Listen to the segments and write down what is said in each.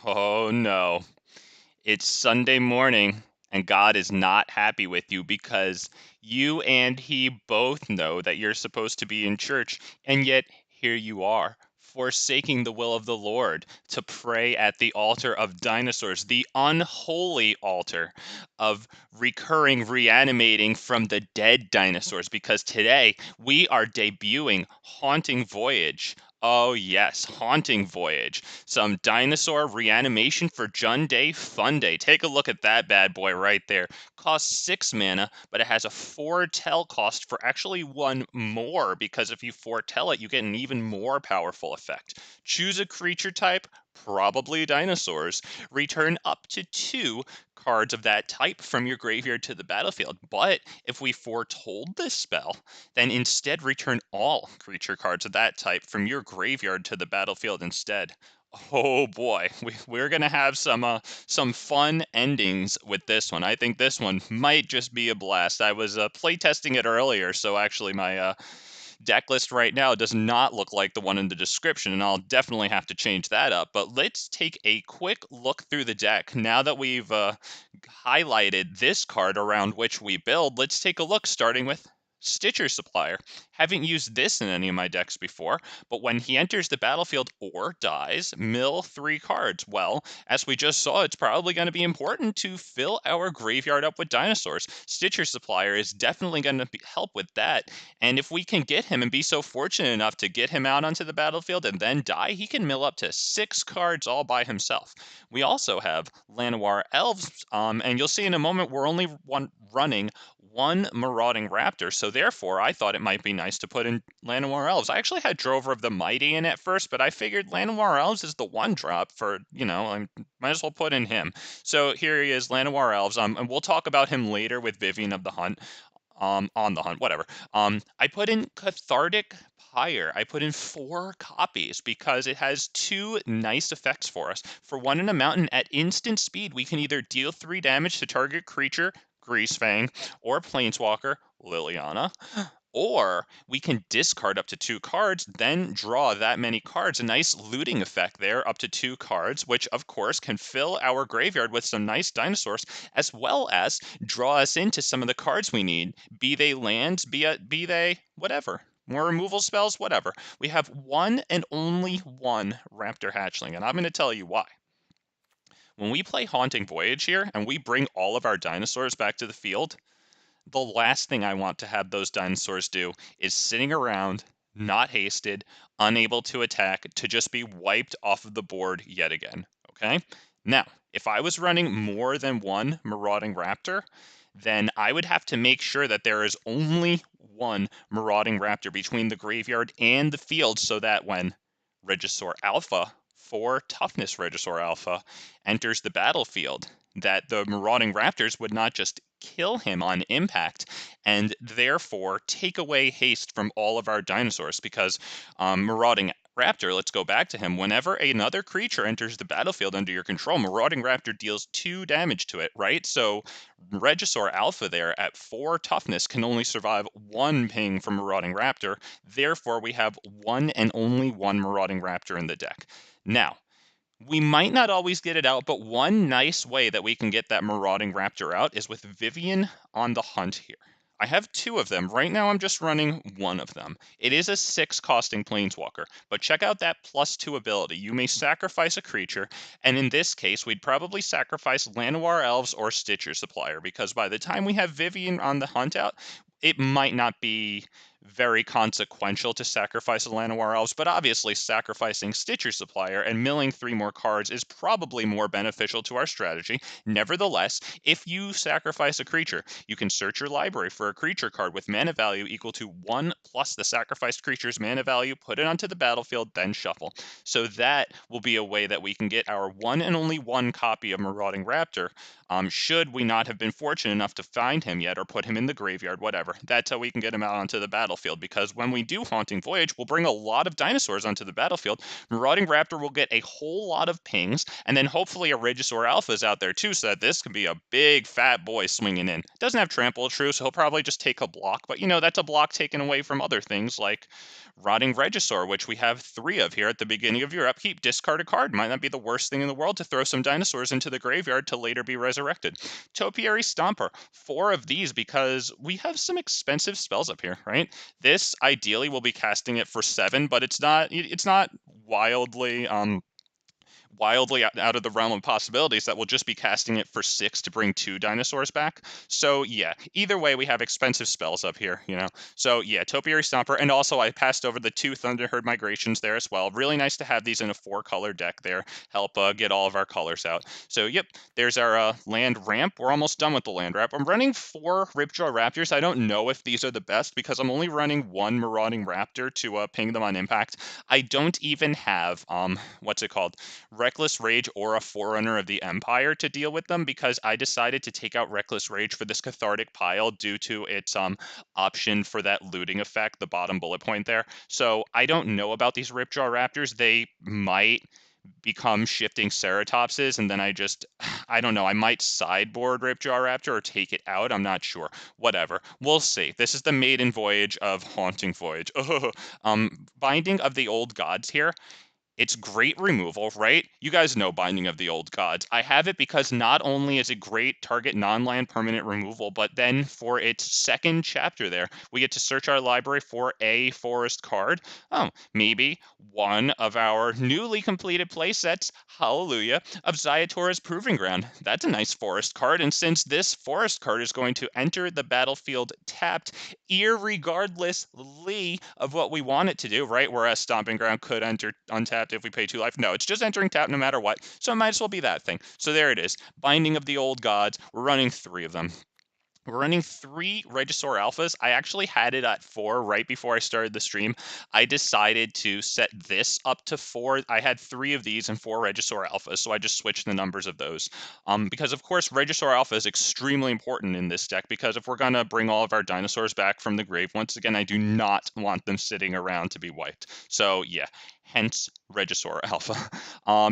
Oh no. It's Sunday morning, and God is not happy with you because you and He both know that you're supposed to be in church, and yet here you are, forsaking the will of the Lord to pray at the altar of dinosaurs, the unholy altar of reanimating from the dead dinosaurs, because today we are debuting Haunting Voyage. Oh, yes, Haunting Voyage. Some dinosaur reanimation for JUNDAY FUNDAY. Take a look at that bad boy right there. Costs 6 mana, but it has a foretell cost for actually 1 more, because if you foretell it, you get an even more powerful effect. Choose a creature type, probably dinosaurs. Return up to 2 cards of that type from your graveyard to the battlefield. But if we foretold this spell, then instead return all creature cards of that type from your graveyard to the battlefield instead. Oh boy, we're gonna have some fun endings with this one. I think this one might just be a blast. I was playtesting it earlier, so actually my deck list right now does not look like the one in the description, and I'll definitely have to change that up. But let's take a quick look through the deck. Now that we've highlighted this card around which we build, let's take a look, starting with Stitcher Supplier. Haven't used this in any of my decks before, but when he enters the battlefield or dies, mill 3 cards. Well, as we just saw, it's probably going to be important to fill our graveyard up with dinosaurs. Stitcher Supplier is definitely going to help with that, and if we can get him and be so fortunate enough to get him out onto the battlefield and then die, he can mill up to 6 cards all by himself. We also have Llanowar Elves, and you'll see in a moment we're only running 1 Marauding Raptor, so therefore I thought it might be nice to put in Llanowar Elves. I actually had Drover of the Mighty in at first, but I figured Llanowar Elves is the 1-drop for, I might as well put in him. So here he is, Llanowar Elves, and we'll talk about him later with Vivien of the Hunt. On the Hunt, whatever. I put in Cathartic Pyre. I put in 4 copies because it has 2 nice effects for us. For 1 in a mountain, at instant speed, we can either deal 3 damage to target creature, Greasefang, or Planeswalker, Liliana, or we can discard up to 2 cards, then draw that many cards. A nice looting effect there, up to 2 cards, which of course can fill our graveyard with some nice dinosaurs, as well as draw us into some of the cards we need, be they lands, be they whatever. More removal spells, whatever. We have 1 and only 1 Raptor Hatchling, and I'm going to tell you why. When we play Haunting Voyage here, and we bring all of our dinosaurs back to the field, the last thing I want to have those dinosaurs do is sitting around, not hasted, unable to attack, to just be wiped off of the board yet again. Okay? Now, if I was running more than 1 Marauding Raptor, then I would have to make sure that there is only 1 Marauding Raptor between the graveyard and the field, so that when Regisaur Alpha, 4 Toughness Regisaur Alpha, enters the battlefield, that the Marauding Raptors would not just kill him on impact and therefore take away haste from all of our dinosaurs, because Marauding Raptor, let's go back to him. Whenever another creature enters the battlefield under your control, Marauding Raptor deals 2 damage to it, right? So Regisaur Alpha there at 4 toughness can only survive 1 ping from Marauding Raptor. Therefore, we have 1 and only 1 Marauding Raptor in the deck. Now, we might not always get it out, but one nice way that we can get that Marauding Raptor out is with Vivien on the Hunt here. I have 2 of them. Right now I'm just running 1 of them. It is a 6 costing Planeswalker, but check out that +2 ability. You may sacrifice a creature, and in this case we'd probably sacrifice Llanowar Elves or Stitcher Supplier, because by the time we have Vivien on the Hunt out, it might not be very consequential to sacrifice a Llanowar Elves, but obviously sacrificing Stitcher Supplier and milling 3 more cards is probably more beneficial to our strategy. Nevertheless, if you sacrifice a creature, you can search your library for a creature card with mana value equal to 1 plus the sacrificed creature's mana value, put it onto the battlefield, then shuffle. So that will be a way that we can get our 1 and only 1 copy of Marauding Raptor, should we not have been fortunate enough to find him yet or put him in the graveyard, whatever. That's how we can get him out onto the battlefield. battlefield, because when we do Haunting Voyage, we'll bring a lot of dinosaurs onto the battlefield. Marauding Raptor will get a whole lot of pings, and then hopefully a Regisaur Alpha is out there too, so that this can be a big fat boy swinging in. Doesn't have Trample True, so he'll probably just take a block, but that's a block taken away from other things like Rotting Regisaur, which we have 3 of here at the beginning of your upkeep. Discard a card. Might not be the worst thing in the world to throw some dinosaurs into the graveyard to later be resurrected. Topiary Stomper, 4 of these because we have some expensive spells up here, right? This ideally will be casting it for 7, but it's not wildly out of the realm of possibilities that we'll just be casting it for 6 to bring 2 dinosaurs back. So yeah, either way, we have expensive spells up here, So yeah, Topiary Stomper, and also I passed over the 2 Thunderherd Migrations there as well. Really nice to have these in a 4-color deck there. Help get all of our colors out. So yep, there's our land ramp. We're almost done with the land ramp. I'm running 4 Ripjaw Raptors. I don't know if these are the best because I'm only running 1 Marauding Raptor to ping them on impact. I don't even have, what's it called? Reckless Rage or a Forerunner of the Empire to deal with them, because I decided to take out Reckless Rage for this Cathartic Pyre due to its option for that looting effect, the bottom bullet point there. So I don't know about these Ripjaw Raptors. They might become shifting Ceratopses, and then I don't know, I might sideboard Ripjaw Raptor or take it out. I'm not sure. Whatever. We'll see. This is the maiden voyage of Haunting Voyage. Binding of the Old Gods here. It's great removal, right? You guys know Binding of the Old Gods. I have it because not only is it great target non-land permanent removal, but then for its second chapter there, we get to search our library for a forest card. Oh, maybe one of our newly completed play sets, hallelujah, of Ziatora's Proving Ground. That's a nice forest card, and since this forest card is going to enter the battlefield tapped, irregardlessly of what we want it to do, right? Whereas Stomping Ground could enter untapped if we pay 2 life. No, it's just entering tap no matter what. So it might as well be that thing. So there it is. Binding of the Old Gods. We're running 3 of them. We're running 3 Regisaur Alphas. I actually had it at 4 right before I started the stream. I decided to set this up to 4. I had 3 of these and 4 Regisaur Alphas, so I just switched the numbers of those. Because, of course, Regisaur Alpha is extremely important in this deck, because if we're going to bring all of our dinosaurs back from the grave, once again, I do not want them sitting around to be wiped. So, yeah. Hence Regisaur Alpha.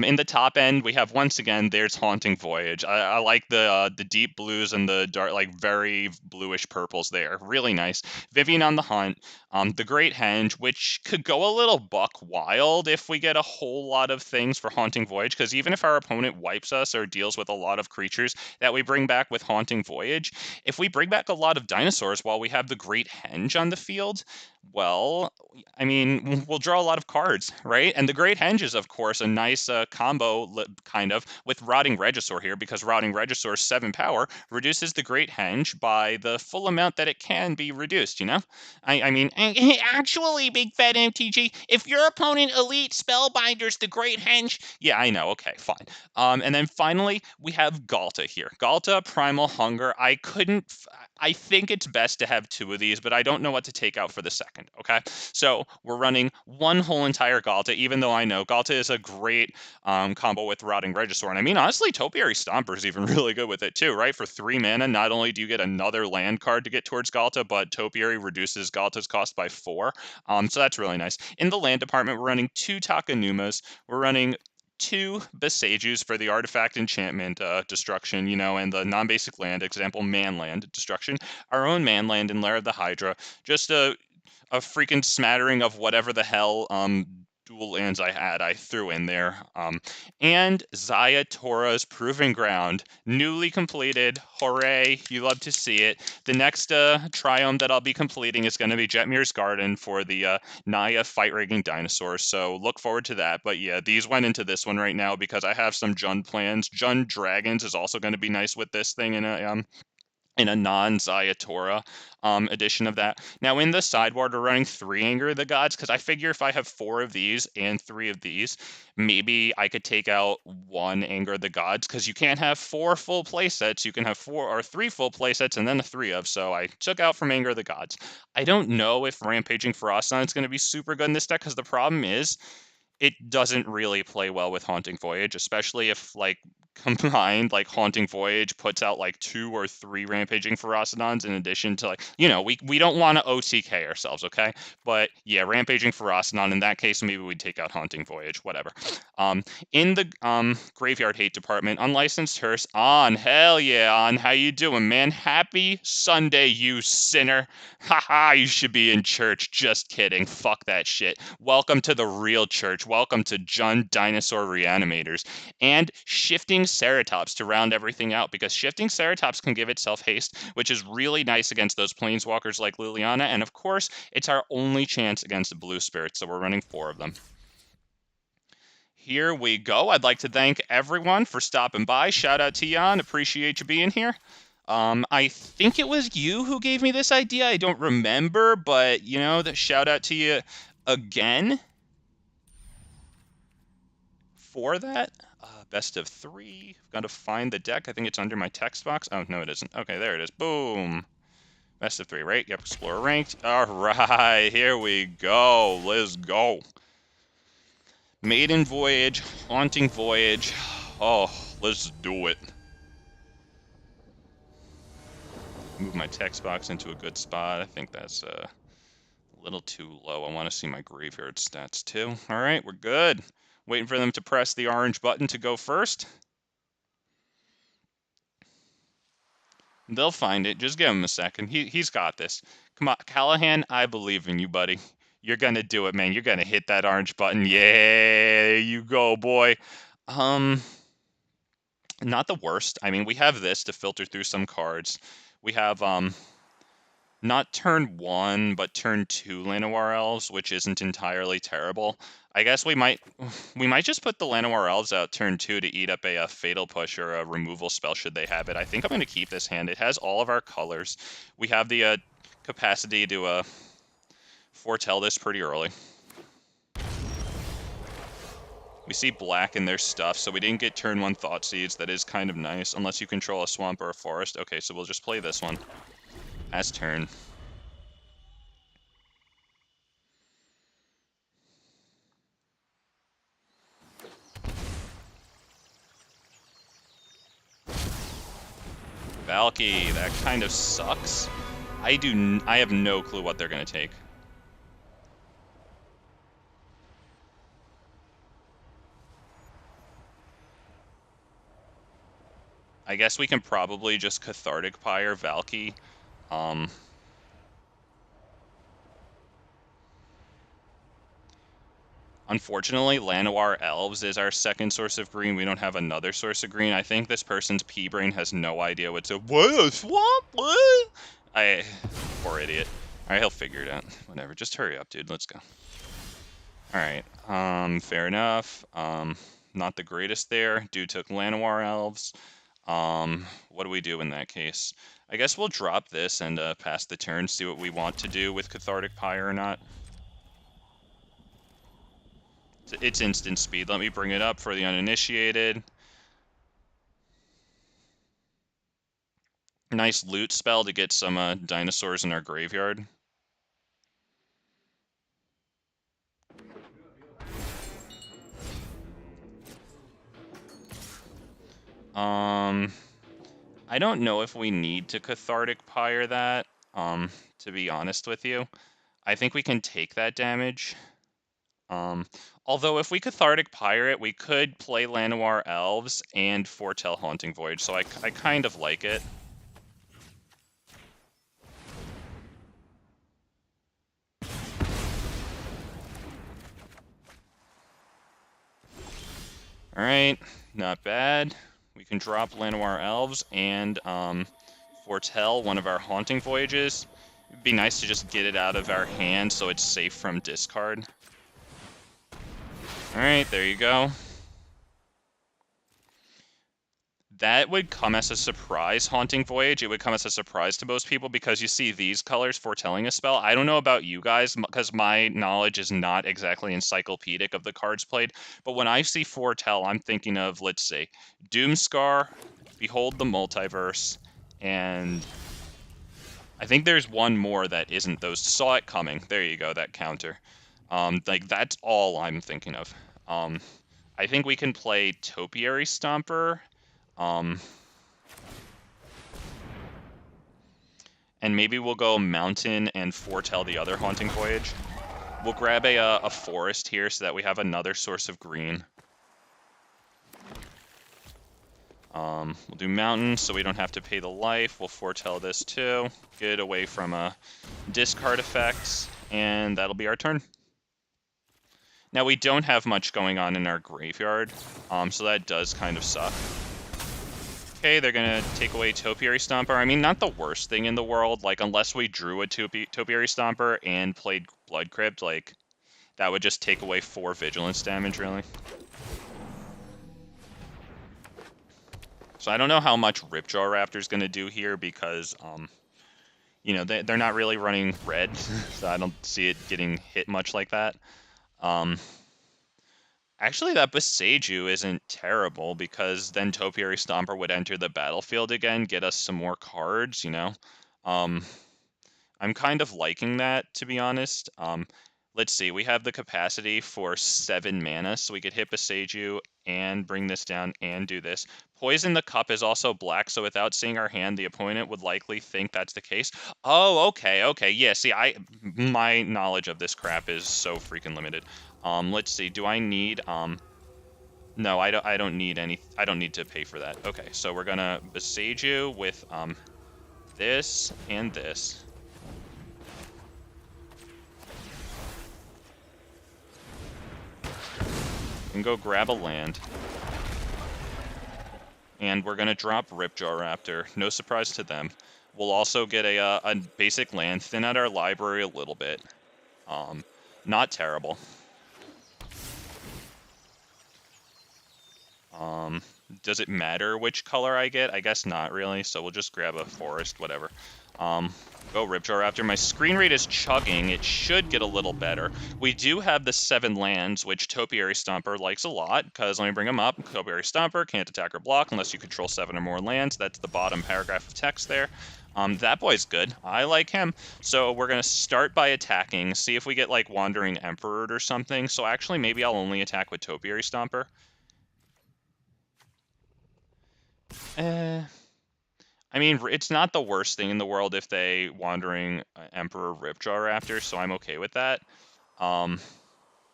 In the top end, we have, once again, there's Haunting Voyage. I like the deep blues and the dark, like very bluish purples there. Really nice. Vivien on the Hunt. The Great Henge, which could go a little buck wild if we get a whole lot of things for Haunting Voyage, because even if our opponent wipes us or deals with a lot of creatures that we bring back with Haunting Voyage, if we bring back a lot of dinosaurs while we have the Great Henge on the field, well, I mean, we'll draw a lot of cards, right? And the Great Henge is, of course, a nice combo, kind of, with Rotting Regisaur here, because Rotting Regisaur's 7 power reduces the Great Henge by the full amount that it can be reduced, I mean, actually, Big Fat MTG, if your opponent elite spellbinders the Great Henge, yeah, I know, okay, fine. And then finally, we have Ghalta here. Ghalta, Primal, Hunger. I think it's best to have 2 of these, but I don't know what to take out for the second, okay? So we're running 1 whole entire Ghalta, even though I know Ghalta is a great combo with Rotting Regisaur. And I mean, honestly, Topiary Stomper is even really good with it too, right? For 3 mana, not only do you get another land card to get towards Ghalta, but Topiary reduces Ghalta's cost by 4. So that's really nice. In the land department, we're running 2 Takenumas. We're running 2 Boseijus for the artifact enchantment destruction, and the non-basic land, example, manland destruction. Our own manland in Lair of the Hydra. Just a freaking smattering of whatever the hell dual lands I threw in there. And Ziatora's Proving Ground, newly completed. Hooray, you love to see it. The next triome that I'll be completing is going to be Jetmir's Garden for the Naya Fight Rigging Dinosaurs, so look forward to that. But yeah, these went into this one right now because I have some Jund plans. Jund Dragons is also going to be nice with this thing in a non-Ziatora edition of that. Now, in the sideboard, we're running 3 Anger of the Gods, because I figure if I have 4 of these and 3 of these, maybe I could take out 1 Anger of the Gods, because you can't have 4 full play sets. You can have 4 or 3 full play sets and then a 3 of, so I took out from Anger of the Gods. I don't know if Rampaging Ferocodon is going to be super good in this deck, because the problem is it doesn't really play well with Haunting Voyage, especially if, combined, like Haunting Voyage puts out like 2 or 3 Rampaging Ferocidons in addition to, like, you know, we don't want to OTK ourselves, okay? But yeah, Rampaging Ferocidon, in that case, maybe we'd take out Haunting Voyage, whatever. In the Graveyard Hate Department, Unlicensed Hearse, on, hell yeah, on, how you doing, man? Happy Sunday, you sinner. Haha, you should be in church. Just kidding. Fuck that shit. Welcome to the real church. Welcome to Dinosaur Reanimators. And Shifting Ceratops to round everything out, because Shifting Ceratops can give itself haste, which is really nice against those planeswalkers like Liliana, and of course, it's our only chance against the blue spirits, so we're running 4 of them. Here we go. I'd like to thank everyone for stopping by. Shout out to Jan. Appreciate you being here. I think it was you who gave me this idea. I don't remember, but, you know, the shout out to you again for that. Best of 3. I've got to find the deck. I think it's under my text box. Oh, no, it isn't. Okay, there it is. Boom. Best of 3, right? Yep, Explorer ranked. All right, here we go. Let's go. Maiden Voyage, Haunting Voyage. Oh, let's do it. Move my text box into a good spot. I think that's a little too low. I want to see my graveyard stats too. All right, we're good. Waiting for them to press the orange button to go first. They'll find it. Just give him a second. He's got this. Come on, Callahan, I believe in you, buddy. You're going to do it, man. You're going to hit that orange button. Yeah, there you go, boy. Not the worst. I mean, we have this to filter through some cards. We have not turn 1, but turn 2 Llanowar Elves, which isn't entirely terrible. I guess we might just put the Llanowar Elves out turn 2 to eat up a Fatal Push or a removal spell should they have it. I think I'm going to keep this hand. It has all of our colors. We have the capacity to foretell this pretty early. We see black in their stuff, so we didn't get turn 1 Thoughtseeds. That is kind of nice, unless you control a swamp or a forest. Okay, so we'll just play this one as turn. Valky, that kind of sucks. I have no clue what they're going to take. I guess we can probably just Cathartic Pyre Valky. Unfortunately, Llanowar Elves is our second source of green. We don't have another source of green. I think this person's P-brain has no idea what to... What? A swamp? What? Poor idiot. Alright, he'll figure it out. Whatever. Just hurry up, dude. Let's go. Alright. Fair enough. Not the greatest there. Dude took Llanowar Elves. What do we do in that case? I guess we'll drop this and pass the turn, see what we want to do with Cathartic Pyre or not. It's instant speed. Let me bring it up for the uninitiated. Nice loot spell to get some dinosaurs in our graveyard. I don't know if we need to Cathartic Pyre that, to be honest with you. I think we can take that damage. Although if we Cathartic Pyre it, we could play Llanowar Elves and foretell Haunting Voyage, so I kind of like it. Alright, not bad. We can drop Llanowar Elves and foretell one of our Haunting Voyages. It'd be nice to just get it out of our hand so it's safe from discard. Alright, there you go. That would come as a surprise, Haunting Voyage. It would come as a surprise to most people because you see these colors foretelling a spell. I don't know about you guys because my knowledge is not exactly encyclopedic of the cards played. But when I see foretell, I'm thinking of, let's say, Doomscar, Behold the Multiverse, and I think there's one more that isn't those. Saw It Coming. There you go, that counter. Like, that's all I'm thinking of. I think we can play Topiary Stomper. And maybe we'll go Mountain and foretell the other Haunting Voyage. We'll grab a forest here so that we have another source of green. We'll do Mountain so we don't have to pay the life. We'll foretell this too. Get it away from discard effects, and that'll be our turn. Now we don't have much going on in our graveyard, so that does kind of suck. Okay, they're gonna take away Topiary Stomper. I mean, not the worst thing in the world. Like, unless we drew a Topiary Stomper and played Blood Crypt, like, that would just take away 4 vigilance damage, really. So I don't know how much Ripjaw Raptor's gonna do here because, you know, they're not really running red, so I don't see it getting hit much like that. Actually, that Boseiju isn't terrible because then Topiary Stomper would enter the battlefield again, get us some more cards, you know? I'm kind of liking that, to be honest. Let's see, we have the capacity for 7 mana, so we could hit Boseiju and bring this down and do this. Poison the Cup is also black, so without seeing our hand, the opponent would likely think that's the case. Oh, okay. Yeah, see, my knowledge of this crap is so freaking limited. Let's see, do I need, no, I don't need I don't need to pay for that. Okay, so we're gonna Boseiju with, this and this. And go grab a land. And we're gonna drop Ripjaw Raptor. No surprise to them. We'll also get a basic land, thin out our library a little bit. Not terrible. Does it matter which color I get? I guess not really, so we'll just grab a forest, whatever. Go Ripjaw Raptor. My screen rate is chugging. It should get a little better. We do have the 7 lands, which Topiary Stomper likes a lot, because let me bring them up. Topiary Stomper can't attack or block unless you control 7 or more lands. That's the bottom paragraph of text there. That boy's good. I like him. So we're going to start by attacking, see if we get, like, Wandering Emperor or something. So actually, maybe I'll only attack with Topiary Stomper. I mean, it's not the worst thing in the world if they Wandering Emperor Ripjaw Raptor, so I'm okay with that. I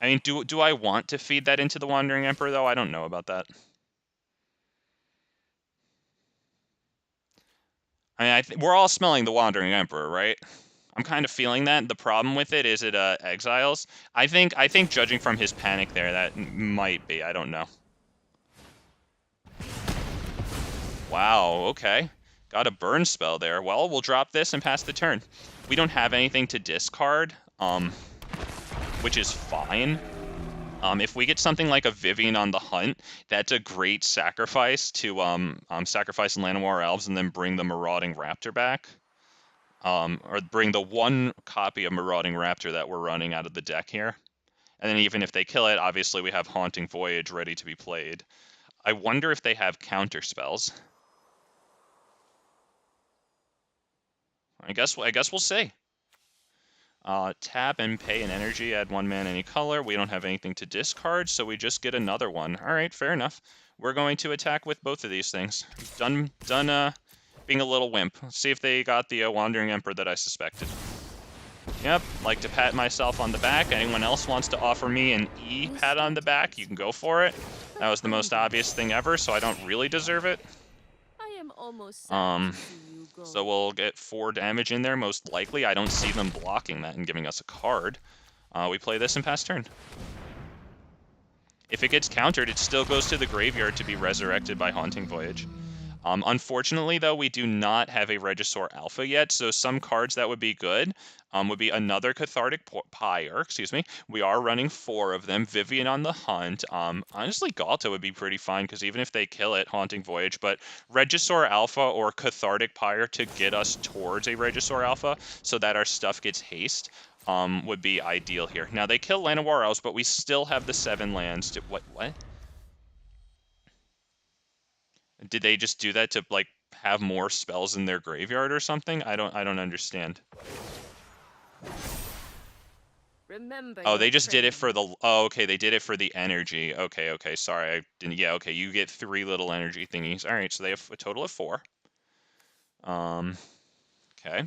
mean, do I want to feed that into the Wandering Emperor, though? I don't know about that. I mean, we're all smelling the Wandering Emperor, right? I'm kind of feeling that. The problem with it is it exiles. I think judging from his panic there, that might be. I don't know. Wow, okay. Got a burn spell there. Well, we'll drop this and pass the turn. We don't have anything to discard, which is fine. If we get something like a Vivien on the hunt, that's a great sacrifice to sacrifice Llanowar Elves and then bring the Marauding Raptor back. Or bring the 1 copy of Marauding Raptor that we're running out of the deck here. And then even if they kill it, obviously we have Haunting Voyage ready to be played. I wonder if they have counter spells. I guess we'll see. Tap and pay an energy, add 1 mana any color. We don't have anything to discard, so we just get another one. All right, fair enough. We're going to attack with both of these things. Done being a little wimp. Let's see if they got the Wandering Emperor that I suspected. Yep, like to pat myself on the back. Anyone else wants to offer me an E pat on the back, you can go for it. That was the most obvious thing ever, so I don't really deserve it. I am almost so we'll get 4 damage in there, most likely. I don't see them blocking that and giving us a card. We play this and pass turn. If it gets countered, it still goes to the graveyard to be resurrected by Haunting Voyage. Unfortunately, though, we do not have a Regisaur Alpha yet, so some cards that would be good would be another Cathartic Pyre, excuse me. We are running 4 of them. Vivien on the hunt. Honestly, Ghalta would be pretty fine, because even if they kill it, Haunting Voyage, but Regisaur Alpha or Cathartic Pyre to get us towards a Regisaur Alpha so that our stuff gets haste would be ideal here. Now, they kill Llanowar Elves, but we still have the 7 lands to... What? Did they just do that to, like, have more spells in their graveyard or something? I don't understand. Remember Oh, your they just did it for training. the... Oh, okay, they did it for the energy. Okay, okay, sorry, I didn't... Yeah, okay, you get 3 little energy thingies. All right, so they have a total of 4. Okay.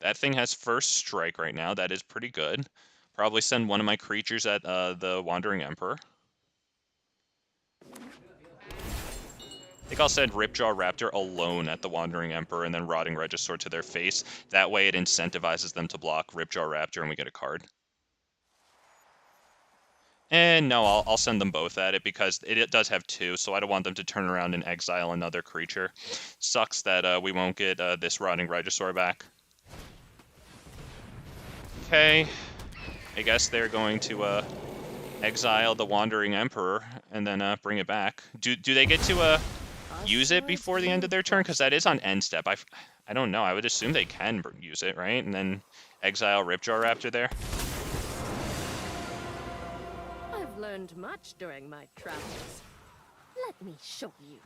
That thing has first strike right now. That is pretty good. Probably send one of my creatures at the Wandering Emperor. I think I'll send Ripjaw Raptor alone at the Wandering Emperor and then Rotting Regisaur to their face. That way it incentivizes them to block Ripjaw Raptor and we get a card. And no, I'll send them both at it because it does have 2, so I don't want them to turn around and exile another creature. Sucks that we won't get this Rotting Regisaur back. Okay, I guess they're going to exile the Wandering Emperor and then bring it back. Do they get to use it before the end of their turn? Because that is on end step. I don't know. I would assume they can use it, right? And then exile Ripjaw Raptor there. I've learned much during my travels. Let me show you.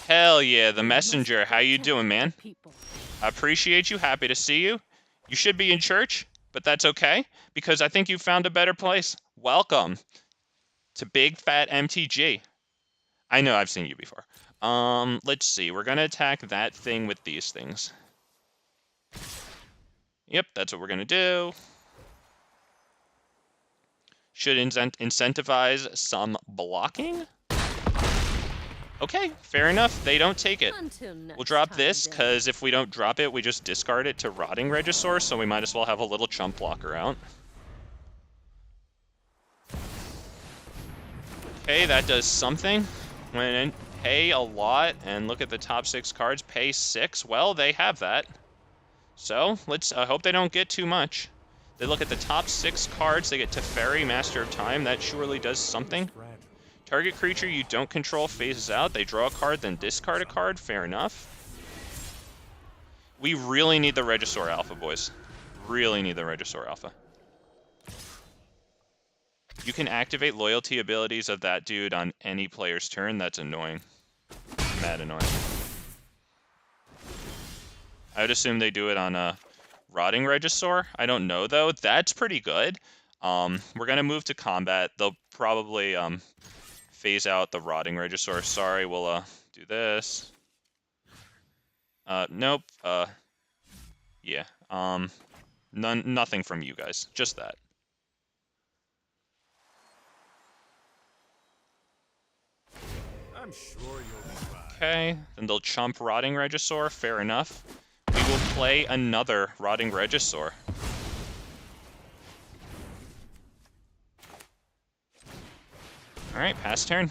Hell yeah, the messenger. How you doing, man? People. I appreciate you. Happy to see you. You should be in church, but that's okay because I think you found a better place. Welcome to Big Fat MTG. I know I've seen you before. Let's see. We're gonna attack that thing with these things. Yep, that's what we're gonna do. Should incentivize some blocking. Okay, fair enough. They don't take it. We'll drop this, because if we don't drop it, we just discard it to Rotting Regisaur, so we might as well have a little chump blocker out. Okay, that does something. When pay a lot, and look at the top 6 cards, pay 6. Well, they have that. So, let's hope they don't get too much. They look at the top 6 cards, they get Teferi, Master of Time. That surely does something. Target creature you don't control phases out. They draw a card, then discard a card. Fair enough. We really need the Regisaur Alpha, boys. Really need the Regisaur Alpha. You can activate loyalty abilities of that dude on any player's turn. That's annoying. Mad annoying. I would assume they do it on a Rotting Regisaur. I don't know, though. That's pretty good. We're going to move to combat. They'll probably... phase out the Rotting Regisaur. Sorry, we'll do this. Nope. Yeah. Nothing from you guys. Just that. I'm sure you'll be fine. Okay. Then they'll chump Rotting Regisaur. Fair enough. We will play another Rotting Regisaur. Alright, pass turn.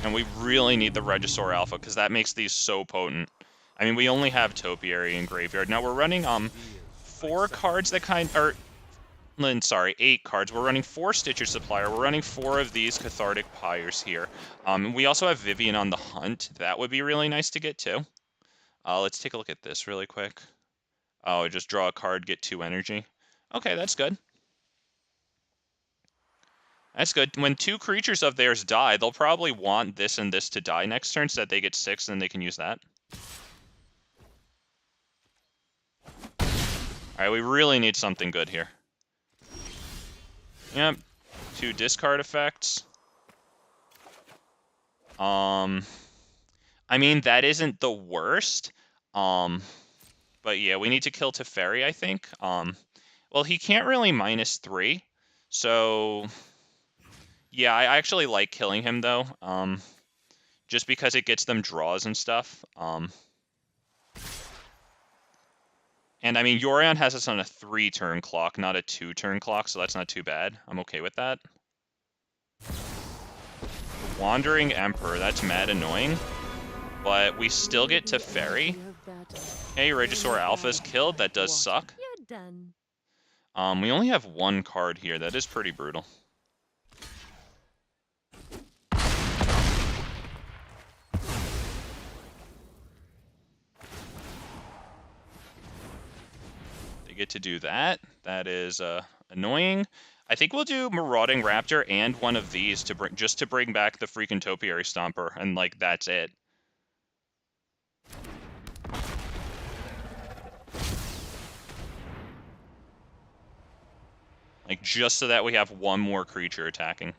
And we really need the Regisaur Alpha, because that makes these so potent. I mean, we only have Topiary in Graveyard. Now, we're running 4 cards that sorry, 8 cards. We're running 4 Stitcher Supplier. We're running 4 of these Cathartic Pyres here. We also have Vivien on the hunt. That would be really nice to get, too. Let's take a look at this really quick. Oh, just draw a card, get 2 energy. Okay, that's good. That's good. When 2 creatures of theirs die, they'll probably want this and this to die next turn so that they get 6 and they can use that. Alright, we really need something good here. Yep. 2 discard effects. I mean, that isn't the worst. But yeah, we need to kill Teferi, I think. Well, he can't really -3. So... yeah, I actually like killing him, though, just because it gets them draws and stuff. And, I mean, Yorion has us on a 3-turn clock, not a 2-turn clock, so that's not too bad. I'm okay with that. Wandering Emperor, that's mad annoying, but we still get Teferi. Hey, Regisaur Alpha is killed. That does suck. You're done. We only have 1 card here. That is pretty brutal. Get to do that. That is annoying. I think we'll do Marauding Raptor and one of these to bring back the freaking Topiary Stomper, and like that's it. Like, just so that we have one more creature attacking.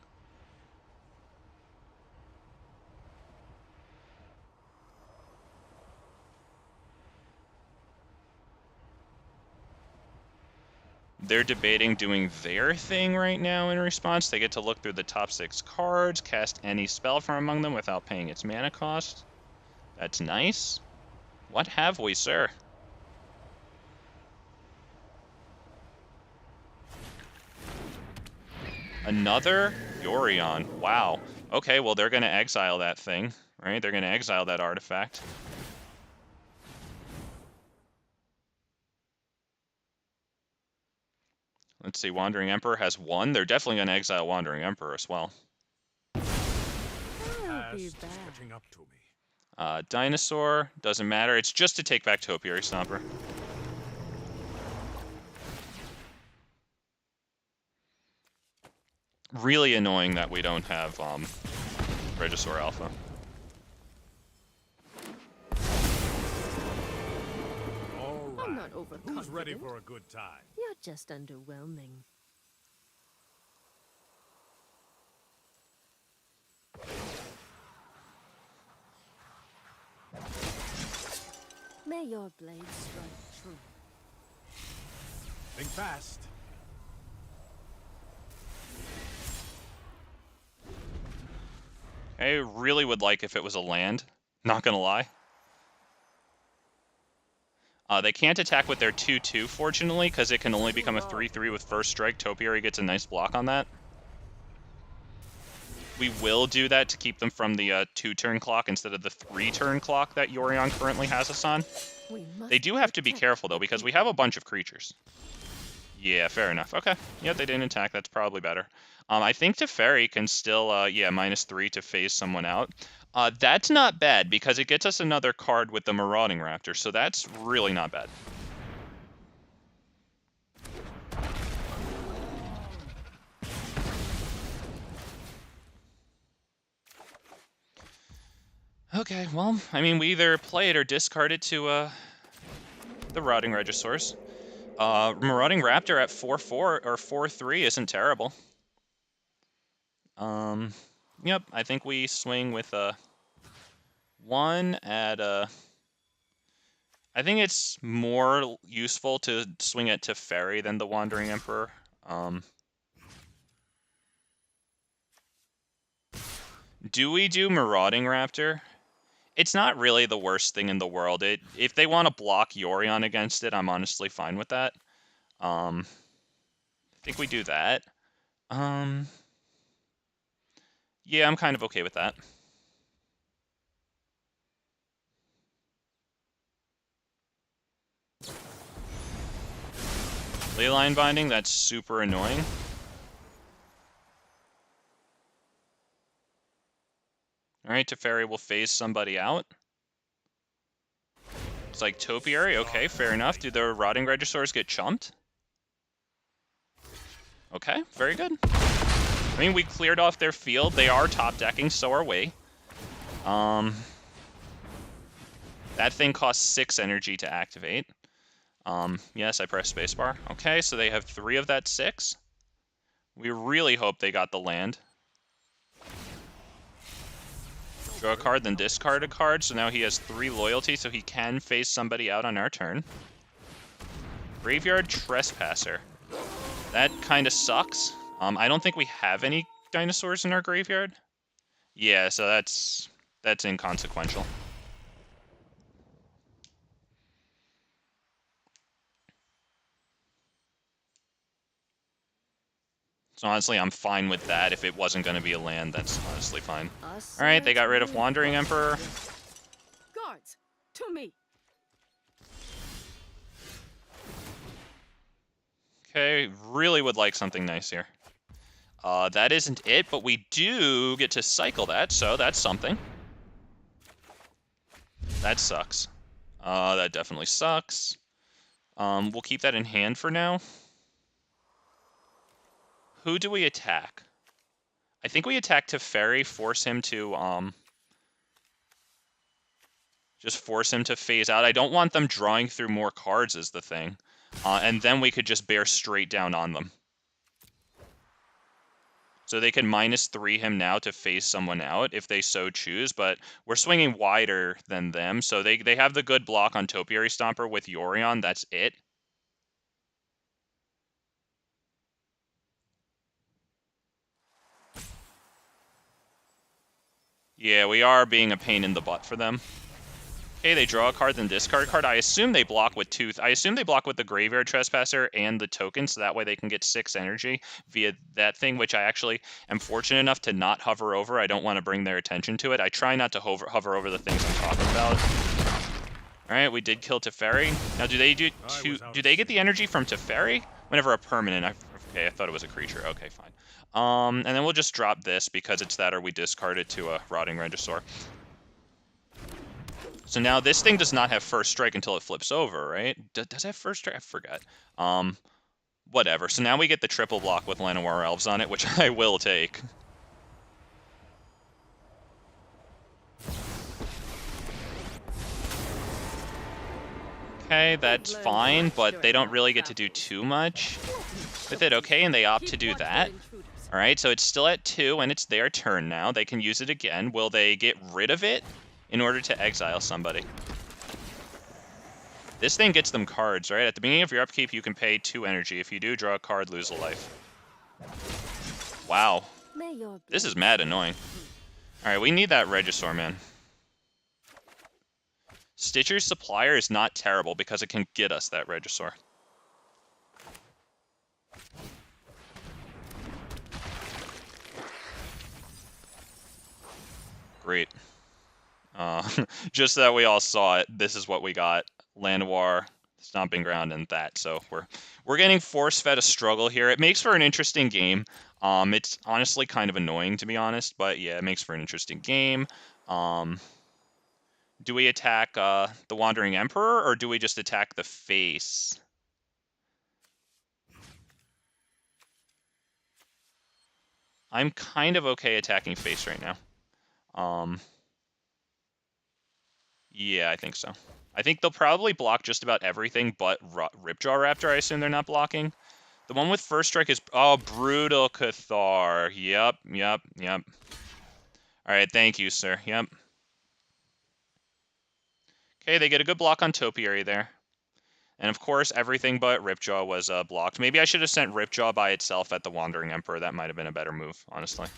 They're debating doing their thing right now in response. They get to look through the top 6 cards, cast any spell from among them without paying its mana cost. That's nice. What have we, sir? Another Yorion. Wow. Okay, well, they're going to exile that thing, right? They're going to exile that artifact. Let's see, Wandering Emperor has 1. They're definitely going to exile Wandering Emperor as well. I'll be back. Catching up to me. Dinosaur, doesn't matter. It's just to take back Topiary Stomper. Really annoying that we don't have Regisaur Alpha. All right. I'm not overconfident. Who's ready for a good time? You're just underwhelming. May your blade strike true. Think fast. I really would like if it was a land. Not gonna lie. They can't attack with their 2/2, fortunately, because it can only become a 3/3 with first strike. Topiary gets a nice block on that. We will do that to keep them from the 2-turn clock instead of the 3-turn clock that Yorion currently has us on. They do have to be careful, though, because we have a bunch of creatures. Yeah, fair enough. Okay. Yep, they didn't attack. That's probably better. I think Teferi can still, yeah, -3 to phase someone out. That's not bad, because it gets us another card with the Marauding Raptor, so that's really not bad. Okay, well, I mean, we either play it or discard it to the Rotting Regisaurs. Marauding Raptor at 4/4 or 4/3 isn't terrible. Yep, I think we swing with 1 at I think it's more useful to swing it to Teferi than the Wandering Emperor. Do we do Marauding Raptor? It's not really the worst thing in the world. If they want to block Yorion against it, I'm honestly fine with that. I think we do that. Yeah, I'm kind of okay with that. Leyline Binding, that's super annoying. Alright, Teferi will phase somebody out. It's like Topiary, okay, fair enough. Do the Rotting Regisaurs get chumped? Okay, very good. I mean, we cleared off their field. They are top decking, so are we. That thing costs 6 energy to activate. Yes, I pressed spacebar. Okay, so they have 3 of that 6. We really hope they got the land. Draw a card, then discard a card, so now he has 3 loyalty, so he can face somebody out on our turn. Graveyard Trespasser. That kind of sucks. I don't think we have any dinosaurs in our graveyard. Yeah, so that's inconsequential. So honestly, I'm fine with that. If it wasn't going to be a land, that's honestly fine. Alright, they got rid of Wandering Emperor. Guards, to me. Okay, really would like something nice here. That isn't it, but we do get to cycle that, so that's something. That sucks. That definitely sucks. We'll keep that in hand for now. Who do we attack? I think we attack Teferi, force him to, just force him to phase out. I don't want them drawing through more cards is the thing. And then we could just bear straight down on them. So they can -3 him now to phase someone out if they so choose, but we're swinging wider than them. So they have the good block on Topiary Stomper with Yorion. That's it. Yeah, we are being a pain in the butt for them. Okay, they draw a card, then discard a card. I assume they block with I assume they block with the Graveyard Trespasser and the token, so that way they can get 6 energy via that thing, which I actually am fortunate enough to not hover over. I don't want to bring their attention to it. I try not to hover over the things I'm talking about. All right, we did kill Teferi. Now, do they get the energy from Teferi? Whenever a permanent. Okay, I thought it was a creature. Okay, fine. And then we'll just drop this because it's that, or we discard it to a Rotting Regisaur. So now this thing does not have first strike until it flips over, right? Does it have first strike? I forgot. Whatever. So now we get the triple block with Llanowar Elves on it, which I will take. Okay, that's fine, but they don't really get to do too much with it. Okay, and they opt to do that. All right, so it's still at 2, and it's their turn now. They can use it again. Will they get rid of it in order to exile somebody? This thing gets them cards, right? At the beginning of your upkeep, you can pay 2 energy. If you do, draw a card, lose a life. Wow. This is mad annoying. All right, we need that Regisaur, man. Stitcher's Supplier is not terrible because it can get us that Regisaur. Great. Just so that we all saw it, this is what we got. Llanowar, Stomping Ground, and that. So we're getting force-fed a struggle here. It makes for an interesting game. It's honestly kind of annoying, to be honest, but yeah, it makes for an interesting game. Do we attack the Wandering Emperor, or do we just attack the face? I'm kind of okay attacking face right now. Yeah, I think so. I think they'll probably block just about everything but Ripjaw Raptor. I assume they're not blocking. The one with first strike is... Oh, Brutal Cathar. Yep. All right, thank you, sir. Yep. Okay, they get a good block on Topiary there. And of course, everything but Ripjaw was blocked. Maybe I should have sent Ripjaw by itself at the Wandering Emperor. That might have been a better move, honestly.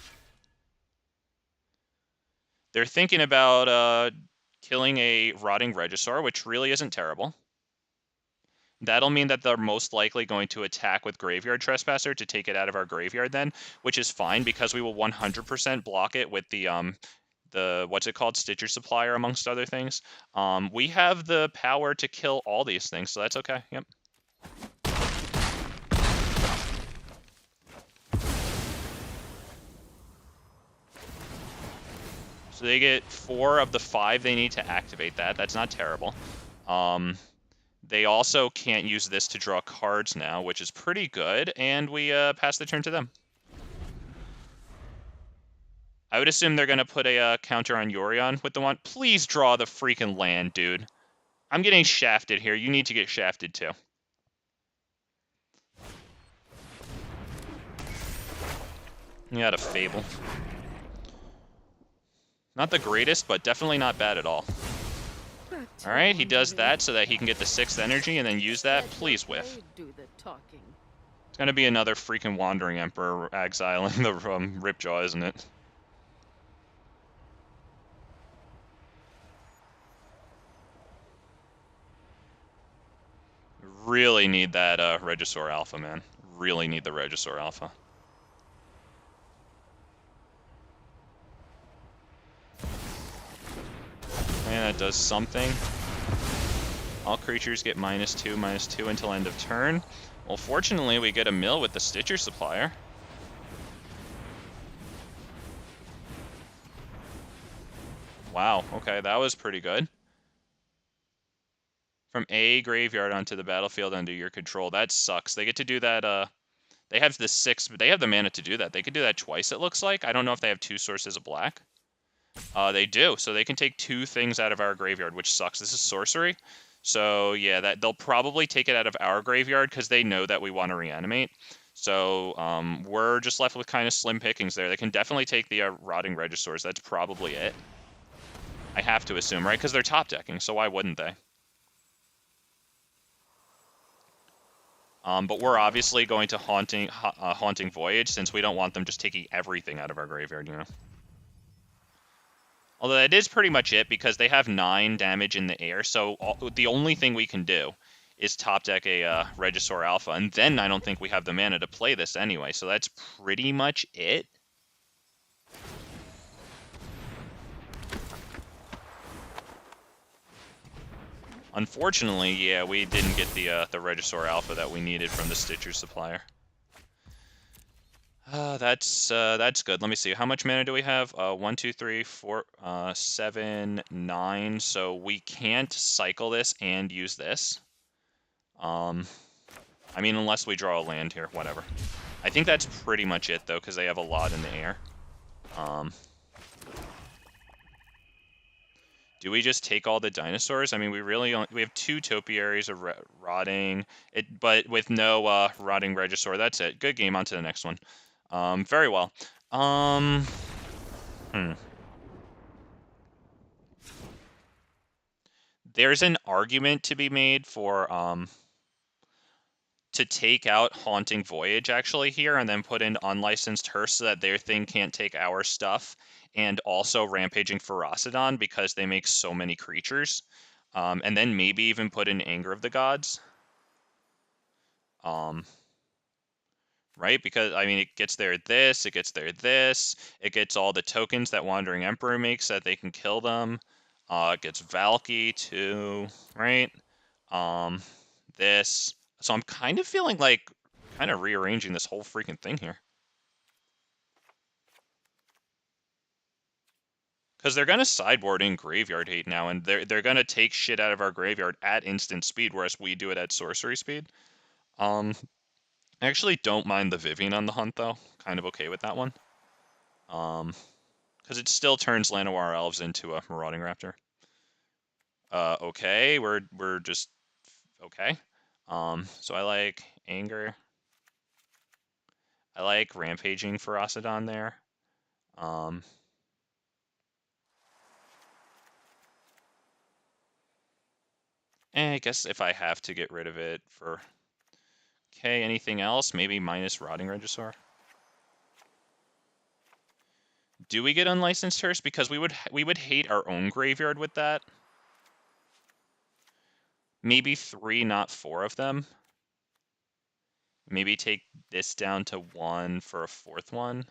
They're thinking about killing a Rotting Regisaur, which really isn't terrible. That'll mean that they're most likely going to attack with Graveyard Trespasser to take it out of our graveyard then, which is fine because we will 100% block it with the what's it called, Stitcher Supplier, amongst other things. We have the power to kill all these things, so that's okay. Yep. So they get 4 of the 5 they need to activate that. That's not terrible. They also can't use this to draw cards now, which is pretty good, and we pass the turn to them. I would assume they're going to put a counter on Yorion with the one. Please draw the freaking land, dude. I'm getting shafted here. You need to get shafted too. You got a Fable. Not the greatest, but definitely not bad at all. Alright, he does that so that he can get the 6th energy and then use that. Please whiff. It's going to be another freaking Wandering Emperor exiling the Ripjaw, isn't it? Really need that Regisaur Alpha, man. Really need the Regisaur Alpha. And that does something. All creatures get -2/-2 until end of turn. Well, fortunately, we get a mill with the Stitcher Supplier. Wow, okay, that was pretty good. From a graveyard onto the battlefield under your control. That sucks. They get to do that, they have the 6, but they have the mana to do that. They could do that twice, it looks like. I don't know if they have 2 sources of black. They do, so they can take 2 things out of our graveyard, which sucks. This is sorcery. So, yeah, they'll probably take it out of our graveyard because they know that we want to reanimate. So we're just left with kind of slim pickings there. They can definitely take the Rotting Regisaurs. That's probably it. I have to assume, right? Because they're top decking, so why wouldn't they? But we're obviously going to Haunting Voyage, since we don't want them just taking everything out of our graveyard, you know. Although that is pretty much it, because they have 9 damage in the air, so the only thing we can do is top deck a Regisaur Alpha, and then I don't think we have the mana to play this anyway, so that's pretty much it. Unfortunately, yeah, we didn't get the Regisaur Alpha that we needed from the Stitcher Supplier. That's good. Let me see. How much mana do we have? 1, 2, 3, 4, 7, 9. So we can't cycle this and use this. I mean, unless we draw a land here, whatever. I think that's pretty much it, though, because they have a lot in the air. Do we just take all the dinosaurs? I mean, we have 2 topiaries of rotting, but with no rotting Regisaur. That's it. Good game. On to the next one. Very well. There's an argument to be made for to take out Haunting Voyage actually here, and then put in Unlicensed Hearse so that their thing can't take our stuff, and also Rampaging Ferocidon because they make so many creatures, and then maybe even put in Anger of the Gods. Right? Because, I mean, it gets there this, it gets there this, it gets all the tokens that Wandering Emperor makes so that they can kill them. It gets Valky too, right? This. So I'm kind of feeling like kind of rearranging this whole freaking thing here. Because they're going to sideboard in Graveyard Hate now, and they're going to take shit out of our graveyard at instant speed, whereas we do it at sorcery speed. I actually don't mind the Vivien on the hunt, though. Kind of okay with that one. Because it still turns Llanowar Elves into a Marauding Raptor. Okay, we're just okay. So I like Anger. I like Rampaging Ferocidon there. I guess if I have to get rid of it for... Okay, anything else? Maybe minus Rotting Regisaur. Do we get Unlicensed Hearse? Because we would hate our own graveyard with that. Maybe 3, not 4 of them. Maybe take this down to 1 for a 4th one.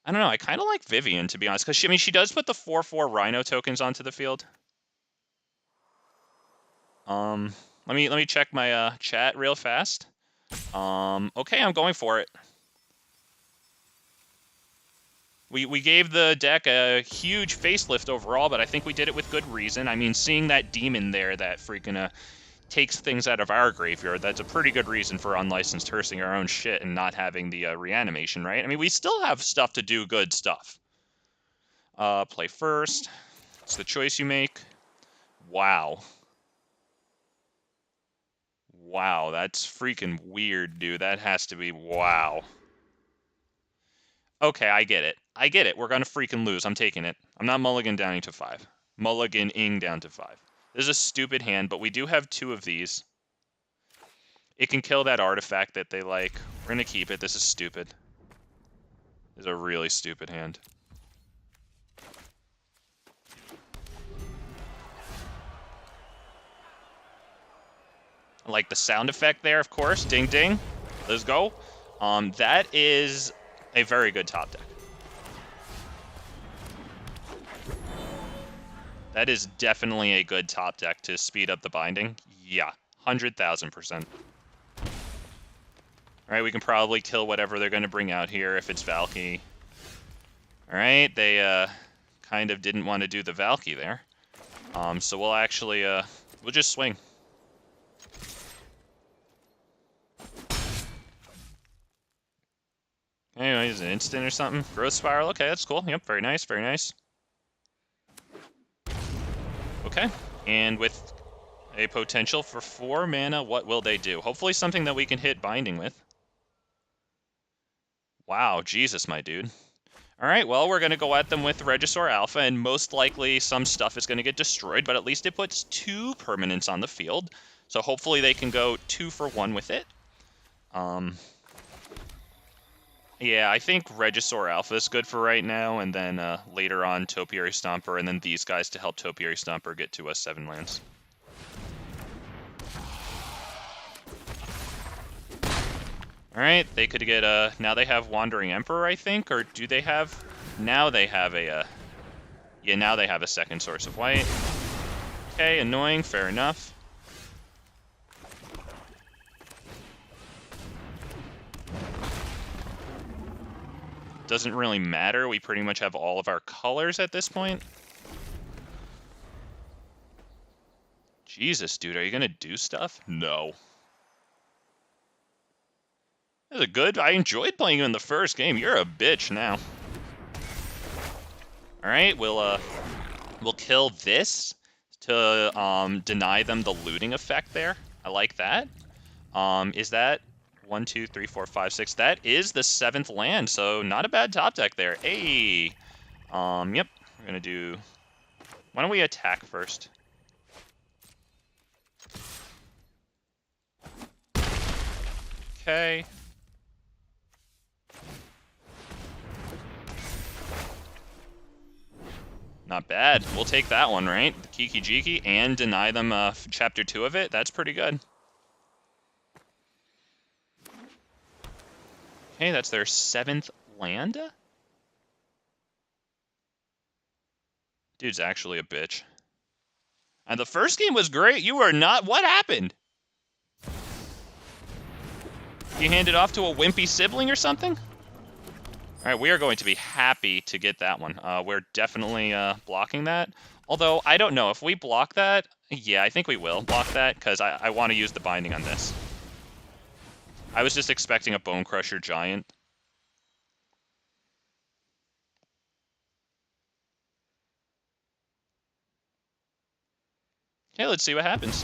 I don't know. I kind of like Vivien, to be honest, because she does put the 4/4 Rhino tokens onto the field. Let me check my chat real fast. Okay, I'm going for it. We gave the deck a huge facelift overall, but I think we did it with good reason. I mean, seeing that demon there that freaking takes things out of our graveyard, that's a pretty good reason for Unlicensed Hearsing our own shit and not having the reanimation, right? I mean, we still have stuff to do good stuff. Play first. It's the choice you make. Wow. Wow, that's freaking weird, dude. That has to be wow. Okay, I get it. I get it. We're going to freaking lose. I'm taking it. I'm not mulligan downing to 5. Mulligan-ing down to 5. This is a stupid hand, but we do have 2 of these. It can kill that artifact that they like. We're going to keep it. This is stupid. This is a really stupid hand. I like the sound effect there, of course. Ding, ding. Let's go. That is a very good top deck. That is definitely a good top deck to speed up the binding. Yeah, 100,000%. Alright, we can probably kill whatever they're going to bring out here if it's Valky. Alright, they kind of didn't want to do the Valky there. So we'll actually, we'll just swing. Anyway, is it an instant or something? Growth Spiral, okay, that's cool. Yep, very nice, very nice. Okay, and with a potential for 4 mana, what will they do? Hopefully something that we can hit binding with. Wow, Jesus, my dude. All right, well, we're going to go at them with Regisaur Alpha, and most likely some stuff is going to get destroyed, but at least it puts 2 permanents on the field, so hopefully they can go 2 for 1 with it. Yeah, I think Regisaur Alpha is good for right now, and then later on Topiary Stomper, and then these guys to help Topiary Stomper get to 7 lands. Alright, they could get now they have Wandering Emperor, I think, or do they have... Now they have a, yeah, now they have a second source of white. Okay, annoying, fair enough. Doesn't really matter, we pretty much have all of our colors at this point. Jesus, dude, are you gonna do stuff? No. This is I enjoyed playing you in the first game. You're a bitch now. Alright, we'll kill this to deny them the looting effect there. I like that. Is that 1, 2, 3, 4, 5, 6? That is the 7th land, so not a bad top deck there. Hey! Yep, we're gonna do... Why don't we attack first? Okay. Not bad. We'll take that one, right? Kiki Jiki, and deny them Chapter 2 of it. That's pretty good. Okay, that's their 7th land? Dude's actually a bitch. And the first game was great. You are not... What happened? You handed off to a wimpy sibling or something? Alright, we are going to be happy to get that one. We're definitely blocking that. Although, I don't know. If we block that... Yeah, I think we will block that, because I want to use the binding on this. I was just expecting a Bone Crusher Giant. Okay, let's see what happens.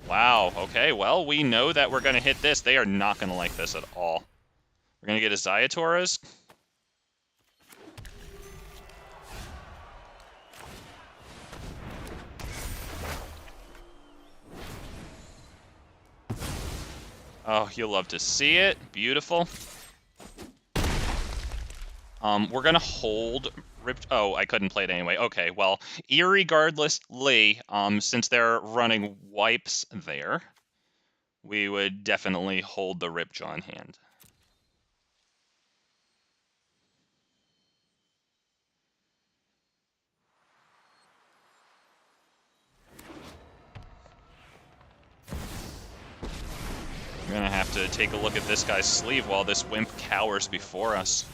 Wow, okay, well, we know that we're going to hit this. They are not going to like this at all. We're going to get a Ziatora's. Oh, you'll love to see it. Beautiful. We're going to hold... Oh, I couldn't play it anyway. Okay, well, irregardlessly, since they're running wipes there, we would definitely hold the Ripjaw in hand. We're going to have to take a look at this guy's sleeve while this wimp cowers before us.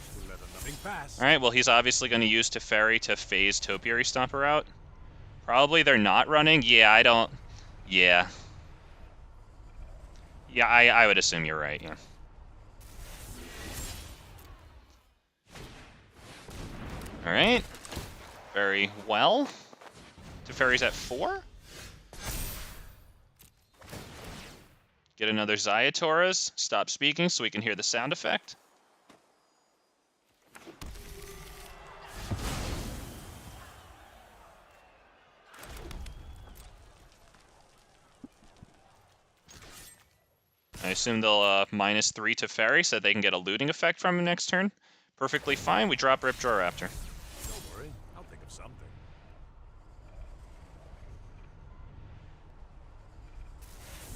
Alright, well, he's obviously going to use Teferi to phase Topiary Stomper out. Probably they're not running. Yeah, I don't... Yeah. Yeah, I would assume you're right, yeah. Alright. Very well. Teferi's at 4. Get another Ziatora's. Stop speaking so we can hear the sound effect. I assume they'll -3 Teferi so they can get a looting effect from him next turn. Perfectly fine. We drop Ripjaw Raptor. Don't worry, I'll think of something.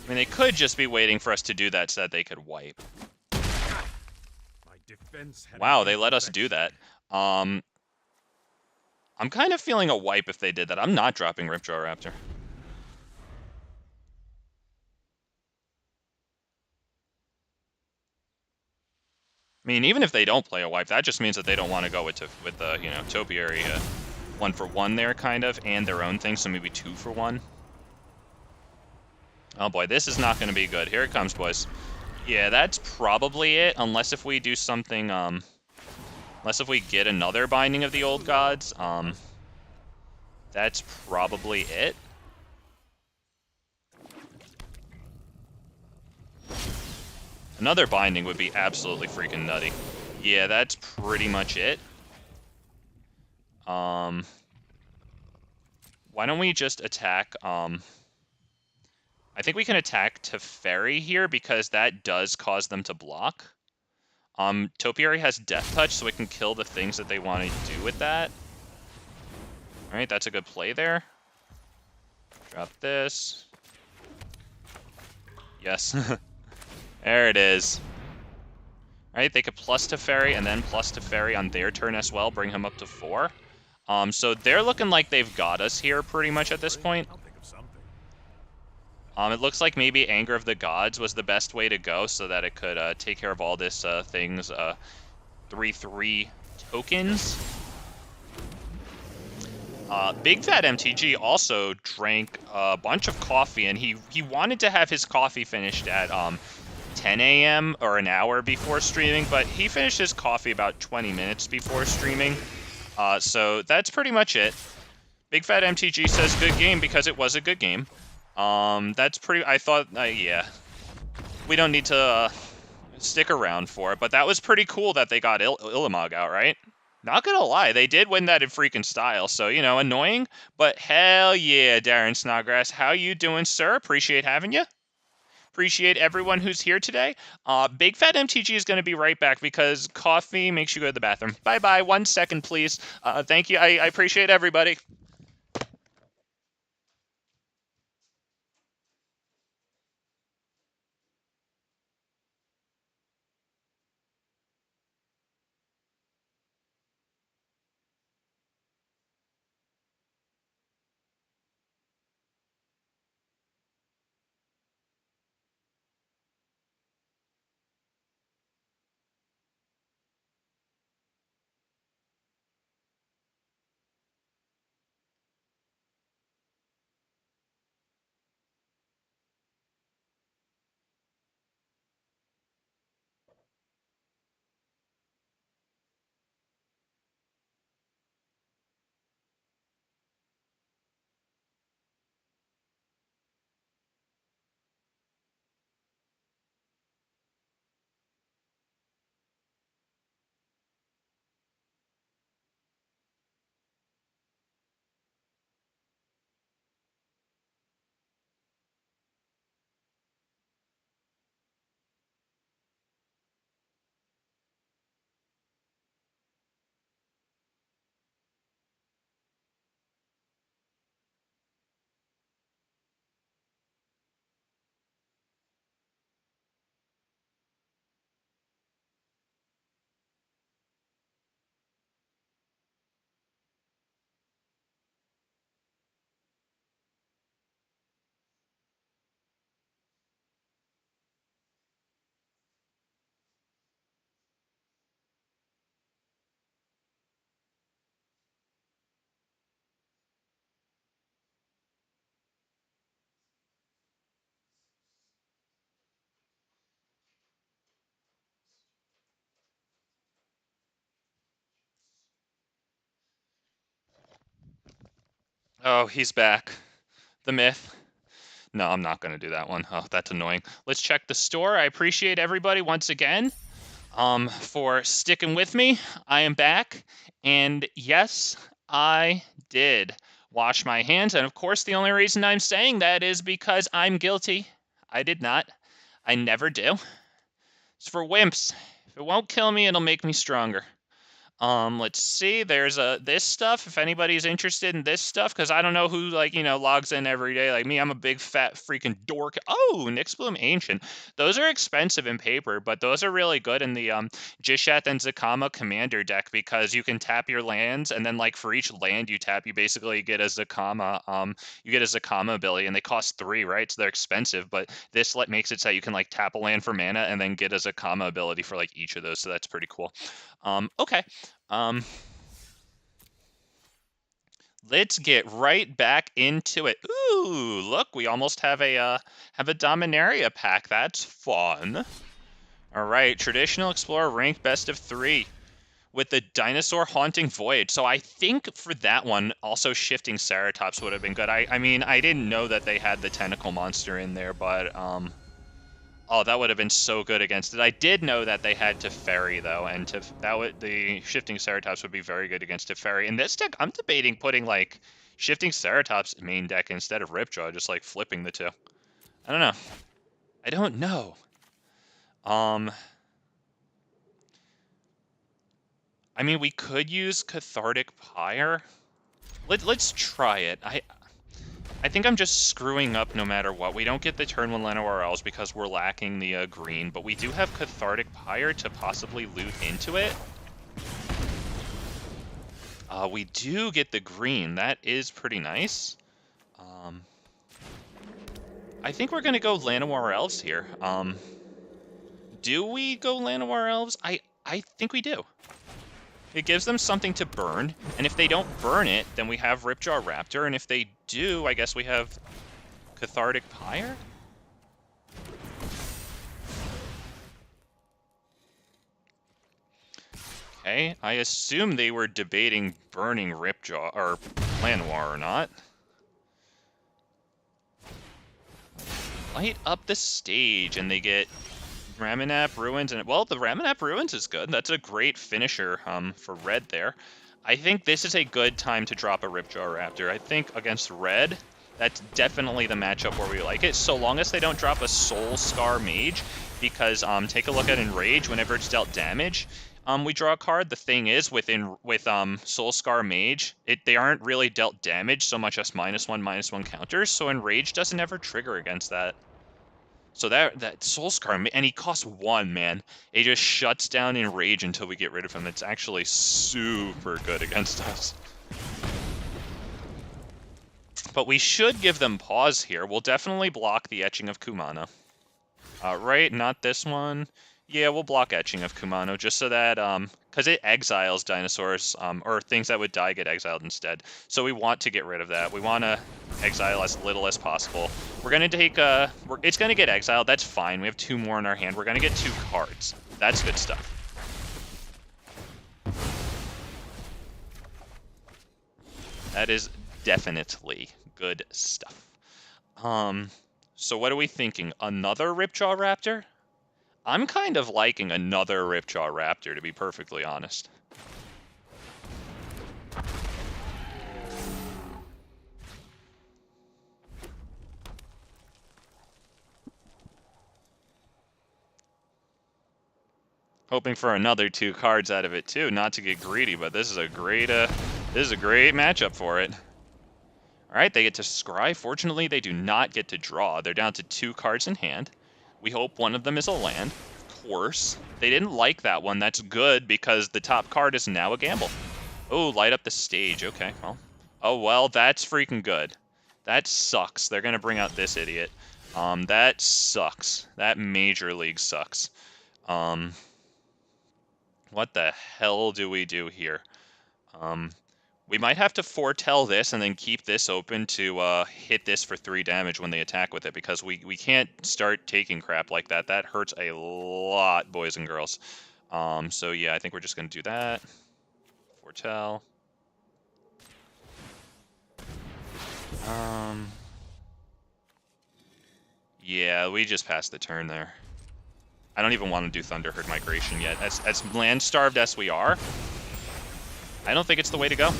I mean, they could just be waiting for us to do that so that they could wipe. My defense had Wow, they let us do that. I'm kind of feeling a wipe if they did that. I'm not dropping Ripjaw Raptor. I mean, even if they don't play a wipe, that just means that they don't want to go with you know, Topiary 1 for 1 there, kind of, and their own thing, so maybe 2 for 1. Oh boy, this is not going to be good. Here it comes, boys. Yeah, that's probably it, unless if we do something, unless if we get another Binding of the Old Gods, that's probably it. Another binding would be absolutely freaking nutty. Yeah, that's pretty much it. Why don't we just attack, I think we can attack Teferi here because that does cause them to block. Topiary has Death Touch, so it can kill the things that they want to do with that. Alright, that's a good play there. Drop this. Yes. There it is. Alright, they could plus Teferi and then plus Teferi on their turn as well, bring him up to 4. So they're looking like they've got us here pretty much at this point. I'll think of something. It looks like maybe Anger of the Gods was the best way to go so that it could take care of all this things. 3/3 tokens. Big Fat MTG also drank a bunch of coffee, and he wanted to have his coffee finished at 10 a.m. or an hour before streaming, but he finished his coffee about 20 minutes before streaming. So that's pretty much it. Big Fat MTG says good game because it was a good game. That's pretty... I thought, yeah. We don't need to stick around for it, but that was pretty cool that they got Illimog out, right? Not gonna lie, they did win that in freaking style, so, you know, annoying, but hell yeah, Darren Snodgrass. How you doing, sir? Appreciate having you. Appreciate everyone who's here today. Big Fat MTG is going to be right back because coffee makes you go to the bathroom. Bye-bye. 1 second, please. Thank you. I appreciate everybody. Oh, he's back. The myth. No, I'm not going to do that one. Oh, that's annoying. Let's check the store. I appreciate everybody once again for sticking with me. I am back. And yes, I did wash my hands. And of course, the only reason I'm saying that is because I'm guilty. I did not. I never do. It's for wimps. If it won't kill me, it'll make me stronger. Let's see. There's this stuff. If anybody's interested in this stuff, because I don't know who logs in every day like me. I'm a big fat freaking dork. Oh, Nyxbloom Ancient. Those are expensive in paper, but those are really good in the Jishath and Zakama Commander deck because you can tap your lands, and then like for each land you tap, you basically get a Zakama. You get a Zakama ability, and they cost 3, right? So they're expensive, but this makes it so you can like tap a land for mana and then get a Zakama ability for like each of those. So that's pretty cool. Okay. Let's get right back into it. Ooh, look, we almost have a Dominaria pack. That's fun. All right, Traditional Explorer rank best of 3 with the Dinosaur Haunting Voyage. So I think for that one, also Shifting Ceratops would have been good. I mean, I didn't know that they had the Tentacle Monster in there, but Oh, that would have been so good against it. I did know that they had Teferi though, and the Shifting Ceratops would be very good against Teferi. In this deck, I'm debating putting like Shifting Ceratops main deck instead of Ripjaw, just like flipping the two. I don't know. I don't know. I mean, we could use Cathartic Pyre. Let's try it. I think I'm just screwing up no matter what. We don't get the turn 1 Llanowar Elves because we're lacking the green, but we do have Cathartic Pyre to possibly loot into it. We do get the green. That is pretty nice. I think we're going to go Llanowar Elves here. Do we go Llanowar Elves? I think we do. It gives them something to burn, and if they don't burn it, then we have Ripjaw Raptor, and if they do, I guess we have Cathartic Pyre? Okay, I assume they were debating burning Ripjaw, or Llanowar or not. Light up the stage, and they get Raminap Ruins, and well, the Raminap Ruins is good. That's a great finisher for red there. I think this is a good time to drop a Ripjaw Raptor. I think against red, that's definitely the matchup where we like it, so long as they don't drop a Soul Scar Mage, because take a look at Enrage, whenever it's dealt damage, we draw a card. The thing is, with Soul Scar Mage, they aren't really dealt damage so much as -1/-1 counters, so Enrage doesn't ever trigger against that. So that Soul Scar, and he costs 1, man. It just shuts down Enrage until we get rid of him. It's actually super good against us. But we should give them pause here. We'll definitely block the Etching of Kumano. Right, not this one. Yeah, we'll block Etching of Kumano just so that, because it exiles dinosaurs, or things that would die get exiled instead. So we want to get rid of that. We want to exile as little as possible. We're going to take, it's going to get exiled. That's fine. We have 2 more in our hand. We're going to get 2 cards. That's good stuff. That is definitely good stuff. So what are we thinking? Another Ripjaw Raptor? I'm kind of liking another Ripjaw Raptor, to be perfectly honest. Hoping for another 2 cards out of it too, not to get greedy, but this is a great matchup for it. All right, they get to scry. Fortunately, they do not get to draw. They're down to 2 cards in hand. We hope one of them is a land. Of course. They didn't like that one. That's good because the top card is now a gamble. Oh, light up the stage. Okay, well. Oh, well, that's freaking good. That sucks. They're going to bring out this idiot. That sucks. That major league sucks. What the hell do we do here? We might have to foretell this and then keep this open to hit this for 3 damage when they attack with it, because we can't start taking crap like that. That hurts a lot, boys and girls. So yeah, I think we're just going to do that. Foretell. Yeah, we just passed the turn there. I don't even want to do Thunderherd Migration yet. As land-starved as we are, I don't think it's the way to go.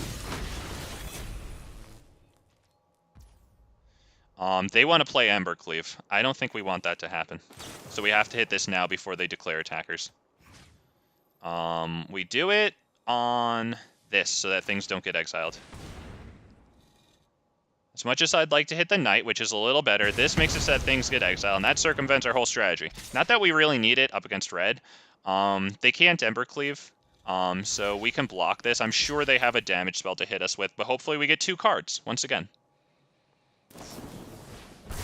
They want to play Embercleave. I don't think we want that to happen. So we have to hit this now before they declare attackers. We do it on this so that things don't get exiled. As much as I'd like to hit the Knight, which is a little better, this makes it so that things get exiled, and that circumvents our whole strategy. Not that we really need it up against red. They can't Embercleave, so we can block this. I'm sure they have a damage spell to hit us with, but hopefully we get 2 cards, once again.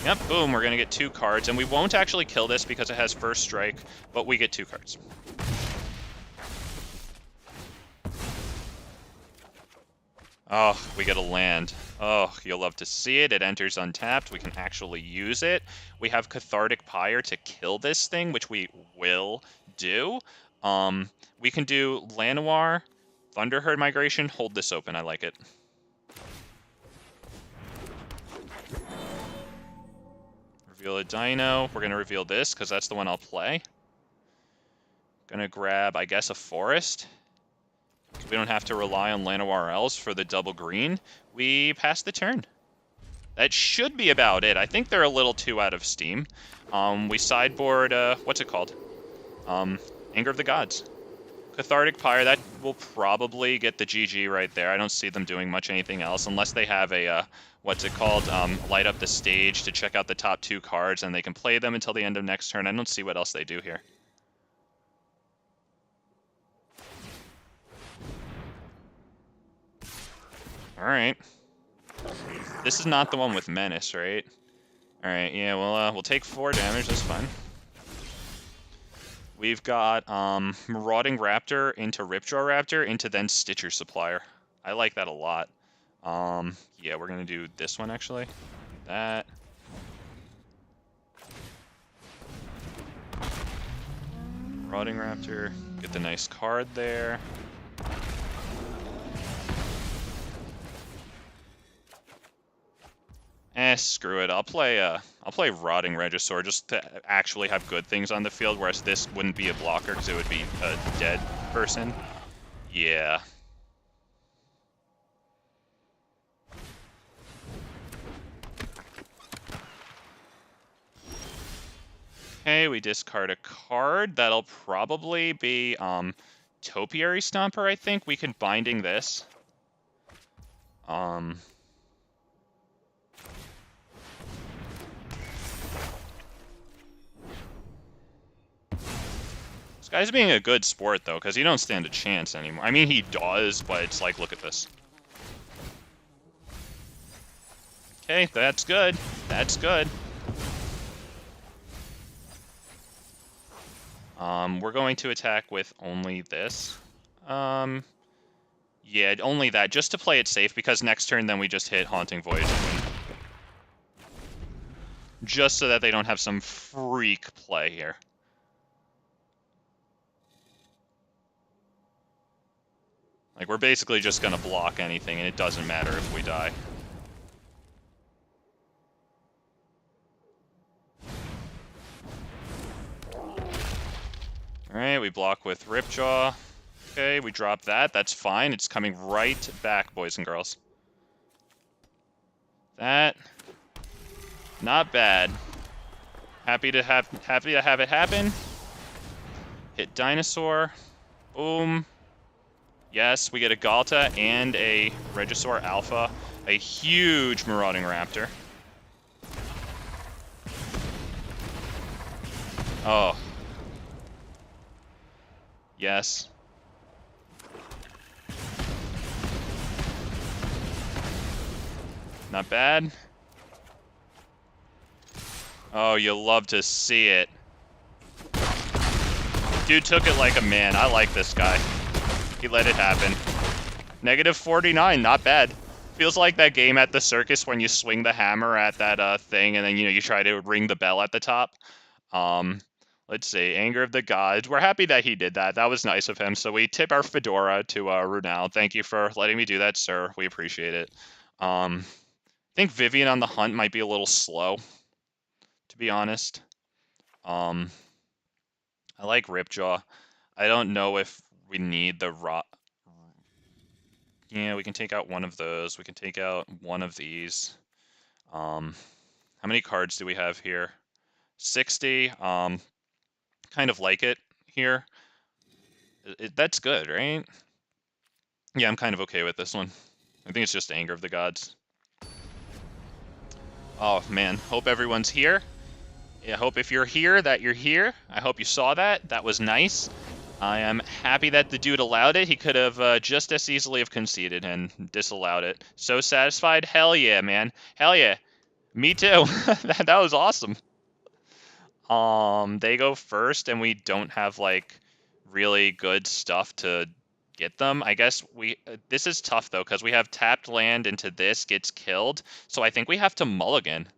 Yep, boom, we're going to get 2 cards, and we won't actually kill this because it has first strike, but we get 2 cards. Oh, we get a land. Oh, you'll love to see it. It enters untapped. We can actually use it. We have Cathartic Pyre to kill this thing, which we will do. We can do Llanowar, Thunderherd Migration. Hold this open. I like it. Reveal a Dino. We're going to reveal this because that's the one I'll play. Going to grab, I guess, a Forest. So we don't have to rely on Llanowar Elves for the double green. We pass the turn. That should be about it. I think they're a little too out of steam. We sideboard, what's it called? Anger of the Gods. Cathartic Pyre, that will probably get the GG right there. I don't see them doing much anything else unless they have a, what's it called? Light up the stage to check out the top 2 cards and they can play them until the end of next turn. I don't see what else they do here. Alright. This is not the one with Menace, right? Alright, yeah, we'll take 4 damage, that's fine. We've got Marauding Raptor into Ripjaw Raptor into then Stitcher Supplier. I like that a lot. Yeah, we're going to do this one, actually. That. Marauding Raptor. Get the nice card there. Screw it. I'll play Rotting Regisaur just to actually have good things on the field, whereas this wouldn't be a blocker because it would be a dead person. Yeah. Okay, we discard a card. That'll probably be Topiary Stomper, I think. We can Binding this. This guy's being a good sport, though, because he don't stand a chance anymore. I mean, he does, but it's like, look at this. Okay, that's good. That's good. We're going to attack with only this. Yeah, only that, just to play it safe, because next turn then we just hit Haunting Voyage. Just so that they don't have some freak play here. Like, we're basically just going to block anything, and it doesn't matter if we die. Alright, we block with Ripjaw. Okay, we drop that. That's fine. It's coming right back, boys and girls. That. Not bad. Happy to have it happen. Hit Dinosaur. Boom. Yes, we get a Ghalta and a Regisaur Alpha. A huge Marauding Raptor. Oh. Yes. Not bad. Oh, you love to see it. Dude took it like a man. I like this guy. He let it happen. -49, not bad. Feels like that game at the circus when you swing the hammer at that thing and then, you know, you try to ring the bell at the top. Let's see, Anger of the Gods. We're happy that he did that. That was nice of him. So we tip our fedora to Runal. Thank you for letting me do that, sir. We appreciate it. I think Vivien on the hunt might be a little slow, to be honest. I like Ripjaw. I don't know if we need the Yeah, we can take out one of those. We can take out one of these. How many cards do we have here? 60. Kind of like it here. That's good, right? Yeah, I'm kind of okay with this one. I think it's just Anger of the Gods. Oh, man. Hope everyone's here. I hope if you're here that you're here. I hope you saw that. That was nice. I am happy that the dude allowed it. He could have just as easily have conceded and disallowed it. So satisfied? Hell yeah, man. Hell yeah. Me too. that was awesome. They go first, and we don't have, like, really good stuff to get them. I guess this is tough, though, because we have tapped land into this, gets killed. So I think we have to mulligan.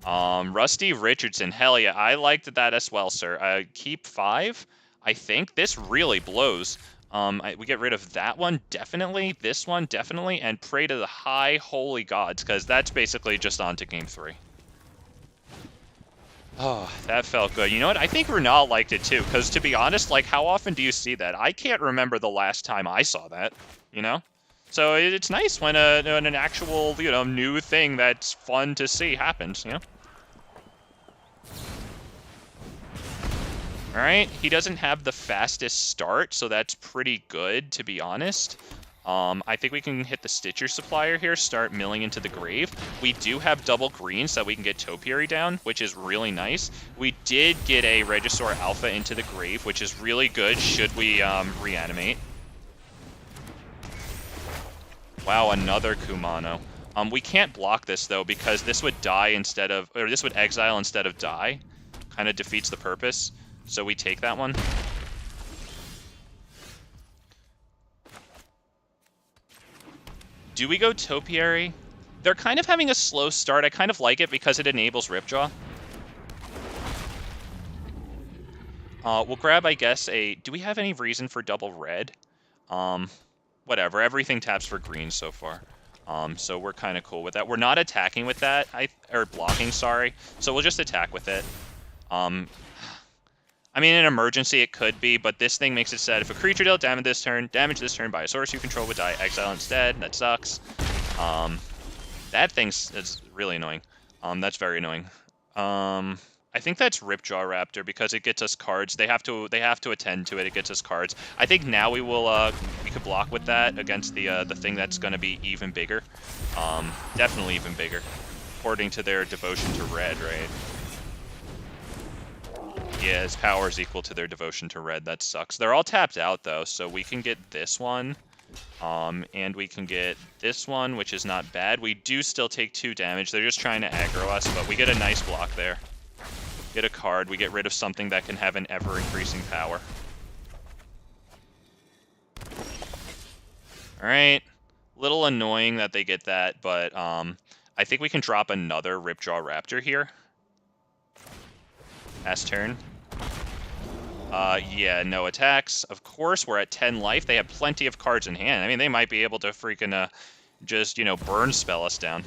Rusty Richardson. Hell yeah. I liked that as well, sir. Keep 5. I think this really blows. We get rid of that one, definitely. This one, definitely. And pray to the high holy gods, because that's basically just on to game 3. Oh, that felt good. You know what? I think Renal liked it too, because to be honest, like, how often do you see that? I can't remember the last time I saw that, you know? So it's nice when, when an actual, you know, new thing that's fun to see happens, you know? Alright, he doesn't have the fastest start, so that's pretty good, to be honest. I think we can hit the Stitcher Supplier here, start milling into the grave. We do have double green, so we can get Topiary down, which is really nice. We did get a Regisaur Alpha into the grave, which is really good should we reanimate. Wow, another Kumano. We can't block this, though, because this would die instead of... Or this would exile instead of die. Kind of defeats the purpose. So we take that one. Do we go Topiary? They're kind of having a slow start. I kind of like it because it enables Ripjaw. We'll grab, I guess, a... Do we have any reason for double red? Whatever. Everything taps for green so far. So we're kind of cool with that. We're not attacking with that. Or blocking, sorry. So we'll just attack with it. I mean, in an emergency, it could be, but this thing makes it said if a creature dealt damage this turn by a source you control would die exile instead. That sucks. That thing's really annoying. That's very annoying. I think that's Ripjaw Raptor because it gets us cards. They have to attend to it. It gets us cards. I think now we will we could block with that against the thing that's going to be even bigger. Definitely even bigger, according to their devotion to red, right? Yeah, his power is equal to their devotion to red. That sucks. They're all tapped out, though, so we can get this one. And we can get this one, which is not bad. We do still take 2 damage. They're just trying to aggro us, but we get a nice block there. Get a card. We get rid of something that can have an ever-increasing power. Alright. Little annoying that they get that, but I think we can drop another Ripjaw Raptor here. Last turn. Yeah, no attacks. Of course, we're at 10 life. They have plenty of cards in hand. I mean, they might be able to freaking, just, you know, burn spell us down.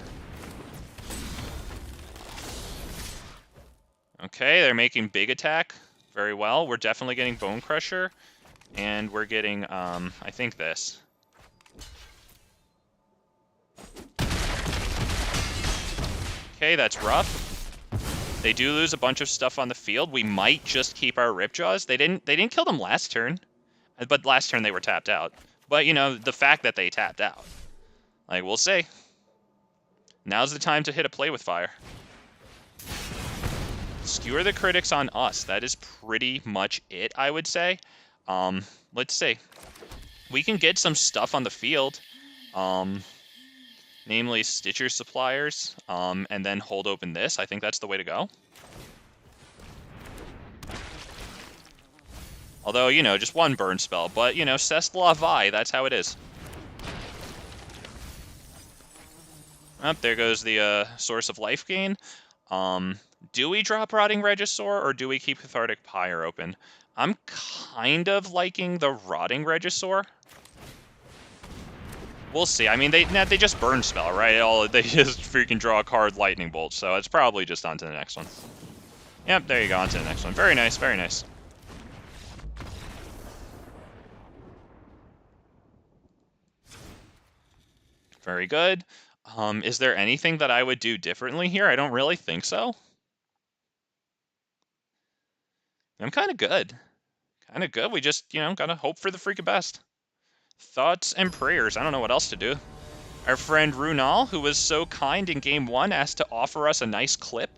Okay, they're making big attack. Very well. We're definitely getting Bone Crusher. And we're getting, I think this. Okay, that's rough. They do lose a bunch of stuff on the field. We might just keep our Ripjaws. They didn't kill them last turn. But last turn they were tapped out. But, you know, the fact that they tapped out. Like, we'll see. Now's the time to hit a play with fire. Skewer the critics on us. That is pretty much it, I would say. Let's see. We can get some stuff on the field. Namely Stitcher Suppliers, and then hold open this. I think that's the way to go. Although, you know, just one burn spell. But, you know, c'est la vie. That's how it is. Oh, there goes the source of life gain. Do we drop Rotting Regisaur, or do we keep Cathartic Pyre open? I'm kind of liking the Rotting Regisaur. We'll see. I mean, they just burn spell, right? They just freaking draw a card, Lightning Bolt, so it's probably just on to the next one. Yep, there you go, on to the next one. Very nice, very nice. Very good. Is there anything that I would do differently here? I don't really think so. I'm kind of good. Kind of good. We just, you know, gotta hope for the freaking best. Thoughts and prayers. I don't know what else to do. Our friend Runal, who was so kind in Game 1, asked to offer us a nice clip,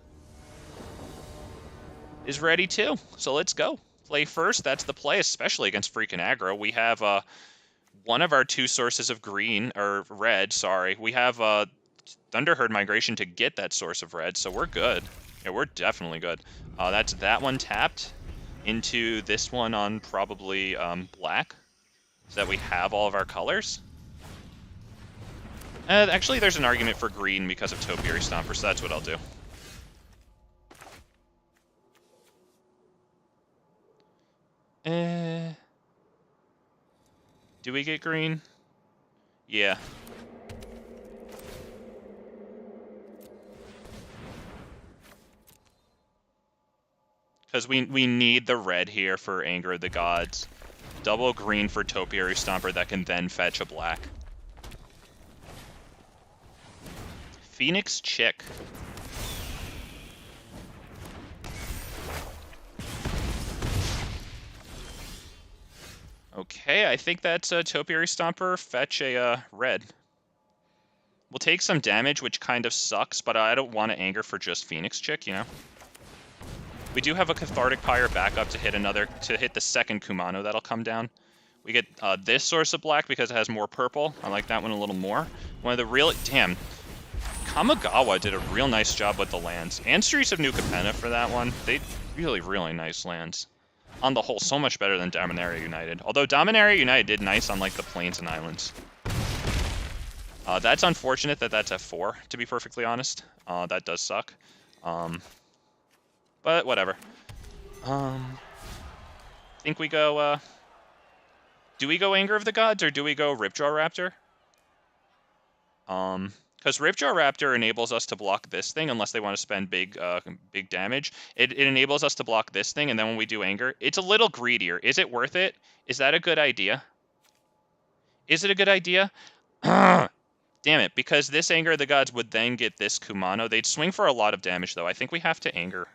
is ready too. So let's go. Play first. That's the play, especially against freaking aggro. We have one of our 2 sources of green, or red, sorry. We have Thunderherd Migration to get that source of red, so we're good. Yeah, we're definitely good. That's that one tapped into this one on probably black. So that we have all of our colors. Actually, there's an argument for green because of Topiary Stomper, so that's what I'll do. Do we get green? Yeah. Because we need the red here for Anger of the Gods. Double green for Topiary Stomper that can then fetch a black. Phoenix Chick. Okay, I think that's a Topiary Stomper. Fetch a red. We'll take some damage, which kind of sucks, but I don't want to Anger for just Phoenix Chick, you know? We do have a Cathartic Pyre backup to hit the second Kumano that'll come down. We get this source of black because it has more purple. I like that one a little more. One of the real... Damn. Kamigawa did a real nice job with the lands. And Streets of New Capenna for that one. They really, really nice lands. On the whole, so much better than Dominaria United. Although Dominaria United did nice on like the plains and islands. That's unfortunate that that's F4, to be perfectly honest. That does suck. But whatever. Think we go, do we go Anger of the Gods or do we go Ripjaw Raptor? Because Ripjaw Raptor enables us to block this thing unless they want to spend big damage. It enables us to block this thing, and then when we do Anger, it's a little greedier. Is it worth it? Is that a good idea? Is it a good idea? Damn it, because this Anger of the Gods would then get this Kumano. They'd swing for a lot of damage, though. I think we have to Anger.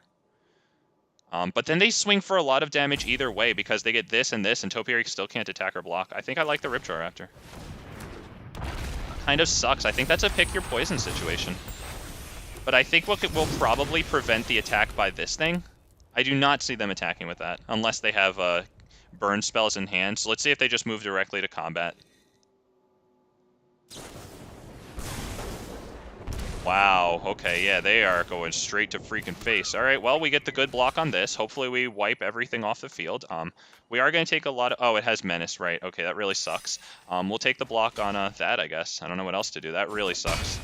But then they swing for a lot of damage either way because they get this, and Topiary still can't attack or block. I think I like the Ripjaw Raptor. Kind of sucks. I think that's a pick your poison situation. But I think we'll probably prevent the attack by this thing. I do not see them attacking with that, unless they have burn spells in hand. So let's see if they just move directly to combat. Wow, okay, yeah, they are going straight to freaking face. All right, well, we get the good block on this. Hopefully we wipe everything off the field. We are going to take a lot of... Oh, it has Menace, right. Okay, that really sucks. We'll take the block on that, I guess. I don't know what else to do. That really sucks.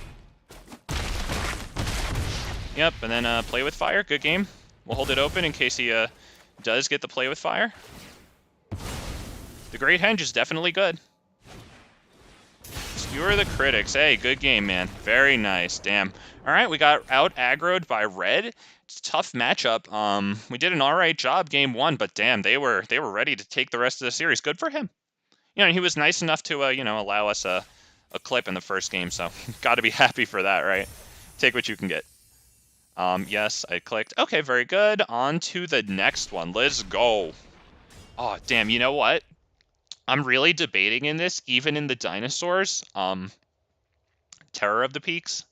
Yep, and then play with fire. Good game. We'll hold it open in case he does get the play with fire. The Great Henge is definitely good. Skewer the critics. Hey, good game, man. Very nice. Damn. All right, we got out aggroed by red. It's a tough matchup. We did an all right job game one, but damn, they were ready to take the rest of the series. Good for him. You know, he was nice enough to allow us a clip in the first game, so got to be happy for that, right? Take what you can get. Yes, I clicked. Okay, very good. On to the next one. Let's go. Oh, damn. You know what? I'm really debating in this, even in the dinosaurs. Terror of the Peaks.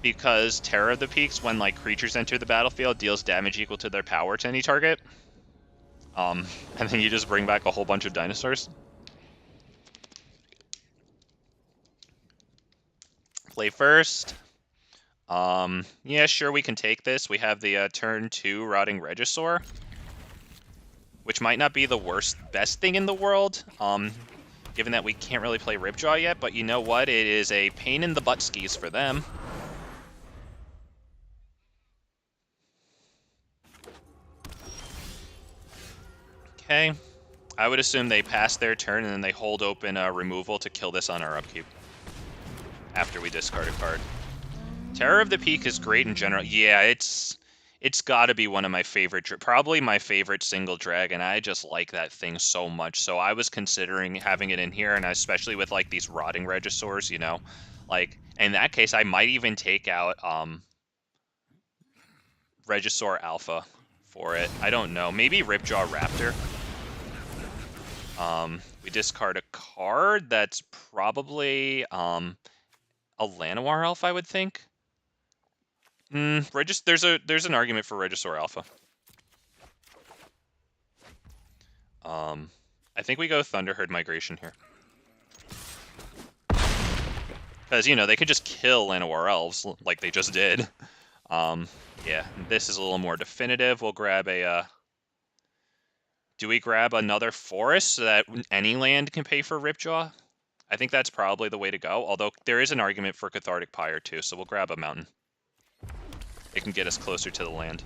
Because Terror of the Peaks, when like creatures enter the battlefield, deals damage equal to their power to any target. And then you just bring back a whole bunch of dinosaurs. Play first. Yeah, sure, we can take this. We have the turn 2 Rotting Regisaur, which might not be the best thing in the world, given that we can't really play Ripjaw yet, but you know what? It is a pain in the butt skis for them. Okay. I would assume they pass their turn and then they hold open removal to kill this on our upkeep after we discard a card. Terror of the Peak is great in general. Yeah, it's got to be one of my favorite, probably my favorite single dragon. I just like that thing so much. So I was considering having it in here, and especially with like these Rotting Regisaurs, you know, like in that case, I might even take out Regisaur Alpha for it. I don't know. Maybe Ripjaw Raptor. We discard a card that's probably a Llanowar Elf, I would think. There's an argument for Regisaur Alpha. I think we go Thunderherd Migration here. Because, you know, they could just kill Llanowar Elves like they just did. Yeah, this is a little more definitive. We'll grab a... Do we grab another forest so that any land can pay for Ripjaw? I think that's probably the way to go, although there is an argument for Cathartic Pyre too, so we'll grab a mountain. It can get us closer to the land.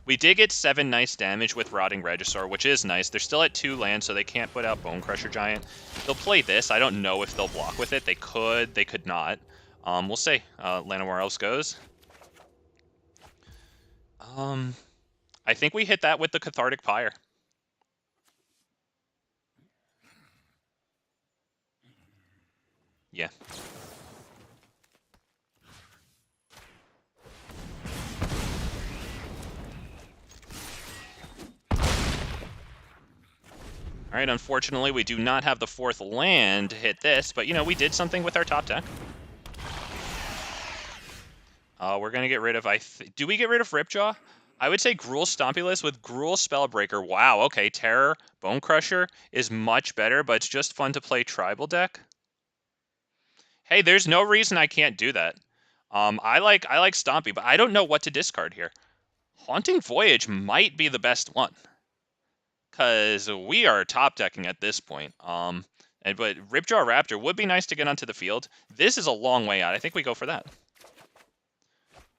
We did get 7 nice damage with Rotting Regisaur, which is nice. They're still at 2 lands, so they can't put out Bone Crusher Giant. They'll play this. I don't know if they'll block with it. They could not. We'll see. Llanowar Elves goes. I think we hit that with the Cathartic Pyre. Yeah. All right, unfortunately, we do not have the 4th land to hit this, but, you know, we did something with our top deck. We're going to get rid of, do we get rid of Ripjaw? I would say Gruul Stompulus with Gruul Spellbreaker. Wow, okay, Terror, Bone Crusher is much better, but it's just fun to play tribal deck. Hey, there's no reason I can't do that. I like Stompy, but I don't know what to discard here. Haunting Voyage might be the best one, because we are top decking at this point. But Ripjaw Raptor would be nice to get onto the field. This is a long way out. I think we go for that.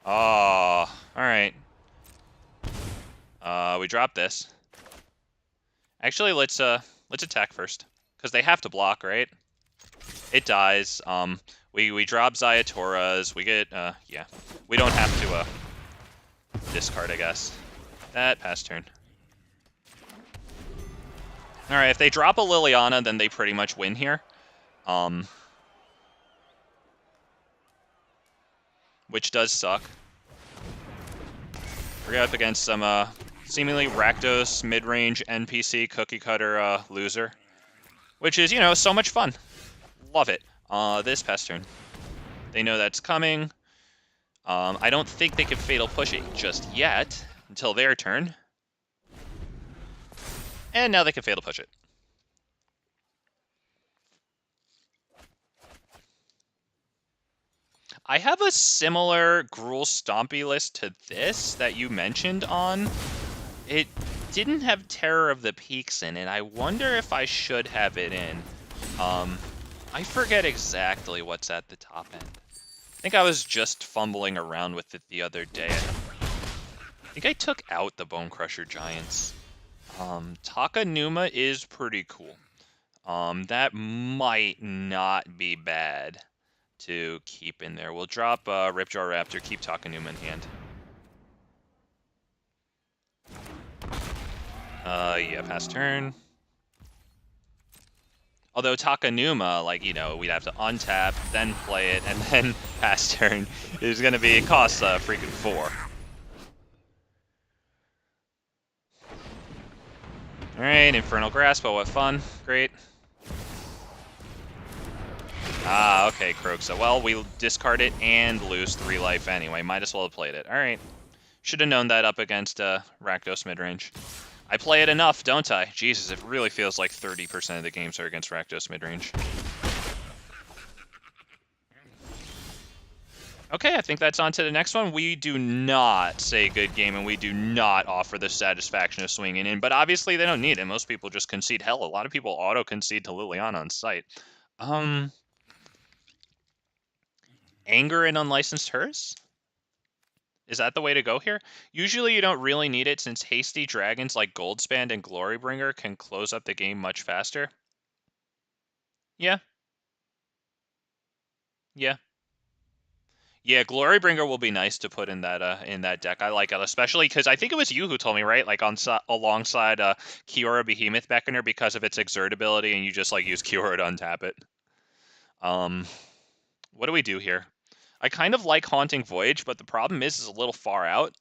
Oh, all right. We drop this. Actually, let's attack first, because they have to block, right? It dies. We drop Ziatoras. We get yeah. We don't have to discard, I guess. That pass turn. All right, if they drop a Liliana, then they pretty much win here. Which does suck. We're up against some seemingly Rakdos mid-range NPC cookie cutter loser, which is, you know, so much fun. Love it. This pass turn. They know that's coming. I don't think they can Fatal Push it just yet until their turn. And now they can Fatal Push it. I have a similar Gruul Stompy list to this that you mentioned on. It didn't have Terror of the Peaks in it. I wonder if I should have it in. I forget exactly what's at the top end. I think I was just fumbling around with it the other day. I think I took out the Bone Crusher Giants. Takenuma is pretty cool. That might not be bad to keep in there. We'll drop Ripjaw Raptor, keep Takenuma in hand. Yeah, pass turn. Although Takenuma, like, you know, we'd have to untap, then play it, and then pass turn. It's gonna be, it costs freaking 4. Alright, Infernal Grasp, oh, what fun. Great. Ah, okay, Croxa. Well, we discard it and lose 3 life anyway. Might as well have played it. Alright. Should have known that up against Rakdos midrange. I play it enough, don't I? Jesus, it really feels like 30% of the games are against Rakdos midrange. Okay, I think that's on to the next one. We do not say good game, and we do not offer the satisfaction of swinging in, but obviously they don't need it. Most people just concede. Hell, a lot of people auto-concede to Liliana on site. Anger and Unlicensed Hers? Is that the way to go here? Usually you don't really need it since hasty dragons like Goldspan and Glorybringer can close up the game much faster. Yeah. Yeah. Yeah, Glorybringer will be nice to put in that deck. I like it, especially because I think it was you who told me, right? Like alongside Kiora Behemoth Beckoner because of its exert ability, and you just like use Kiora to untap it. What do we do here? I kind of like Haunting Voyage, but the problem is it's a little far out.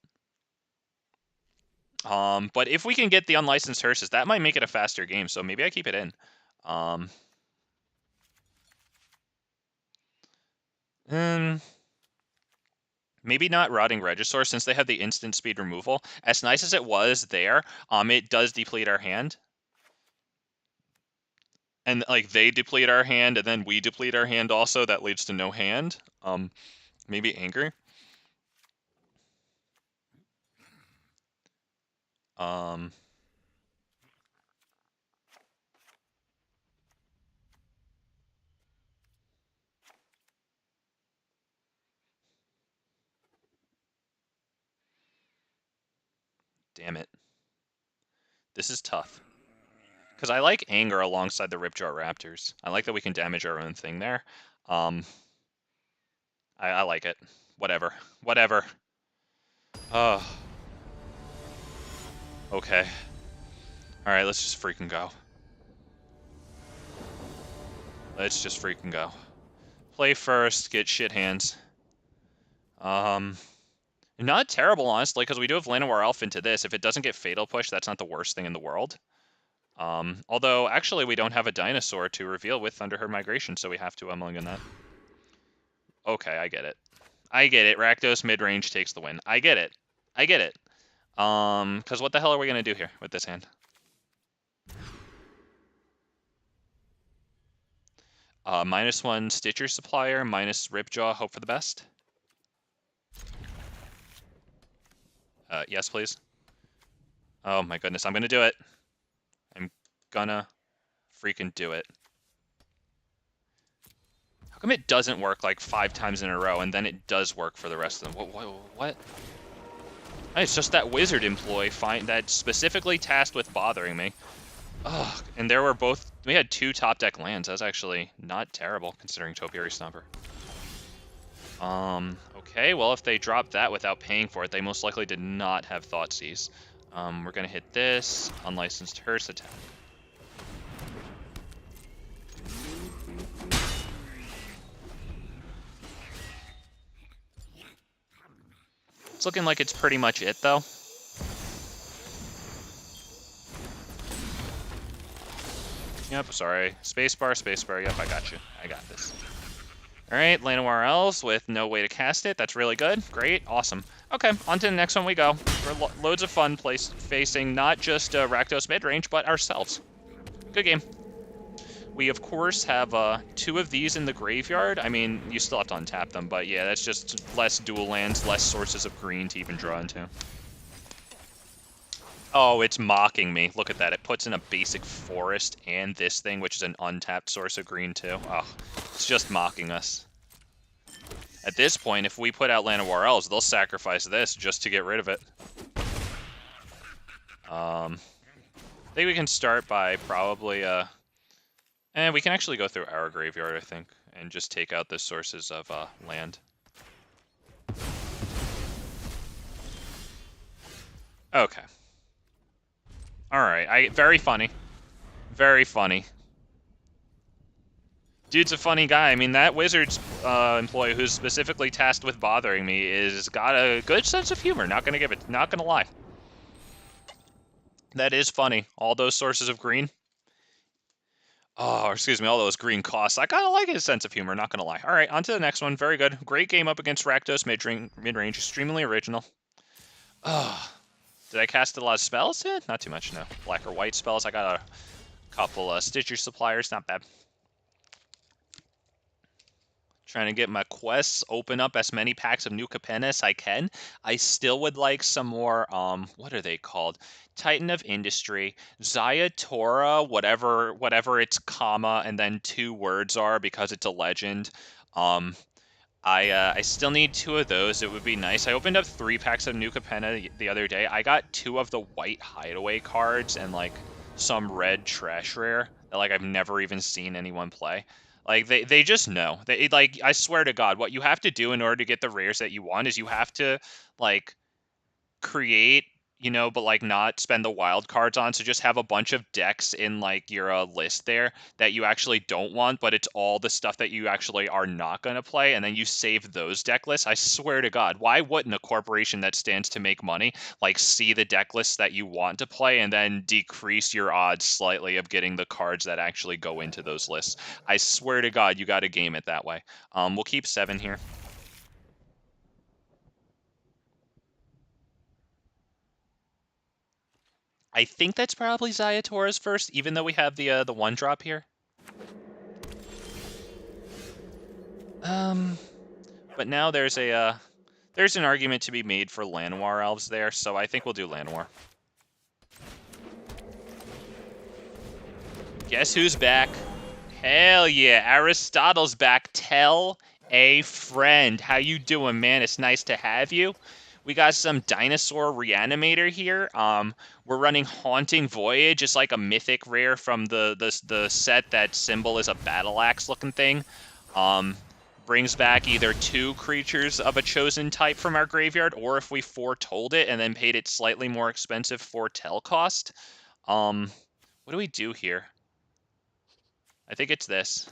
But if we can get the Unlicensed Hearses, that might make it a faster game, so maybe I keep it in. Maybe not Rotting Regisaur, since they have the instant speed removal. As nice as it was there, it does deplete our hand. And, like, they deplete our hand, and then we deplete our hand also. That leads to no hand. Maybe Anger. Damn it. This is tough. Because I like Anger alongside the Ripjaw Raptors. I like that we can damage our own thing there. I like it. Whatever. Whatever. Okay. Alright, let's just freaking go. Let's just freaking go. Play first, get shit hands. Not terrible, honestly, because we do have Llanowar Elf into this. If it doesn't get Fatal Push, that's not the worst thing in the world. Although, actually, we don't have a dinosaur to reveal with Thunderherd Migration, so we have to mulligan that. Okay, I get it. I get it. Rakdos mid-range takes the win. I get it. I get it. Because what the hell are we going to do here with this hand? -1 Stitcher Supplier, minus Ripjaw, hope for the best. Yes, please. Oh my goodness, I'm gonna do it. I'm gonna freaking do it. How come it doesn't work like 5 times in a row, and then it does work for the rest of them? What? It's just that wizard employee that's specifically tasked with bothering me. Ugh, and we had 2 top deck lands. That's actually not terrible, considering Topiary Stomper. Okay, well, if they dropped that without paying for it, they most likely did not have Thoughtseize. We're gonna hit this, unlicensed Hearse attack. It's looking like it's pretty much it, though. Yep, sorry. Spacebar, yep, I got you. I got this. Alright, Llanowar Elves with no way to cast it. That's really good. Great, awesome. Okay, on to the next one we go. For loads of fun facing not just Rakdos midrange, but ourselves. Good game. We, of course, have 2 of these in the graveyard. I mean, you still have to untap them, but yeah, that's just less dual lands, less sources of green to even draw into. Oh, it's mocking me. Look at that. It puts in a basic forest and this thing, which is an untapped source of green, too. Oh, it's just mocking us. At this point, if we put out Llanowar Elves, they'll sacrifice this just to get rid of it. I think we can start by probably... And we can actually go through our graveyard, I think, and just take out the sources of land. Okay. Alright, very funny. Very funny. Dude's a funny guy. I mean, that wizard's employee who's specifically tasked with bothering me is got a good sense of humor. Not gonna lie. That is funny. All those sources of green. Oh, excuse me, all those green costs. I kind of like his sense of humor, not gonna lie. All right, on to the next one. Very good. Great game up against Rakdos mid-range. Extremely original. Did I cast a lot of spells? Not too much, no. Black or white spells. I got a couple Stitcher Suppliers. Not bad. Trying to get my quests, open up as many packs of New Capenna as I can. I still would like some more, what are they called? Titan of Industry, Ziatora, whatever its comma and then 2 words are because it's a legend. I still need 2 of those. It would be nice. I opened up 3 packs of New Capenna the other day. I got 2 of the white hideaway cards and like some red trash rare that like I've never even seen anyone play. Like they just know. They like I swear to God, what you have to do in order to get the rares that you want is you have to like create, but like not spend the wild cards on. So just have a bunch of decks in like your list there that you actually don't want, but it's all the stuff that you actually are not going to play, and then you save those deck lists. I swear to God, why wouldn't a corporation that stands to make money like see the deck lists that you want to play and then decrease your odds slightly of getting the cards that actually go into those lists? I swear to God, you got to game it that way. We'll keep 7 here. I think that's probably Ziatora's first, even though we have the 1-drop here. But now there's an argument to be made for Llanowar Elves there, so I think we'll do Llanowar. Guess who's back? Hell yeah, Aristotle's back. Tell a friend. How you doing, man? It's nice to have you. We got some Dinosaur Reanimator here. We're running Haunting Voyage. It's like a mythic rare from the set that symbol is a battle axe looking thing. brings back either 2 creatures of a chosen type from our graveyard, or if we foretold it and then paid it slightly more expensive foretell cost. What do we do here? I think it's this.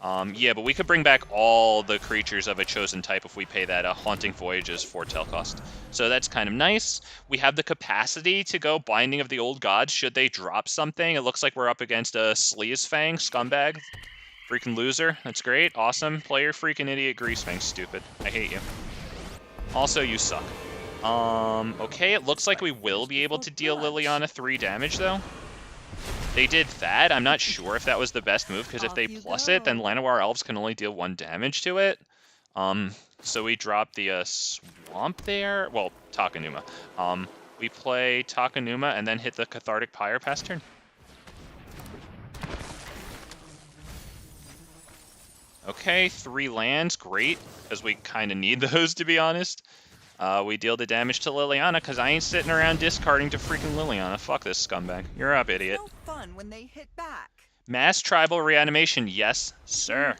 Yeah, but we could bring back all the creatures of a chosen type if we pay that Haunting Voyage's foretell cost. So that's kind of nice. We have the capacity to go Binding of the Old Gods should they drop something. It looks like we're up against a Sleazefang scumbag. Freaking loser. That's great. Awesome. Player freaking idiot Greasefang. Stupid. I hate you. Also, you suck. Okay, it looks like we will be able to deal Liliana 3 damage, though. They did that. I'm not sure if that was the best move, because if they plus it, then Llanowar Elves can only deal 1 damage to it. So we drop the Swamp there. Well, Takenuma. We play Takenuma and then hit the Cathartic Pyre past turn. Okay, 3 lands. Great, because we kind of need those, to be honest. We deal the damage to Liliana, because I ain't sitting around discarding to freaking Liliana. Fuck this scumbag. You're up, idiot. No fun when they hit back. Mass Tribal Reanimation. Yes, sir.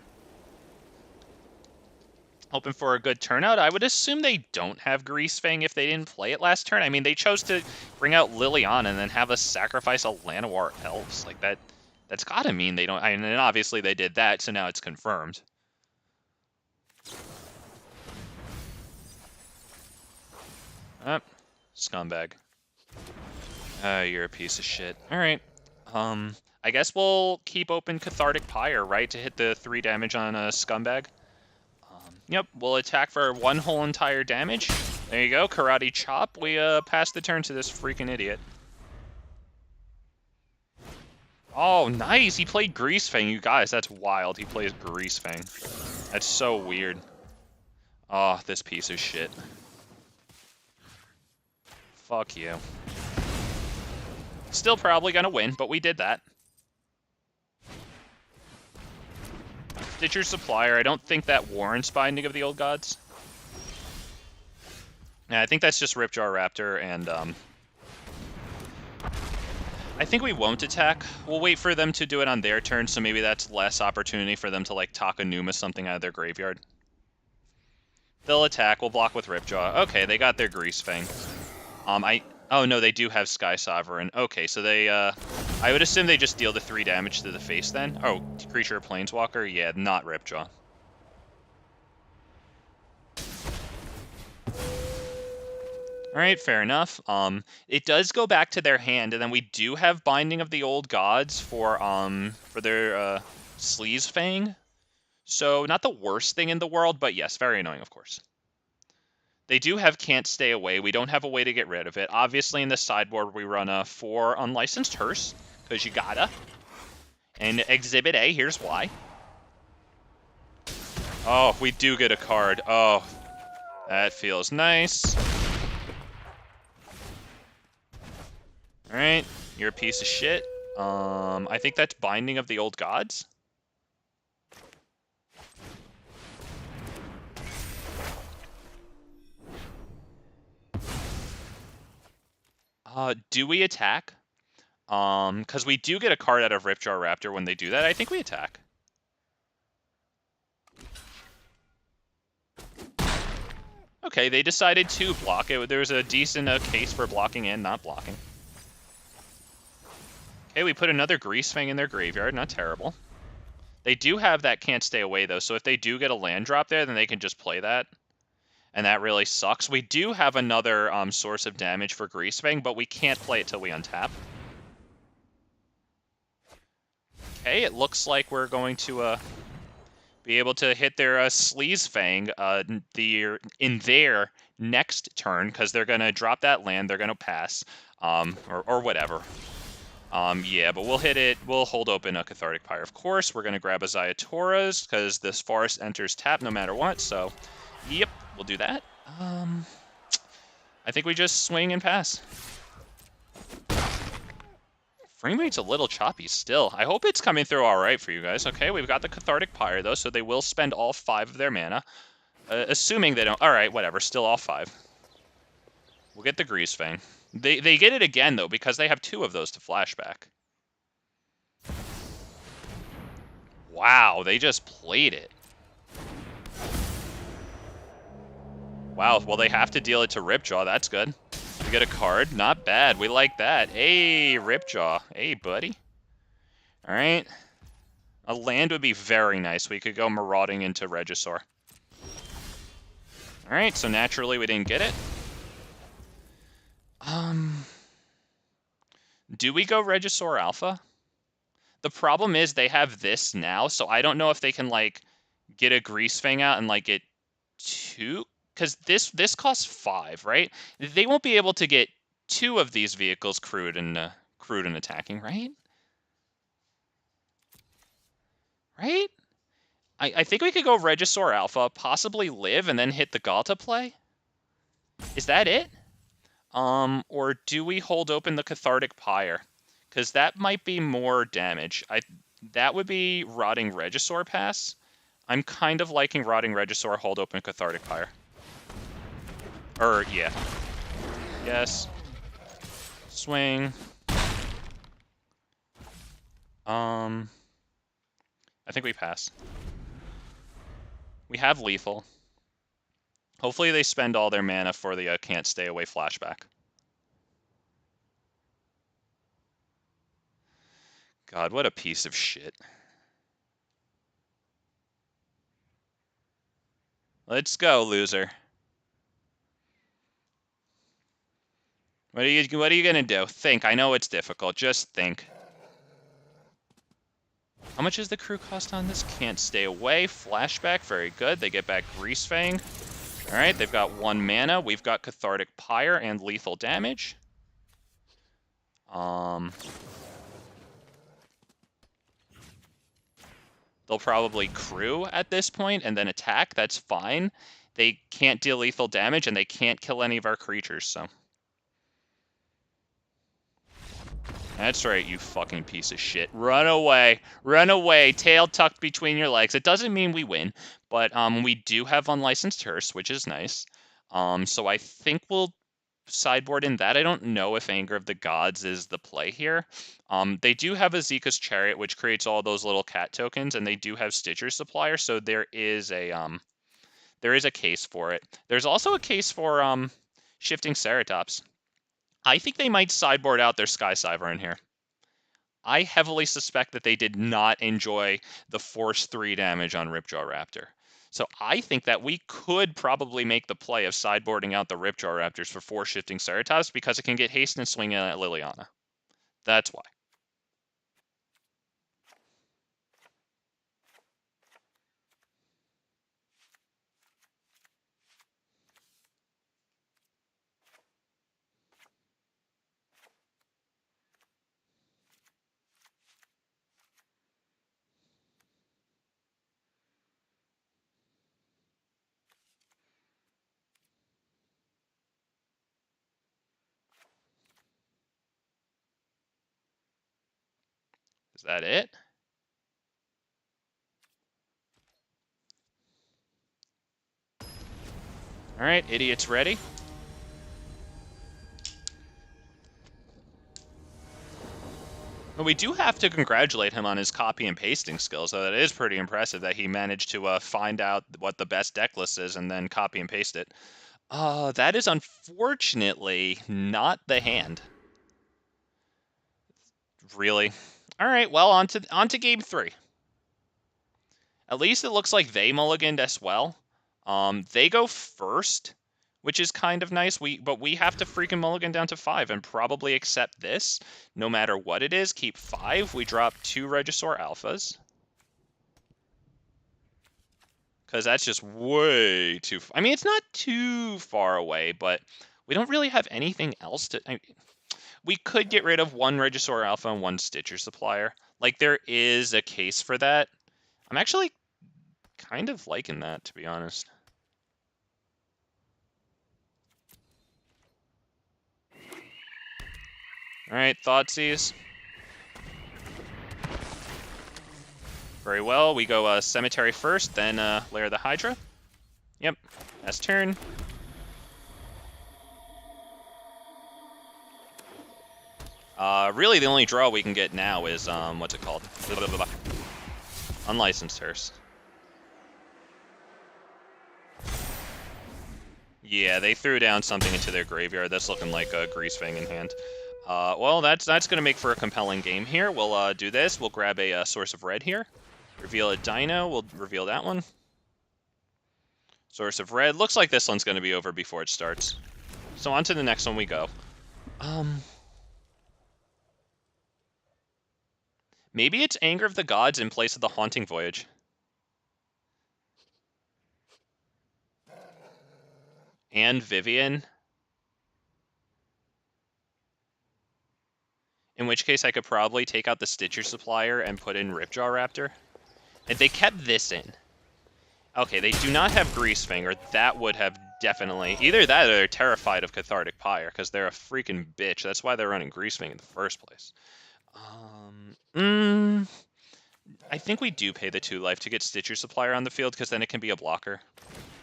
Hoping for a good turnout. I would assume they don't have Greasefang if they didn't play it last turn. I mean, they chose to bring out Liliana and then have us sacrifice a Llanowar Elves. Like, that's gotta mean they don't... I mean, and obviously they did that, so now it's confirmed. Scumbag. You're a piece of shit. Alright. I guess we'll keep open Cathartic Pyre, right, to hit the 3 damage on a scumbag. Yep, we'll attack for 1 whole entire damage. There you go, Karate Chop. We pass the turn to this freaking idiot. Oh, nice! He played Greasefang, you guys. That's wild. He plays Greasefang. That's so weird. Oh, this piece of shit. Fuck you. Still probably gonna win, but we did that. Stitcher Supplier, I don't think that warrants Binding of the Old Gods. Yeah, I think that's just Ripjaw Raptor, and I think we won't attack. We'll wait for them to do it on their turn, so maybe that's less opportunity for them to, like, Takenuma something out of their graveyard. They'll attack, we'll block with Ripjaw. Okay, they got their Greasefang. Oh no, they do have Sky Sovereign. Okay, so they, I would assume they just deal the 3 damage to the face then. Oh, creature or planeswalker? Yeah, not Ripjaw. Alright, fair enough. It does go back to their hand, and then we do have Binding of the Old Gods for their, Sleazefang. So, not the worst thing in the world, but yes, very annoying, of course. They do have Can't Stay Away. We don't have a way to get rid of it. Obviously, in the sideboard, we run a 4 Unlicensed Hearse, because you gotta. And Exhibit A, here's why. Oh, we do get a card. Oh, that feels nice. Alright, you're a piece of shit. I think that's Binding of the Old Gods. Do we attack? Because we do get a card out of Ripjaw Raptor when they do that. I think we attack. Okay, they decided to block it. There was a decent case for blocking and not blocking. Okay, we put another Greasefang in their graveyard. Not terrible. They do have that Can't Stay Away, though, so if they do get a land drop there, then they can just play that. And that really sucks. We do have another source of damage for Greasefang, but we can't play it till we untap. Okay, it looks like we're going to be able to hit their Sleazefang in their next turn, because they're going to drop that land, they're going to pass, or whatever. Yeah, but we'll hit it. We'll hold open a Cathartic Pyre, of course. We're going to grab a Ziatora's, because this forest enters tap no matter what, so yep. We'll do that. I think we just swing and pass. Frame rate's a little choppy still. I hope it's coming through all right for you guys. Okay, we've got the Cathartic Pyre, though, so they will spend all 5 of their mana. Assuming they don't... All right, whatever. Still all 5. We'll get the Greasefang. They get it again, though, because they have 2 of those to flashback. Wow, they just played it. Wow, well, they have to deal it to Ripjaw. That's good. We get a card. Not bad. We like that. Hey, Ripjaw. Hey, buddy. All right. A land would be very nice. We could go Marauding into Regisaur. All right, so naturally we didn't get it. Do we go Regisaur Alpha? The problem is they have this now, so I don't know if they can, like, get a Grease Fang out and, like, get 2... Because this costs 5, right? They won't be able to get 2 of these vehicles crewed and attacking, right? Right? I think we could go Regisaur Alpha, possibly live, and then hit the Ghalta play? Is that it? Or do we hold open the Cathartic Pyre? Because that might be more damage. That would be Rotting Regisaur pass. I'm kind of liking Rotting Regisaur, hold open Cathartic Pyre. Yeah. Yes. Swing. I think we pass. We have lethal. Hopefully they spend all their mana for the can't stay away flashback. God, what a piece of shit. Let's go, loser. What are you gonna do? Think. I know it's difficult. Just think. How much is the crew cost on this? Can't stay away. Flashback. Very good. They get back Grease Fang. Alright, they've got 1 mana. We've got Cathartic Pyre and lethal damage. They'll probably crew at this point and then attack. That's fine. They can't deal lethal damage and they can't kill any of our creatures, so. That's right, you fucking piece of shit. Run away. Run away. Tail tucked between your legs. It doesn't mean we win, but we do have Unlicensed Hearse, which is nice. So I think we'll sideboard in that. I don't know if Anger of the Gods is the play here. They do have a Zika's Chariot, which creates all those little cat tokens, and they do have Stitcher's Supplier, so there is a case for it. There's also a case for Shifting Ceratops. I think they might sideboard out their Sky Syvyren here. I heavily suspect that they did not enjoy the Force 3 damage on Ripjaw Raptor. So I think that we could probably make the play of sideboarding out the Ripjaw Raptors for 4 Shifting Ceratops because it can get haste and swing at Liliana. That's why. Is that it? All right, idiots ready? Well, we do have to congratulate him on his copy and pasting skills, so that is pretty impressive that he managed to find out what the best deck list is and then copy and paste it. That is unfortunately not the hand. Really? All right, well, on to game 3. At least it looks like they mulliganed as well. They go first, which is kind of nice. But we have to freaking mulligan down to 5 and probably accept this. No matter what it is, keep 5. We drop 2 Regisaur Alphas. Because that's just way too... I mean, it's not too far away, but we don't really have anything else to... we could get rid of 1 Regisaur Alpha and 1 Stitcher Supplier. Like, there is a case for that. I'm actually kind of liking that, to be honest. All right, Thoughtseize. Very well. We go Cemetery first, then Lair the Hydra. Yep, that's turn. Really, the only draw we can get now is, what's it called? Unlicensed Hearse. Yeah, they threw down something into their graveyard. That's looking like a Greasefang in hand. Well, that's going to make for a compelling game here. We'll do this. We'll grab a source of red here. Reveal a Dino. We'll reveal that one. Source of red. Looks like this one's going to be over before it starts. So on to the next one we go. Maybe it's Anger of the Gods in place of the Haunting Voyage. And Vivien. In which case I could probably take out the Stitcher Supplier and put in Ripjaw Raptor. And they kept this in. Okay, they do not have Greasefang, or that would have definitely... Either that or they're terrified of Cathartic Pyre, because they're a freaking bitch. That's why they're running Greasefang in the first place. I think we do pay the 2 life to get Stitcher Supplier on the field, because then it can be a blocker.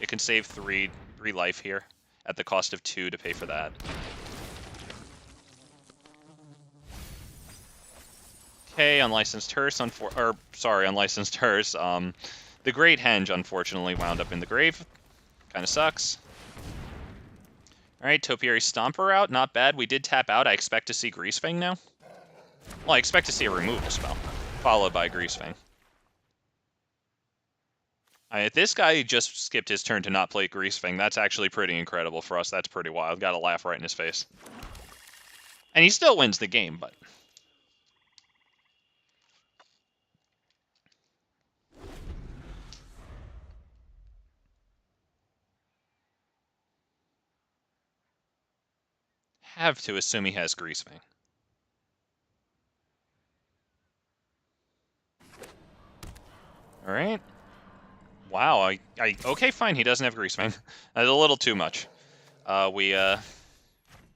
It can save 3 life here, at the cost of 2 to pay for that. Okay, Unlicensed Hearse, Unlicensed Hearse. The Great Henge, unfortunately, wound up in the grave. Kind of sucks. Alright, Topiary Stomper out. Not bad. We did tap out. I expect to see Greasefang now. Well, I expect to see a removal spell, followed by Greasefang. This guy just skipped his turn to not play Greasefang. That's actually pretty incredible for us. That's pretty wild. Got a laugh right in his face. And he still wins the game, but... have to assume he has Greasefang. Alright. Wow, okay, fine, he doesn't have Greasefang. That's a little too much. We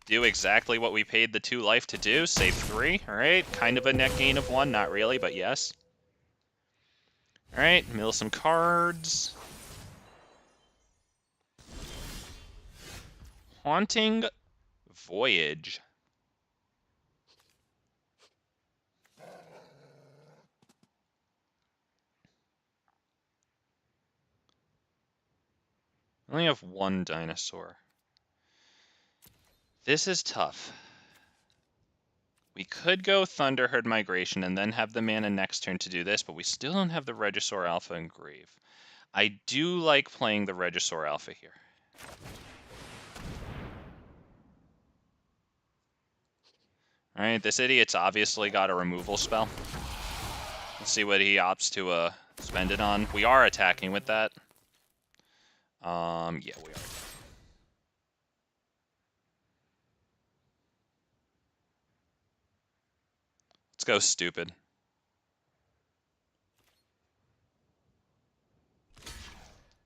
do exactly what we paid the 2 life to do, save 3, alright. Kind of a net gain of 1, not really, but yes. Alright, mill some cards. Haunting Voyage. I only have 1 dinosaur. This is tough. We could go Thunderherd Migration and then have the mana next turn to do this, but we still don't have the Regisaur Alpha in grave. I do like playing the Regisaur Alpha here. Alright, this idiot's obviously got a removal spell. Let's see what he opts to spend it on. We are attacking with that. Yeah, we are. Let's go stupid.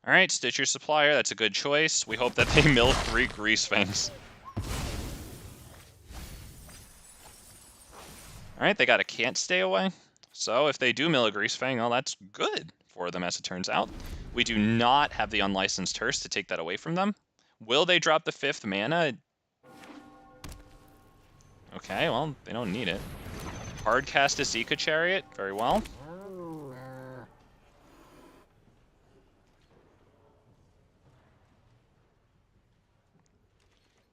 Alright, Stitcher Supplier, that's a good choice. We hope that they mill 3 Greasefangs. Alright, they got a can't stay away. So if they do mill a Greasefang, well, that's good for them as it turns out. We do not have the Unlicensed Hearse to take that away from them. Will they drop the 5th mana? Okay, well, they don't need it. Hard cast a Zika Chariot, very well.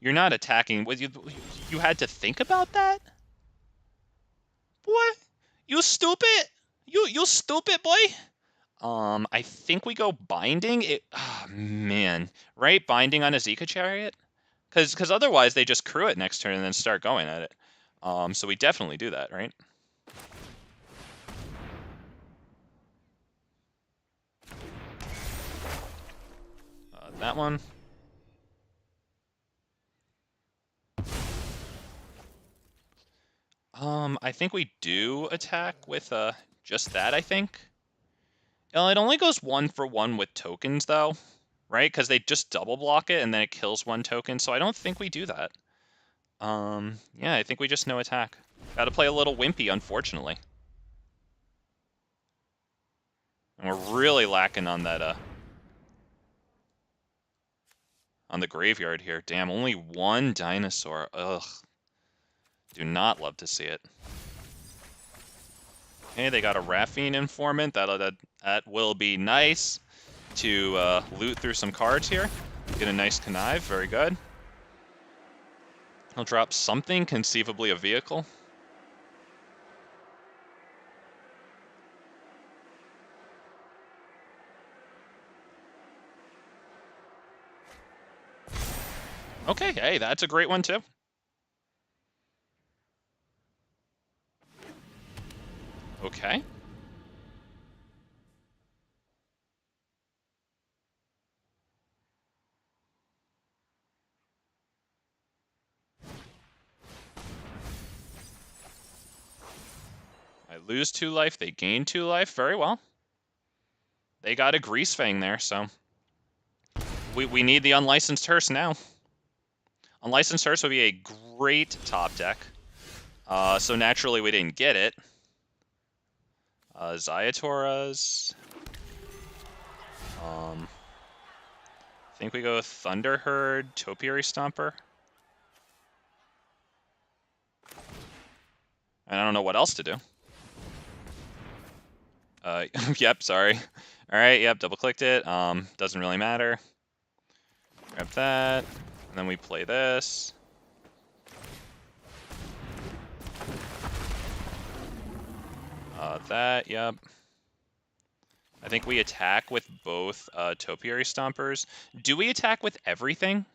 You're not attacking. You had to think about that? Boy, you stupid. You stupid boy. I think we go Binding. Oh, man. Right? Binding on a Zika Chariot? Because otherwise they just crew it next turn and then start going at it. So we definitely do that, right? That one. I think we do attack with just that, I think. It only goes 1 for 1 with tokens, though, right? Because they just double block it, and then it kills 1 token, so I don't think we do that. Yeah, I think we just no attack. Gotta play a little wimpy, unfortunately. And we're really lacking on that, on the graveyard here. Damn, only 1 dinosaur. Ugh. Do not love to see it. Okay, they got a Raffine Informant. That will be nice to loot through some cards here. Get a nice connive, very good. He'll drop something, conceivably a vehicle. Okay, hey, that's a great one too. Okay. I lose 2 life, they gain 2 life, very well. They got a Grease Fang there, so we need the Unlicensed Hearse now. Unlicensed Hearse would be a great top deck. So naturally we didn't get it. Ziatoras. I think we go Thunderherd, Topiary Stomper. And I don't know what else to do. Yep, sorry. Alright, yep, double-clicked it. Doesn't really matter. Grab that. And then we play this. That, yep. I think we attack with both Topiary Stompers. Do we attack with everything?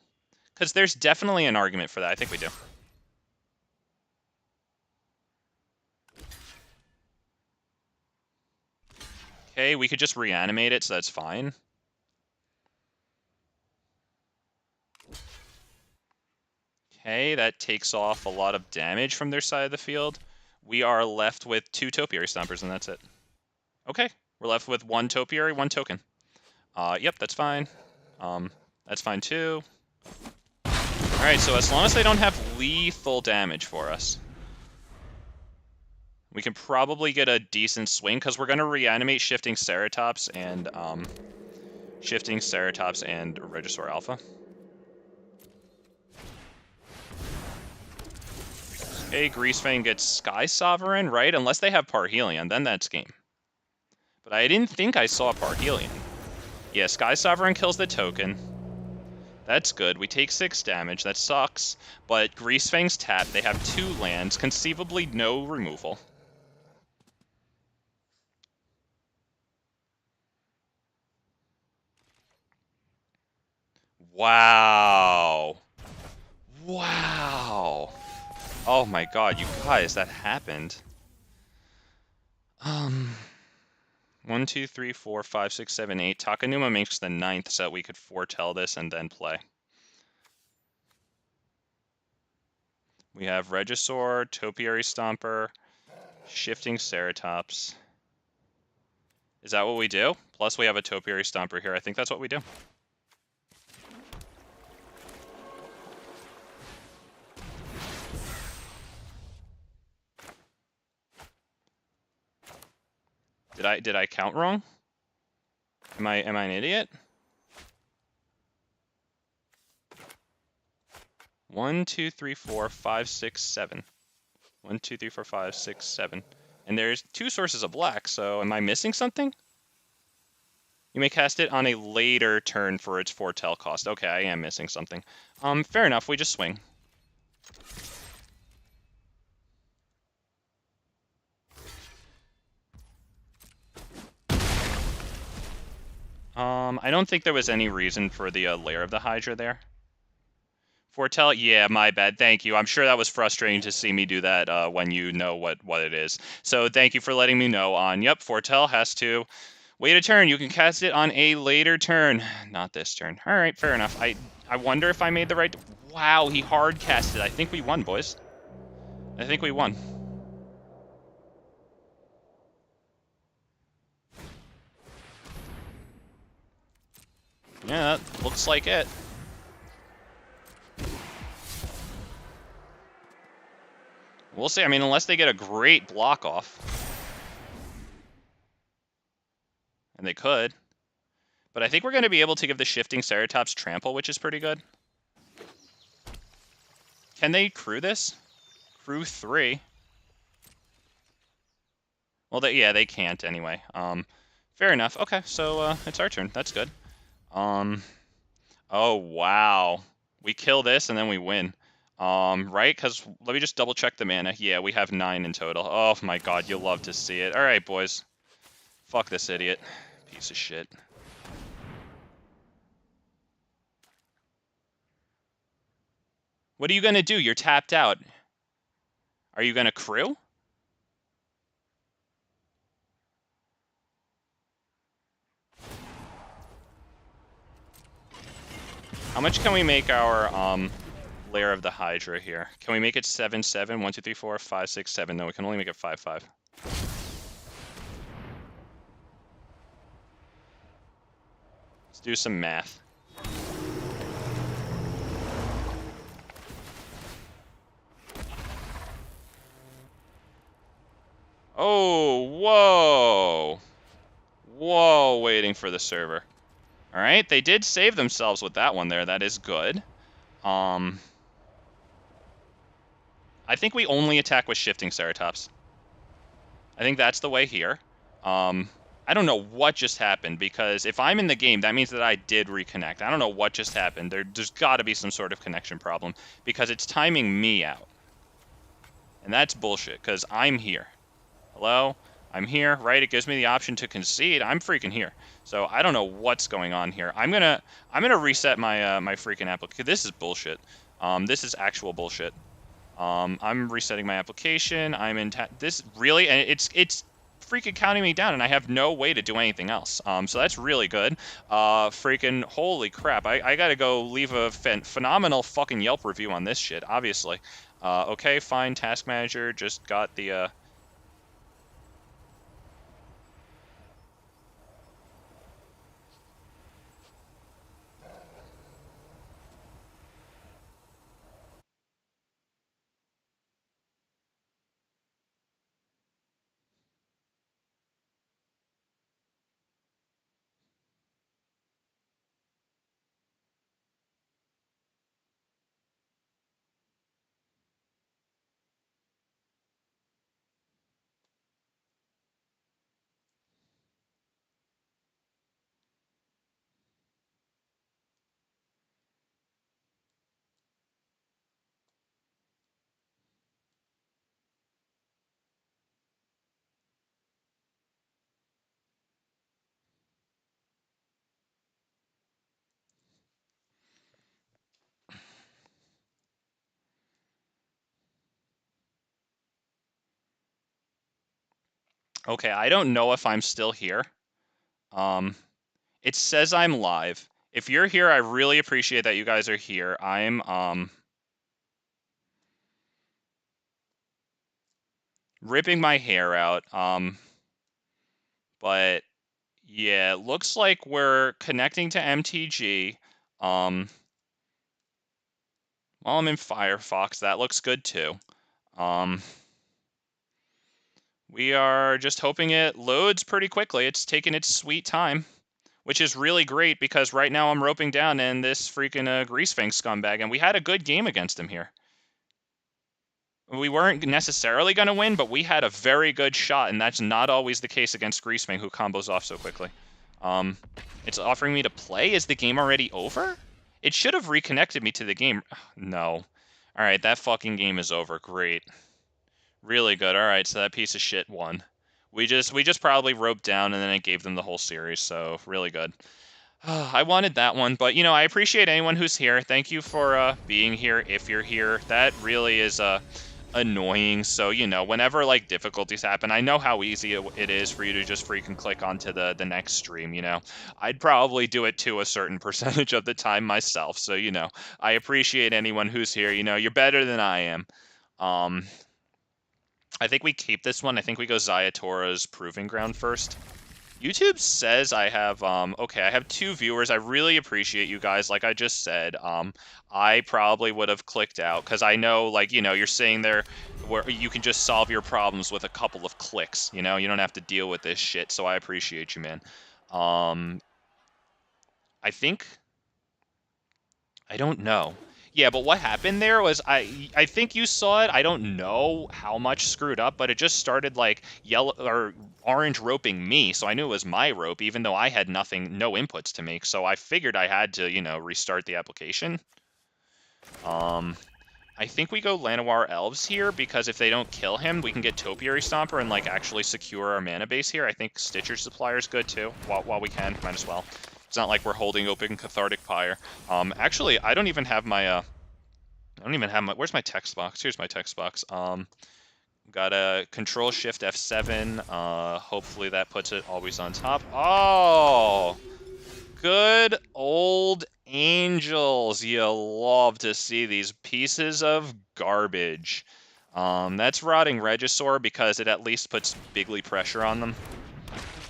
Because there's definitely an argument for that. I think we do. Okay, we could just reanimate it, so that's fine. Okay, that takes off a lot of damage from their side of the field. We are left with 2 Topiary Stompers, and that's it. Okay, we're left with 1 Topiary, 1 token. Yep, that's fine. That's fine too. Alright, so as long as they don't have lethal damage for us, we can probably get a decent swing, because we're going to reanimate Shifting Ceratops and Regisaur Alpha. Okay, Greasefang gets Sky Sovereign, right? Unless they have Parhelion, then that's game. But I didn't think I saw Parhelion. Yeah, Sky Sovereign kills the token. That's good. We take 6 damage. That sucks. But Greasefang's tap. They have 2 lands. Conceivably no removal. Wow. Wow. Oh my god, you guys, that happened. 1, 2, 3, 4, 5, 6, 7, 8. Takenuma makes the 9th so that we could foretell this and then play. We have Regisaur, Topiary Stomper, Shifting Ceratops. Is that what we do? Plus we have a Topiary Stomper here. I think that's what we do. Did I count wrong? Am I an idiot? 1, 2, 3, 4, 5, 6, 7. 1, 2, 3, 4, 5, 6, 7. And there's 2 sources of black, so am I missing something? You may cast it on a later turn for its foretell cost. Okay, I am missing something. Fair enough, we just swing. I don't think there was any reason for the Lair of the Hydra there. Foretell, yeah, my bad. Thank you. I'm sure that was frustrating to see me do that when you know what it is. So thank you for letting me know on, yep, Foretell has to wait a turn. You can cast it on a later turn. Not this turn. All right, fair enough. I wonder if I made the right... Wow, he hard casted. I think we won, boys. I think we won. Yeah, that looks like it. We'll see. I mean, unless they get a great block off. And they could. But I think we're going to be able to give the Shifting Ceratops trample, which is pretty good. Can they crew this? Crew 3. Well, yeah, they can't anyway. Fair enough. Okay, so it's our turn. That's good. Oh, wow. We kill this and then we win. Right? Because let me just double check the mana. Yeah, we have 9 in total. Oh my god, you'll love to see it. Alright, boys. Fuck this idiot. Piece of shit. What are you gonna do? You're tapped out. Are you gonna crew? How much can we make our, Lair of the Hydra here? Can we make it 7/7? 1, 2, 3, 4, 5, 6, 7. No, we can only make it 5/5. Let's do some math. Oh, whoa. Whoa, waiting for the server. All right, they did save themselves with that one there. That is good. I think we only attack with Shifting Ceratops. I think that's the way here. I don't know what just happened, because if I'm in the game, that means that I did reconnect. I don't know what just happened. There's got to be some sort of connection problem, because it's timing me out. And that's bullshit, because I'm here. Hello? I'm here, right? It gives me the option to concede. I'm freaking here. So I don't know what's going on here. I'm gonna reset my my freaking application. This is bullshit. This is actual bullshit. I'm resetting my application. I'm in this really, and it's freaking counting me down, and I have no way to do anything else. So that's really good. Freaking holy crap! I gotta go leave a phenomenal fucking Yelp review on this shit. Obviously. Okay, fine. Task manager just got the. Okay, I don't know if I'm still here. It says I'm live. If you're here, I really appreciate that you guys are here. I'm ripping my hair out. But yeah, it looks like we're connecting to MTG. While I'm in Firefox, that looks good too. We are just hoping it loads pretty quickly. It's taking its sweet time, which is really great, because right now I'm roping down in this freaking Greasefang scumbag, and we had a good game against him here. We weren't necessarily going to win, but we had a very good shot, and that's not always the case against Greasefang, who combos off so quickly. It's offering me to play? Is the game already over? It should have reconnected me to the game. No. Alright, that fucking game is over. Great. Really good. Alright, so that piece of shit won. We just probably roped down, and then it gave them the whole series, so really good. I wanted that one, but, you know, I appreciate anyone who's here. Thank you for being here, if you're here. That really is annoying. So, you know, whenever, like, difficulties happen, I know how easy it is for you to just freaking click onto the next stream, you know. I'd probably do it to a certain percentage of the time myself, so, you know, I appreciate anyone who's here. You know, you're better than I am. I think we keep this one. I think we go Ziatora's Proving Ground first. YouTube says I have, okay, I have 2 viewers. I really appreciate you guys. Like I just said, I probably would have clicked out, because I know, like, you know, you're saying there where you can just solve your problems with a couple of clicks, you know? You don't have to deal with this shit, so I appreciate you, man. I think, I don't know. Yeah, but what happened there was I think you saw it. I don't know how much screwed up, but it just started like yellow or orange roping me, so I knew it was my rope, even though I had nothing, no inputs to make. So I figured I had to, you know, restart the application. I think we go Llanowar Elves here because if they don't kill him, we can get Topiary Stomper and like actually secure our mana base here. I think Stitcher Supplier is good too. While we can, might as well. It's not like we're holding open Cathartic Pyre. Actually, I don't even have my I don't even have my. Where's my text box? Here's my text box. Got a Control Shift F7. Hopefully that puts it always on top. Oh, good old angels. You love to see these pieces of garbage. That's Rotting Regisaur because it at least puts bigly pressure on them.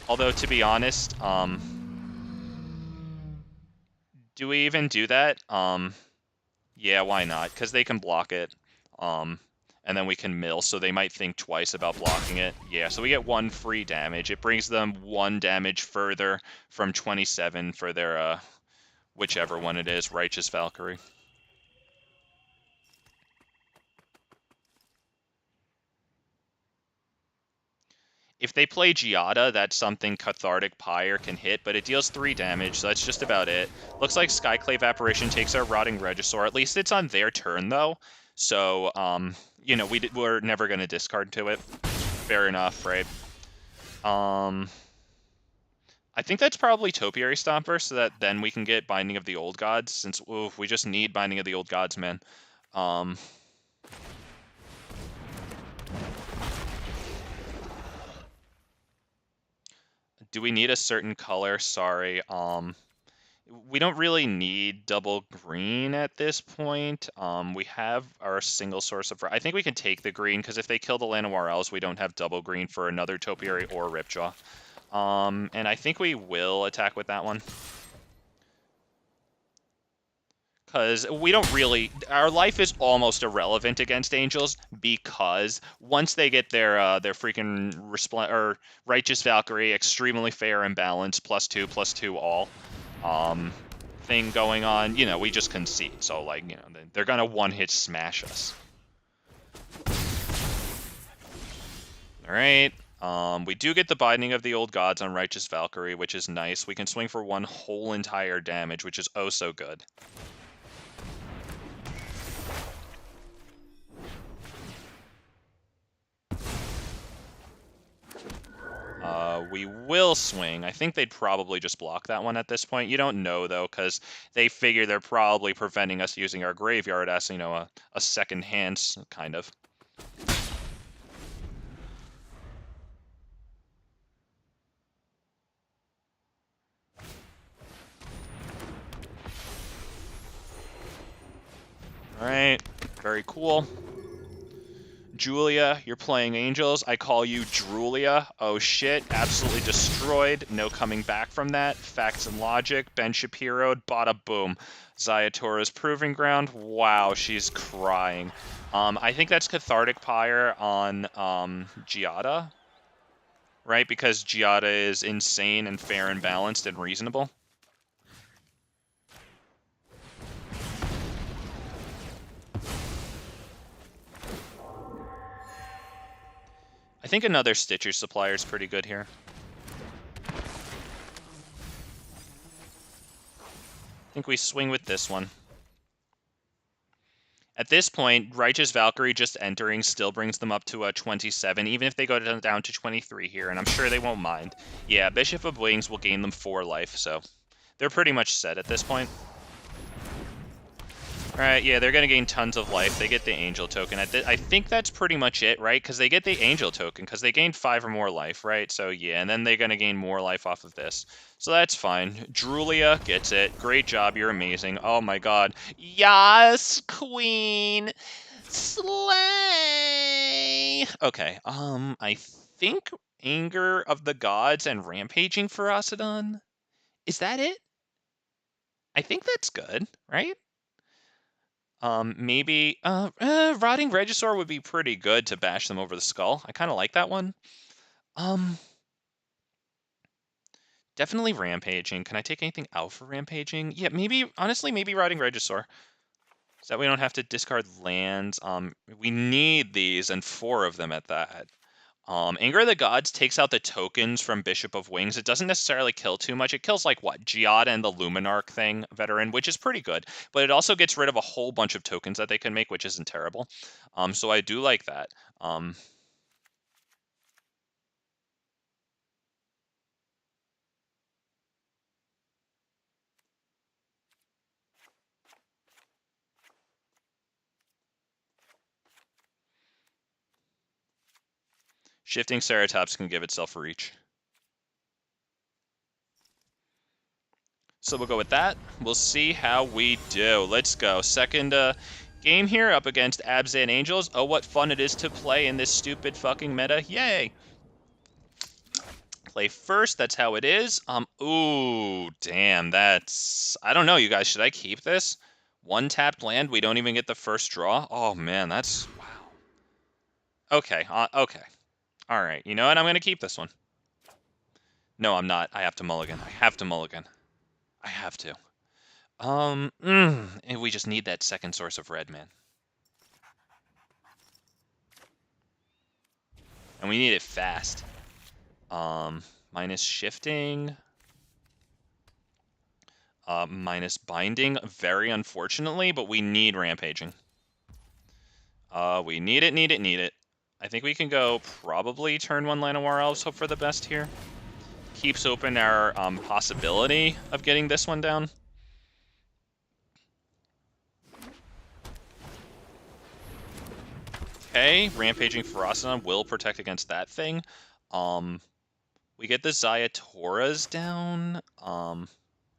Although to be honest, do we even do that? Yeah, why not? Because they can block it. And then we can mill, so they might think twice about blocking it. Yeah, so we get 1 free damage. It brings them 1 damage further from 27 for their, whichever one it is, Righteous Valkyrie. If they play Giada, that's something Cathartic Pyre can hit, but it deals 3 damage, so that's just about it. Looks like Skyclave Apparition takes our Rotting Regisaur. At least it's on their turn, though. So, you know, we're never going to discard to it. Fair enough, right? I think that's probably Topiary Stomper, so that then we can get Binding of the Old Gods, since we just need Binding of the Old Gods, man. Do we need a certain color? Sorry. We don't really need double green at this point. We have our single source of... I think we can take the green, because if they kill the Llanowar Elves, we don't have double green for another Topiary or Ripjaw. And I think we will attack with that one. Because we don't really... Our life is almost irrelevant against Angels, because once they get their freaking Righteous Valkyrie, extremely fair and balanced, +2/+2 all, thing going on, you know, we just concede. So, like, you know, they're going to one-hit smash us. Alright. We do get the Binding of the Old Gods on Righteous Valkyrie, which is nice. We can swing for 1 whole entire damage, which is oh so good. We will swing. I think they'd probably just block that one at this point. You don't know, though, because they figure they're probably preventing us using our graveyard as, you know, a second hand, kind of. Alright, very cool. Julia, you're playing Angels. I call you Drulia. Oh shit, absolutely destroyed. No coming back from that. Facts and Logic. Ben Shapiro, bada boom. Ziatora's Proving Ground. Wow, she's crying. I think that's Cathartic Pyre on Giada, right? Because Giada is insane and fair and balanced and reasonable. I think another Stitcher Supplier is pretty good here. I think we swing with this one. At this point, Righteous Valkyrie just entering still brings them up to a 27, even if they go down to 23 here, and I'm sure they won't mind. Yeah, Bishop of Wings will gain them 4 life, so they're pretty much set at this point. Alright, yeah, they're going to gain tons of life. They get the Angel token. I think that's pretty much it, right? Because they get the Angel token, because they gain 5 or more life, right? So, yeah, and then they're going to gain more life off of this. So that's fine. Drulia gets it. Great job. You're amazing. Oh, my God. Yes, Queen! Slay! Okay, I think Anger of the Gods and Rampaging Ferocidon? Is that it? I think that's good, right? Maybe Rotting Regisaur would be pretty good to bash them over the skull. I kind of like that one. Definitely Rampaging. Can I take anything out for Rampaging? Yeah, maybe, honestly, maybe Rotting Regisaur. So that we don't have to discard lands. We need these, and 4 of them at that. Anger of the Gods takes out the tokens from Bishop of Wings. It doesn't necessarily kill too much. It kills, like, what, Giada and the Luminarch thing, Veteran, which is pretty good. But it also gets rid of a whole bunch of tokens that they can make, which isn't terrible. So I do like that. Shifting Ceratops can give itself reach. So we'll go with that. We'll see how we do. Let's go. Second game here up against Abzan Angels. Oh, what fun it is to play in this stupid fucking meta. Yay! Play first, that's how it is. Ooh, damn, that's... I don't know, you guys, should I keep this? 1 tapped land, we don't even get the first draw? Oh, man, that's... Wow. Okay, okay. Alright, you know what? I'm going to keep this one. No, I'm not. I have to mulligan. I have to mulligan. I have to. And we just need that second source of red, man. And we need it fast. Minus shifting. Minus binding, very unfortunately, but we need rampaging. We need it, need it, need it. I think we can go probably turn 1 Llanowar Elves, hope for the best here. Keeps open our possibility of getting this one down. Okay, Rampaging Ferocity will protect against that thing. We get the Ziatoras down,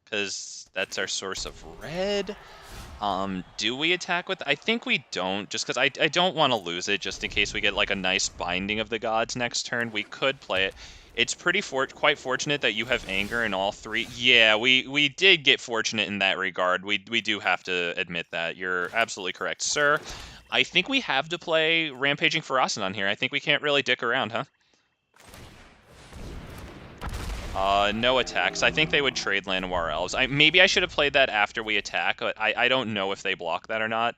because that's our source of red. Do we attack with... I think we don't, just because I don't want to lose it, just in case we get, like, a nice Binding of the Gods next turn. We could play it. It's quite fortunate that you have Anger in all 3. Yeah, we did get fortunate in that regard. We do have to admit that. You're absolutely correct, sir. I think we have to play Rampaging Ferocity here. I think we can't really dick around, huh? No attacks. I think they would trade Llanowar Elves. Maybe I should have played that after we attack, but I don't know if they block that or not.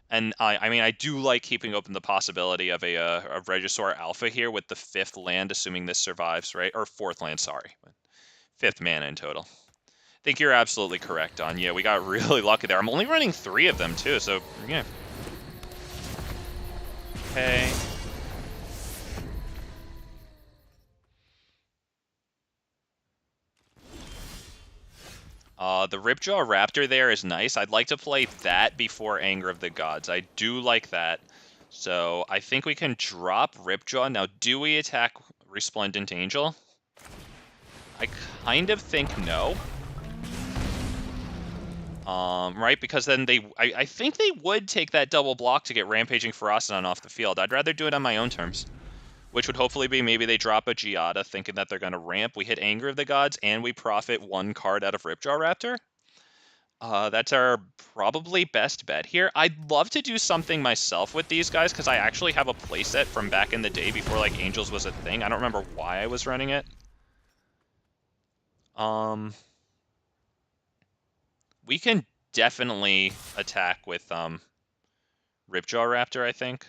And I mean, I do like keeping open the possibility of a Regisaur Alpha here with the 5th land, assuming this survives, right? Or 4th land, sorry. 5th mana in total. I think you're absolutely correct, Don. Yeah, we got really lucky there. I'm only running 3 of them, too, so, yeah. Okay. The Ripjaw Raptor there is nice. I'd like to play that before Anger of the Gods. I do like that. So I think we can drop Ripjaw. Now, do we attack Resplendent Angel? I kind of think no. Right? Because then I think they would take that double block to get Rampaging Ferocity off the field. I'd rather do it on my own terms. Which would hopefully be maybe they drop a Giada thinking that they're going to ramp. We hit Anger of the Gods, and we profit 1 card out of Ripjaw Raptor. That's our probably best bet here. I'd love to do something myself with these guys, because I actually have a playset from back in the day before, like, Angels was a thing. I don't remember why I was running it. We can definitely attack with Ripjaw Raptor, I think.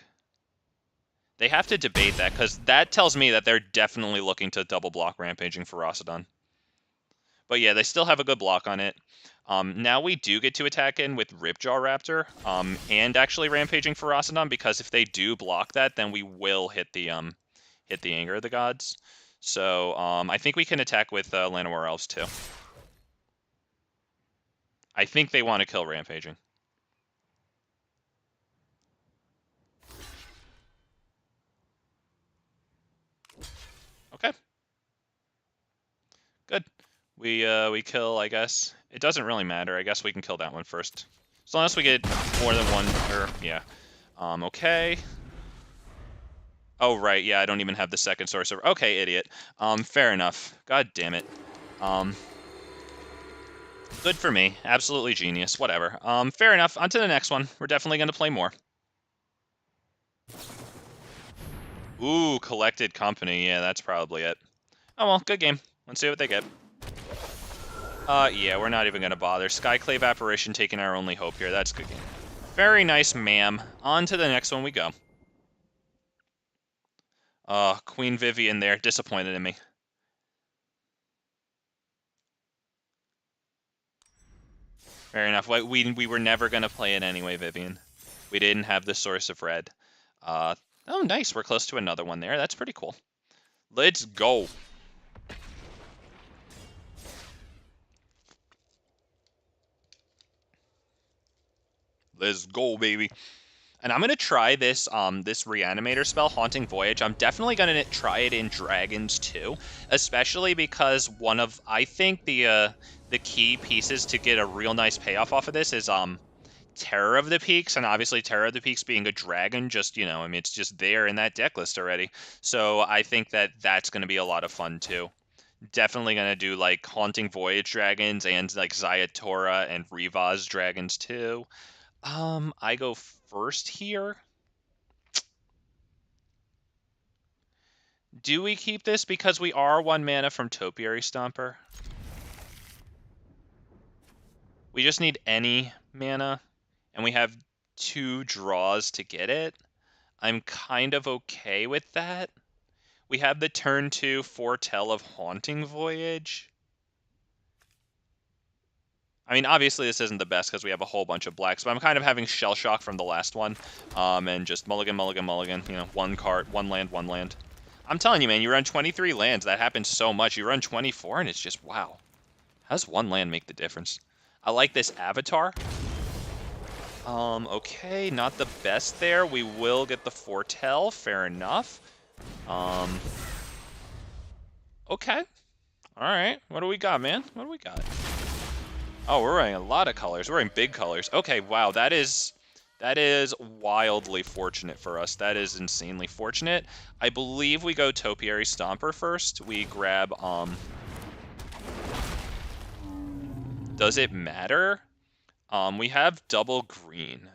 They have to debate that, because that tells me that they're definitely looking to double block Rampaging Ferocity. But yeah, they still have a good block on it. Now we do get to attack in with Ripjaw Raptor, and actually Rampaging Ferocity, because if they do block that, then we will hit the Anger of the Gods. So I think we can attack with Llanowar Elves too. I think they want to kill Rampaging. Okay. Good. We kill, I guess. It doesn't really matter. I guess we can kill that one first. As long as we get more than one, or, yeah. Okay. Oh, right, yeah, I don't even have the second source of... Okay, idiot. Fair enough. God damn it. Good for me. Absolutely genius. Whatever. Fair enough. On to the next one. We're definitely going to play more. Ooh, Collected Company. Yeah, that's probably it. Oh, well, good game. Let's see what they get. Yeah, we're not even going to bother. Skyclave Apparition taking our only hope here. That's good game. Very nice, ma'am. On to the next one we go. Queen Vivien there, disappointed in me. Fair enough. We were never going to play it anyway, Vivien. We didn't have the source of red. Oh, nice. We're close to another one there. That's pretty cool. Let's go. Let's go, baby. And I'm going to try this this Reanimator spell, Haunting Voyage. I'm definitely going to try it in Dragons too, especially because I think the key pieces to get a real nice payoff off of this is Terror of the Peaks, and obviously Terror of the Peaks being a dragon, just, you know, I mean, it's just there in that deck list already. So I think that that's going to be a lot of fun too. Definitely going to do like Haunting Voyage dragons and like Ziatora and Rivaz dragons too. I go first here. Do we keep this because we are 1 mana from Topiary Stomper? We just need any mana, and we have 2 draws to get it. I'm kind of okay with that. We have the turn 2 Foretell of Haunting Voyage. I mean, obviously this isn't the best because we have a whole bunch of blacks, but I'm kind of having shell shock from the last one. And just mulligan, mulligan, mulligan, you know, 1 card, 1 land, 1 land. I'm telling you, man, you run 23 lands. That happens so much. You run 24, and it's just, wow. How does 1 land make the difference? I like this Avatar. Okay, not the best there. We will get the Foretell. Fair enough. Okay. All right. What do we got, man? What do we got? Oh, we're wearing a lot of colors. We're wearing big colors. Okay, wow. That is wildly fortunate for us. That is insanely fortunate. I believe we go Topiary Stomper first. We grab, does it matter? We have double green.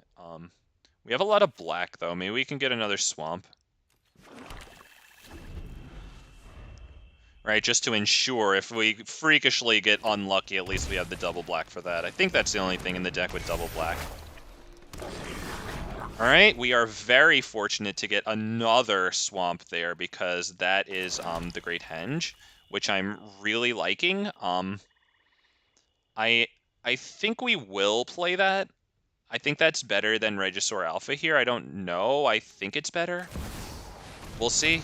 We have a lot of black, though. Maybe we can get another swamp. Right, just to ensure if we freakishly get unlucky, at least we have the double black for that. I think that's the only thing in the deck with double black. Alright, we are very fortunate to get another swamp there because that is the Great Henge, which I'm really liking. I think we will play that. I think that's better than Regisaur Alpha here. I don't know. I think it's better. We'll see.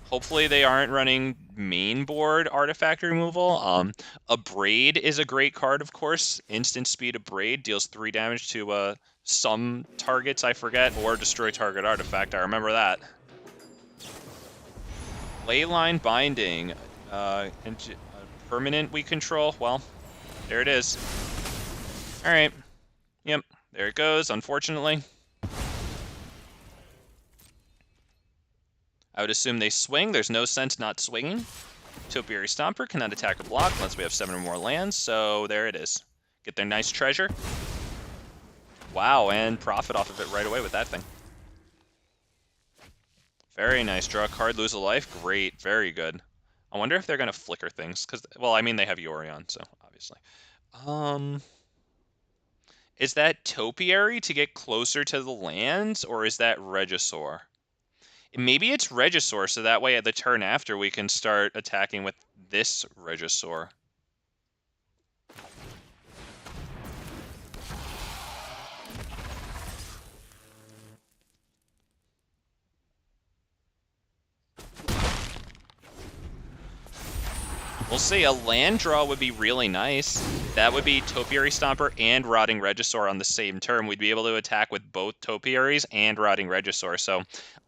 Hopefully they aren't running main board artifact removal. Abrade is a great card, of course. Instant speed Abrade deals 3 damage to some targets, I forget, or destroy target artifact. I remember that. Leyline Binding. Permanent we control. Well, there it is. Alright. Yep, there it goes, unfortunately. I would assume they swing. There's no sense not swinging. Topiary Stomper cannot attack or block unless we have 7 or more lands, so there it is. Get their nice treasure. Wow, and profit off of it right away with that thing. Very nice. Draw a card, lose a life. Great, very good. I wonder if they're going to flicker things, because, well, I mean, they have Yorion, so, obviously. Is that Topiary to get closer to the lands, or is that Regisaur? Maybe it's Regisaur, so that way at the turn after we can start attacking with this Regisaur. We'll see. A land draw would be really nice. That would be Topiary Stomper and Rotting Regisaur on the same turn. We'd be able to attack with both Topiaries and Rotting Regisaur. So,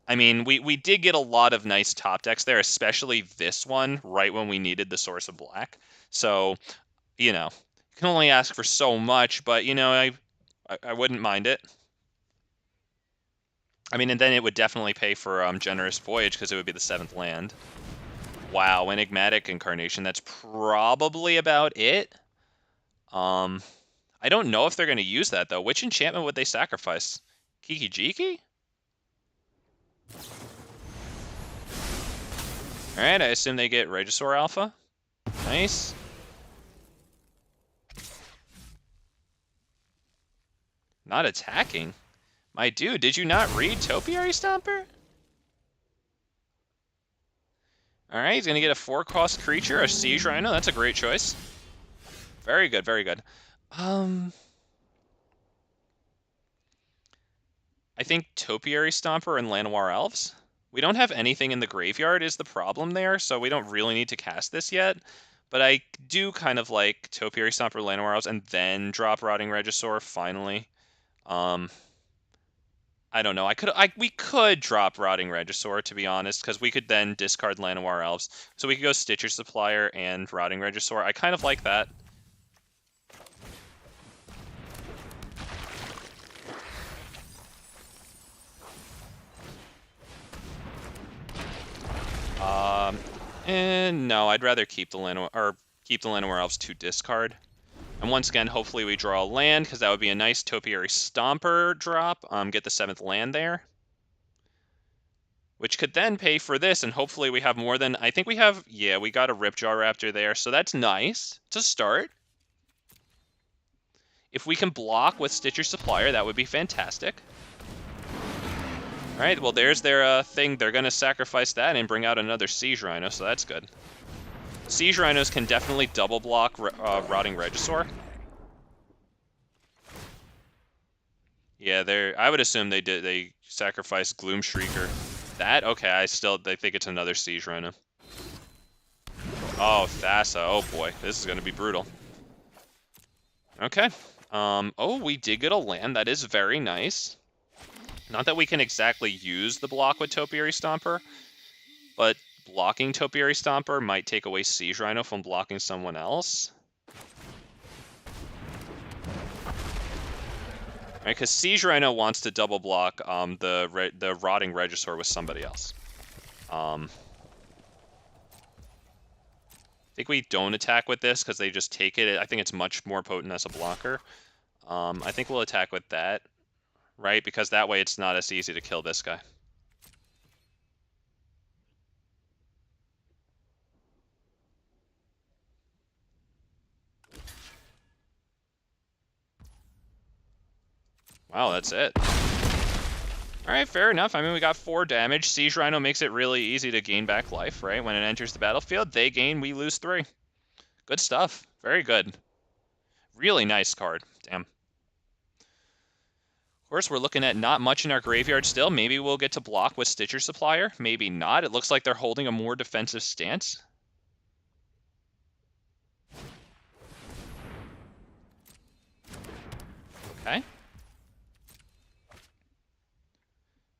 I mean, we did get a lot of nice top decks there, especially this one, right when we needed the Source of Black. So, you know, you can only ask for so much, but, you know, I wouldn't mind it. I mean, and then it would definitely pay for Generous Voyage because it would be the 7th land. Wow, Enigmatic Incarnation. That's probably about it. I don't know if they're going to use that, though. Which enchantment would they sacrifice? Kiki Jiki? Alright, I assume they get Regisaur Alpha. Nice. Not attacking? My dude, did you not read Topiary Stomper? Alright, he's going to get a 4-cost creature, a Siege Rhino. That's a great choice. Very good, very good. I think Topiary Stomper and Llanowar Elves. We don't have anything in the graveyard is the problem there, so we don't really need to cast this yet. But I do kind of like Topiary Stomper, Llanowar Elves, and then drop Rotting Regisaur finally. I don't know. We could drop Rotting Regisaur, to be honest, because we could then discard Llanowar Elves. So we could go Stitcher Supplier and Rotting Regisaur. I kind of like that. And no, I'd rather keep the Llanowar Elves to discard. And once again, hopefully we draw a land, because that would be a nice Topiary Stomper drop. Get the 7th land there. Which could then pay for this, and hopefully we have more than... I think we have... Yeah, we got a Ripjaw Raptor there, so that's nice to start. If we can block with Stitcher Supplier, that would be fantastic. Alright, well there's their thing. They're going to sacrifice that and bring out another Siege Rhino, so that's good. Siege Rhinos can definitely double block Rotting Regisaur. Yeah, I would assume they sacrificed Gloom Shrieker. That? Okay, they think it's another Siege Rhino. Oh, Thassa. Oh boy, this is going to be brutal. Okay. Oh, we did get a land. That is very nice. Not that we can exactly use the block with Topiary Stomper, but blocking Topiary Stomper might take away Siege Rhino from blocking someone else. Right, because Siege Rhino wants to double block the Rotting Regisaur with somebody else. I think we don't attack with this because they just take it. I think it's much more potent as a blocker. I think we'll attack with that, right? Because that way it's not as easy to kill this guy. Wow, that's it. Alright, fair enough. I mean, we got 4 damage. Siege Rhino makes it really easy to gain back life, right? When it enters the battlefield, they gain, we lose 3. Good stuff. Very good. Really nice card. Damn. Of course, we're looking at not much in our graveyard still. Maybe we'll get to block with Stitcher Supplier. Maybe not. It looks like they're holding a more defensive stance. Okay.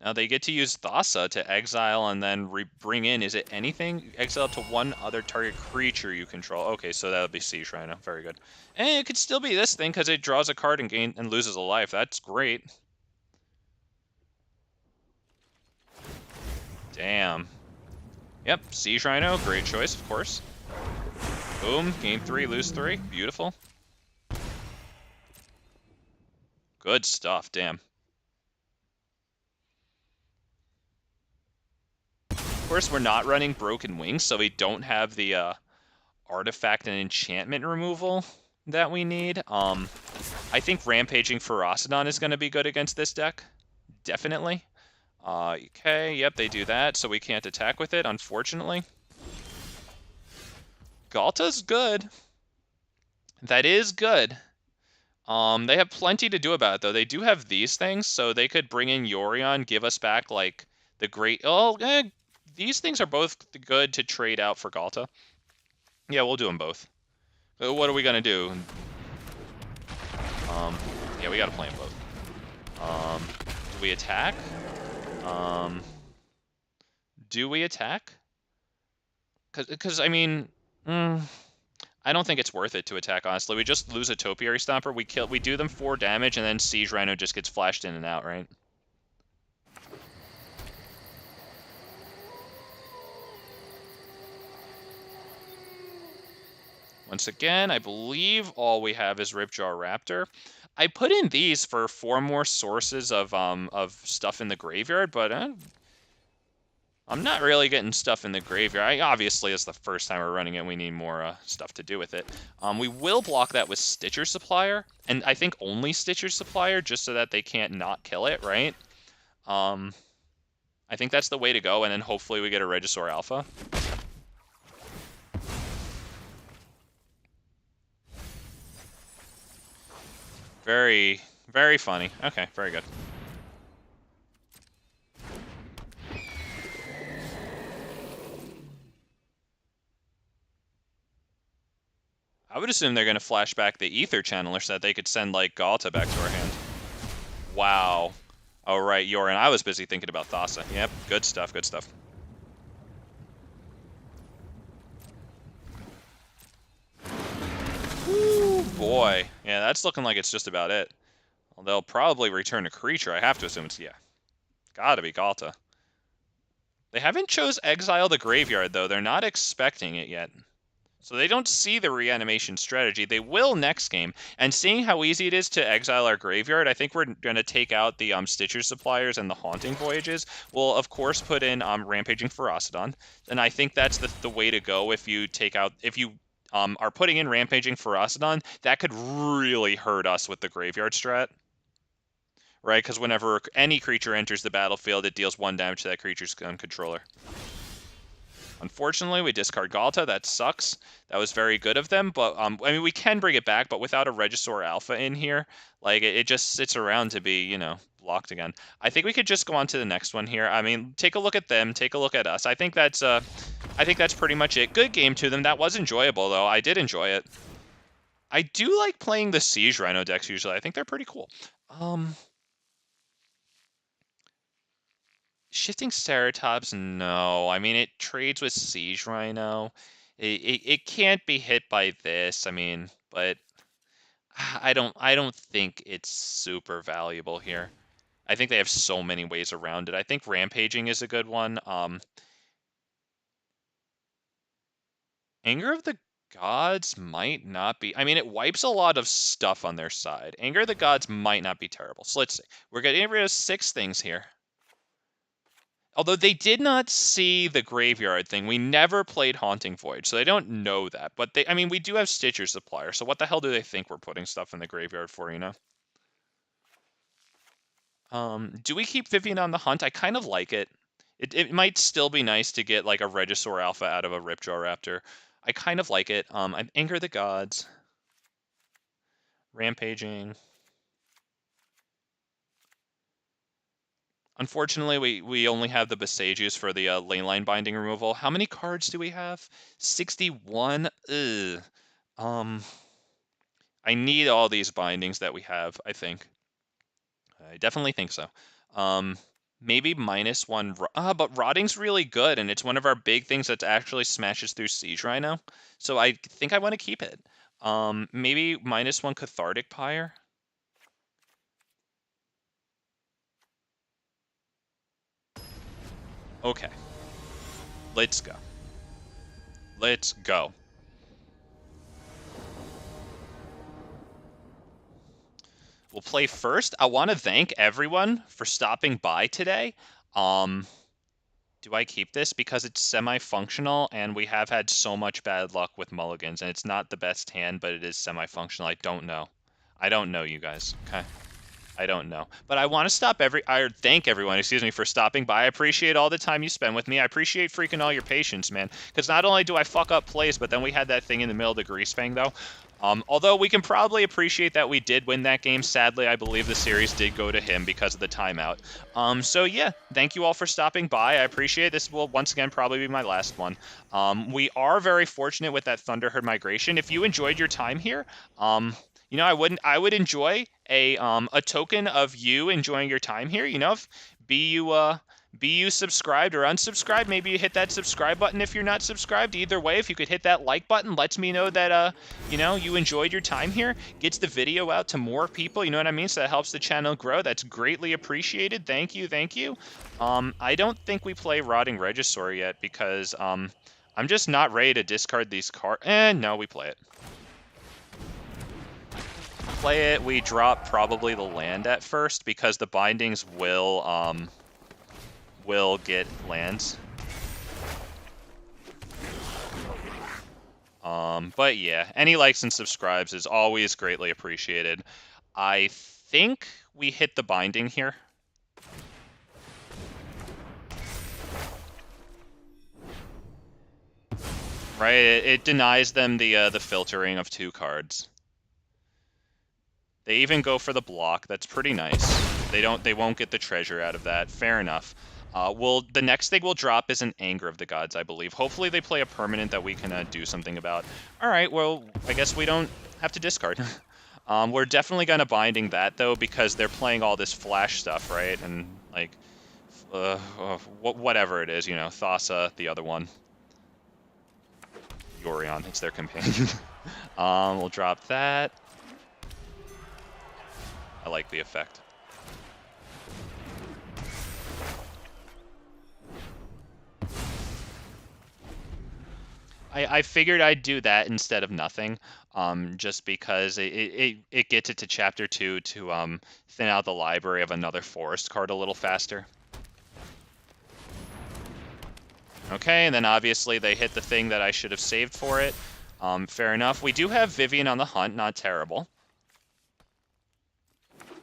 Now they get to use Thassa to exile and then bring in, is it anything? Exile to one other target creature you control. Okay, so that would be Siege Rhino. Very good. And it could still be this thing because it draws a card and loses a life. That's great. Damn. Yep, Siege Rhino, great choice, of course. Boom, gain 3, lose 3. Beautiful. Good stuff, damn. Of course, we're not running Broken Wings, so we don't have the artifact and enchantment removal that we need. I think Rampaging Ferocidon is going to be good against this deck. Definitely. Okay, yep, they do that, so we can't attack with it, unfortunately. Ghalta's good. That is good. They have plenty to do about it, though. They do have these things, so they could bring in Yorion, give us back, like, the great... Oh, these things are both good to trade out for Ghalta. Yeah, we'll do them both. What are we going to do? Yeah, we got to play them both. Do we attack? Do we attack? Because I mean... I don't think it's worth it to attack, honestly. We just lose a Topiary Stomper. We do them 4 damage, and then Siege Rhino just gets flashed in and out, right? Once again, I believe all we have is Ripjaw Raptor. I put in these for 4 more sources of stuff in the graveyard, but I'm not really getting stuff in the graveyard. Obviously, it's the first time we're running it. We need more stuff to do with it. We will block that with Stitcher Supplier, and I think only Stitcher Supplier, just so that they can't not kill it, right? I think that's the way to go, and then hopefully we get a Regisaur Alpha. Very, very funny. Okay, very good. I would assume they're going to flash back the Ether Channeler so that they could send, like, Ghalta back to our hand. Wow. Oh, right, Yorin. I was busy thinking about Thassa. Yep, good stuff, good stuff. Woo, boy. Yeah, that's looking like it's just about it. Well, they'll probably return a creature. I have to assume it's, yeah. Gotta be Ghalta. They haven't chose Exile the Graveyard, though. They're not expecting it yet. So they don't see the reanimation strategy. They will next game. And seeing how easy it is to exile our graveyard, I think we're going to take out the Stitcher Suppliers and the Haunting Voyages. We'll, of course, put in Rampaging Ferocidon. And I think that's the way to go if you take out... If you are putting in Rampaging Ferocidon, that could really hurt us with the graveyard strat. Right? Because whenever any creature enters the battlefield, it deals 1 damage to that creature's controller. Unfortunately, we discard Ghalta. That sucks. That was very good of them, but I mean, we can bring it back, but without a Regisaur Alpha in here, like, it just sits around to be, you know, blocked again. I think we could just go on to the next one here. I mean, take a look at them, take a look at us. I think that's pretty much it. Good game to them. That was enjoyable, though. I did enjoy it. I do like playing the Siege Rhino decks usually. I think they're pretty cool. Shifting Ceratops, no. I mean, it trades with Siege Rhino. It can't be hit by this. I mean, but I don't think it's super valuable here. I think they have so many ways around it. I think Rampaging is a good one. Anger of the Gods might not be... I mean, it wipes a lot of stuff on their side. Anger of the Gods might not be terrible. So let's see. We're getting rid of 6 things here. Although they did not see the graveyard thing. We never played Haunting Voyage, so they don't know that. But I mean, we do have Stitcher Supplier, so what the hell do they think we're putting stuff in the graveyard for, you know? Do we keep Vivien on the hunt? I kind of like it. It might still be nice to get, like, a Regisaur Alpha out of a Ripjaw Raptor. I kind of like it. I Anger the Gods. Rampaging. Unfortunately, we only have the Boseijus for the lane line binding removal. How many cards do we have? 61? Ugh. I need all these bindings that we have, I think. I definitely think so. Maybe -1... but Rotting's really good, and it's one of our big things that actually smashes through Siege Rhino. So I think I want to keep it. Maybe -1 Cathartic Pyre. Okay. Let's go. Let's go. We'll play first. I want to thank everyone for stopping by today. Do I keep this? Because it's semi-functional, and we have had so much bad luck with mulligans, and it's not the best hand, but it is semi-functional. I don't know. I don't know, you guys. Okay. I don't know. But I want to thank everyone, excuse me, for stopping by. I appreciate all the time you spend with me. I appreciate freaking all your patience, man. Because not only do I fuck up plays, but then we had that thing in the middle of the Grease Fang, though. Although we can probably appreciate that we did win that game. Sadly, I believe the series did go to him because of the timeout. So yeah, thank you all for stopping by. I appreciate it. This will once again probably be my last one. We are very fortunate with that Thunderherd Migration. If you enjoyed your time here, you know, I would enjoy a token of you enjoying your time here. You know, be you subscribed or unsubscribed. Maybe you hit that subscribe button if you're not subscribed. Either way, if you could hit that like button, lets me know that you know, you enjoyed your time here. Gets the video out to more people. You know what I mean? So that helps the channel grow. That's greatly appreciated. Thank you, thank you. I don't think we play Rotting Regisaur yet because I'm just not ready to discard these cards. No, we play it. Play it. We drop probably the land at first because the bindings will get lands. But yeah, any likes and subscribes is always greatly appreciated. I think we hit the binding here. Right, it denies them the filtering of 2 cards. They even go for the block. That's pretty nice. They won't get the treasure out of that. Fair enough. The next thing we'll drop is an Anger of the Gods, I believe. Hopefully they play a permanent that we can do something about. All right, well, I guess we don't have to discard. We're definitely gonna binding that though because they're playing all this flash stuff, right? And like, whatever it is, you know, Thassa, the other one. Yorion, it's their companion. We'll drop that. I like the effect. I figured I'd do that instead of nothing, just because it gets it to Chapter 2 to thin out the library of another forest card a little faster. Okay, and then obviously they hit the thing that I should have saved for it. Fair enough. We do have Vivien on the hunt, not terrible.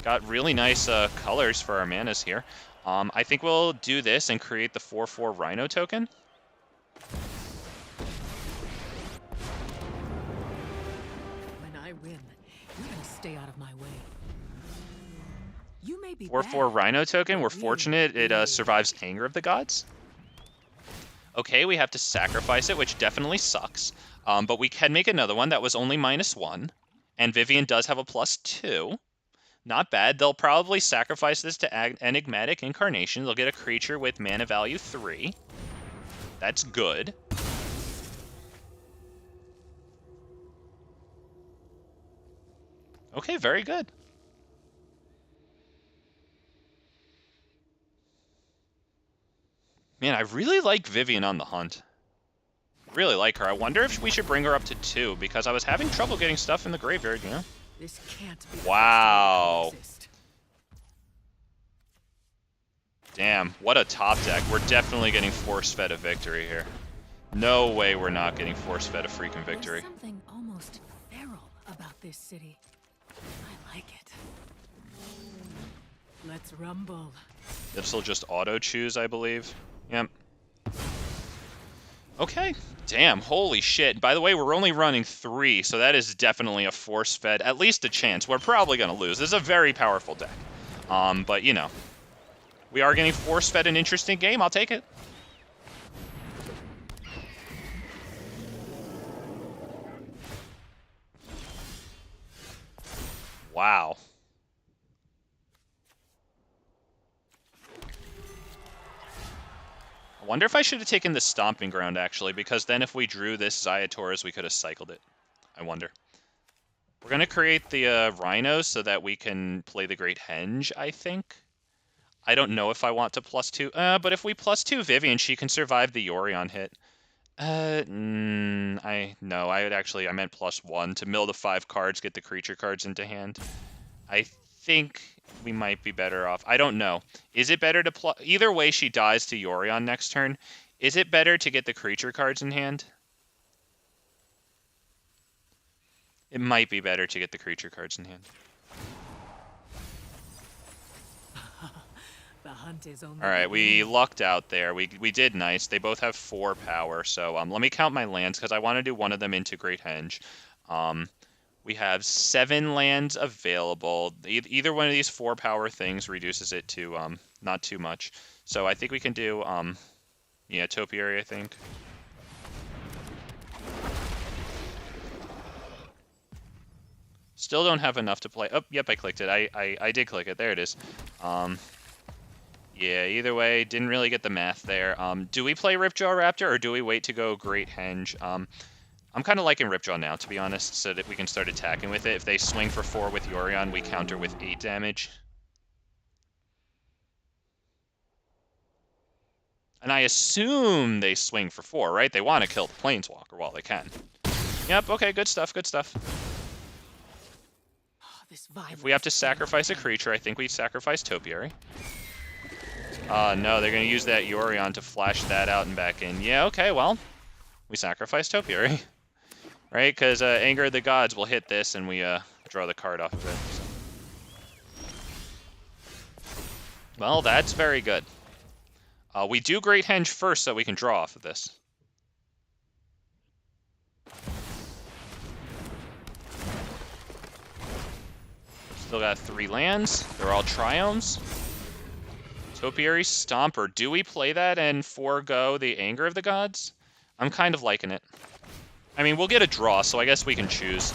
Got really nice colors for our manas here. I think we'll do this and create the 4/4 Rhino token. When I win, you're gonna stay out of my way. You may be 4/4 Rhino token. We're fortunate it survives Anger of the Gods. Okay, we have to sacrifice it, which definitely sucks. But we can make another one that was only -1. And Vivien does have a +2. Not bad. They'll probably sacrifice this to Enigmatic Incarnation. They'll get a creature with mana value 3. That's good. Okay, very good. Man, I really like Vivien on the hunt. Really like her. I wonder if we should bring her up to 2, because I was having trouble getting stuff in the graveyard, you know? This can't be. Wow. Damn, what a top deck. We're definitely getting force-fed a victory here. No way we're not getting force-fed a freaking victory. There's something almost feral about this city. I like it. Let's rumble. This will just auto-choose, I believe. Yep. Okay. Damn, holy shit. By the way, we're only running 3, so that is definitely a force-fed, at least a chance. We're probably going to lose. This is a very powerful deck. But, you know, we are getting force-fed an interesting game. I'll take it. Wow. I wonder if I should have taken the Stomping Ground, actually, because then if we drew this Ziatoras, we could have cycled it. I wonder. We're going to create the Rhinos so that we can play the Great Henge, I think. I don't know if I want to +2. But if we +2 Vivien, she can survive the Yorion hit. I meant +1 to mill the 5 cards, get the creature cards into hand. I think we might be better off. I don't know. Is it better to either way she dies to Yorion next turn? Is it better to get the creature cards in hand? It might be better to get the creature cards in hand. The hunt is only. All right, we lucked out there. We did nice. They both have 4 power. So let me count my lands because I want to do one of them into Great Henge. We have 7 lands available. Either one of these 4 power things reduces it to not too much. So I think we can do yeah, Topiary, I think. Still don't have enough to play. Oh, yep, I clicked it. I did click it. There it is. Yeah, either way, didn't really get the math there. Do we play Ripjaw Raptor or do we wait to go Great Henge? I'm kind of liking Ripjaw now, to be honest, so that we can start attacking with it. If they swing for 4 with Yorion, we counter with 8 damage. And I assume they swing for 4, right? They want to kill the Planeswalker while they can. Yep, okay, good stuff, good stuff. If we have to sacrifice a creature, I think we sacrifice Topiary. No, they're going to use that Yorion to flash that out and back in. Yeah, okay, well, we sacrifice Topiary. right? Because Anger of the Gods will hit this, and we draw the card off of it. So. Well, that's very good. We do Great Henge first so we can draw off of this. Still got 3 lands. They're all triomes. Topiary Stomper. Do we play that and forego the Anger of the Gods? I'm kind of liking it. I mean, we'll get a draw, so I guess we can choose.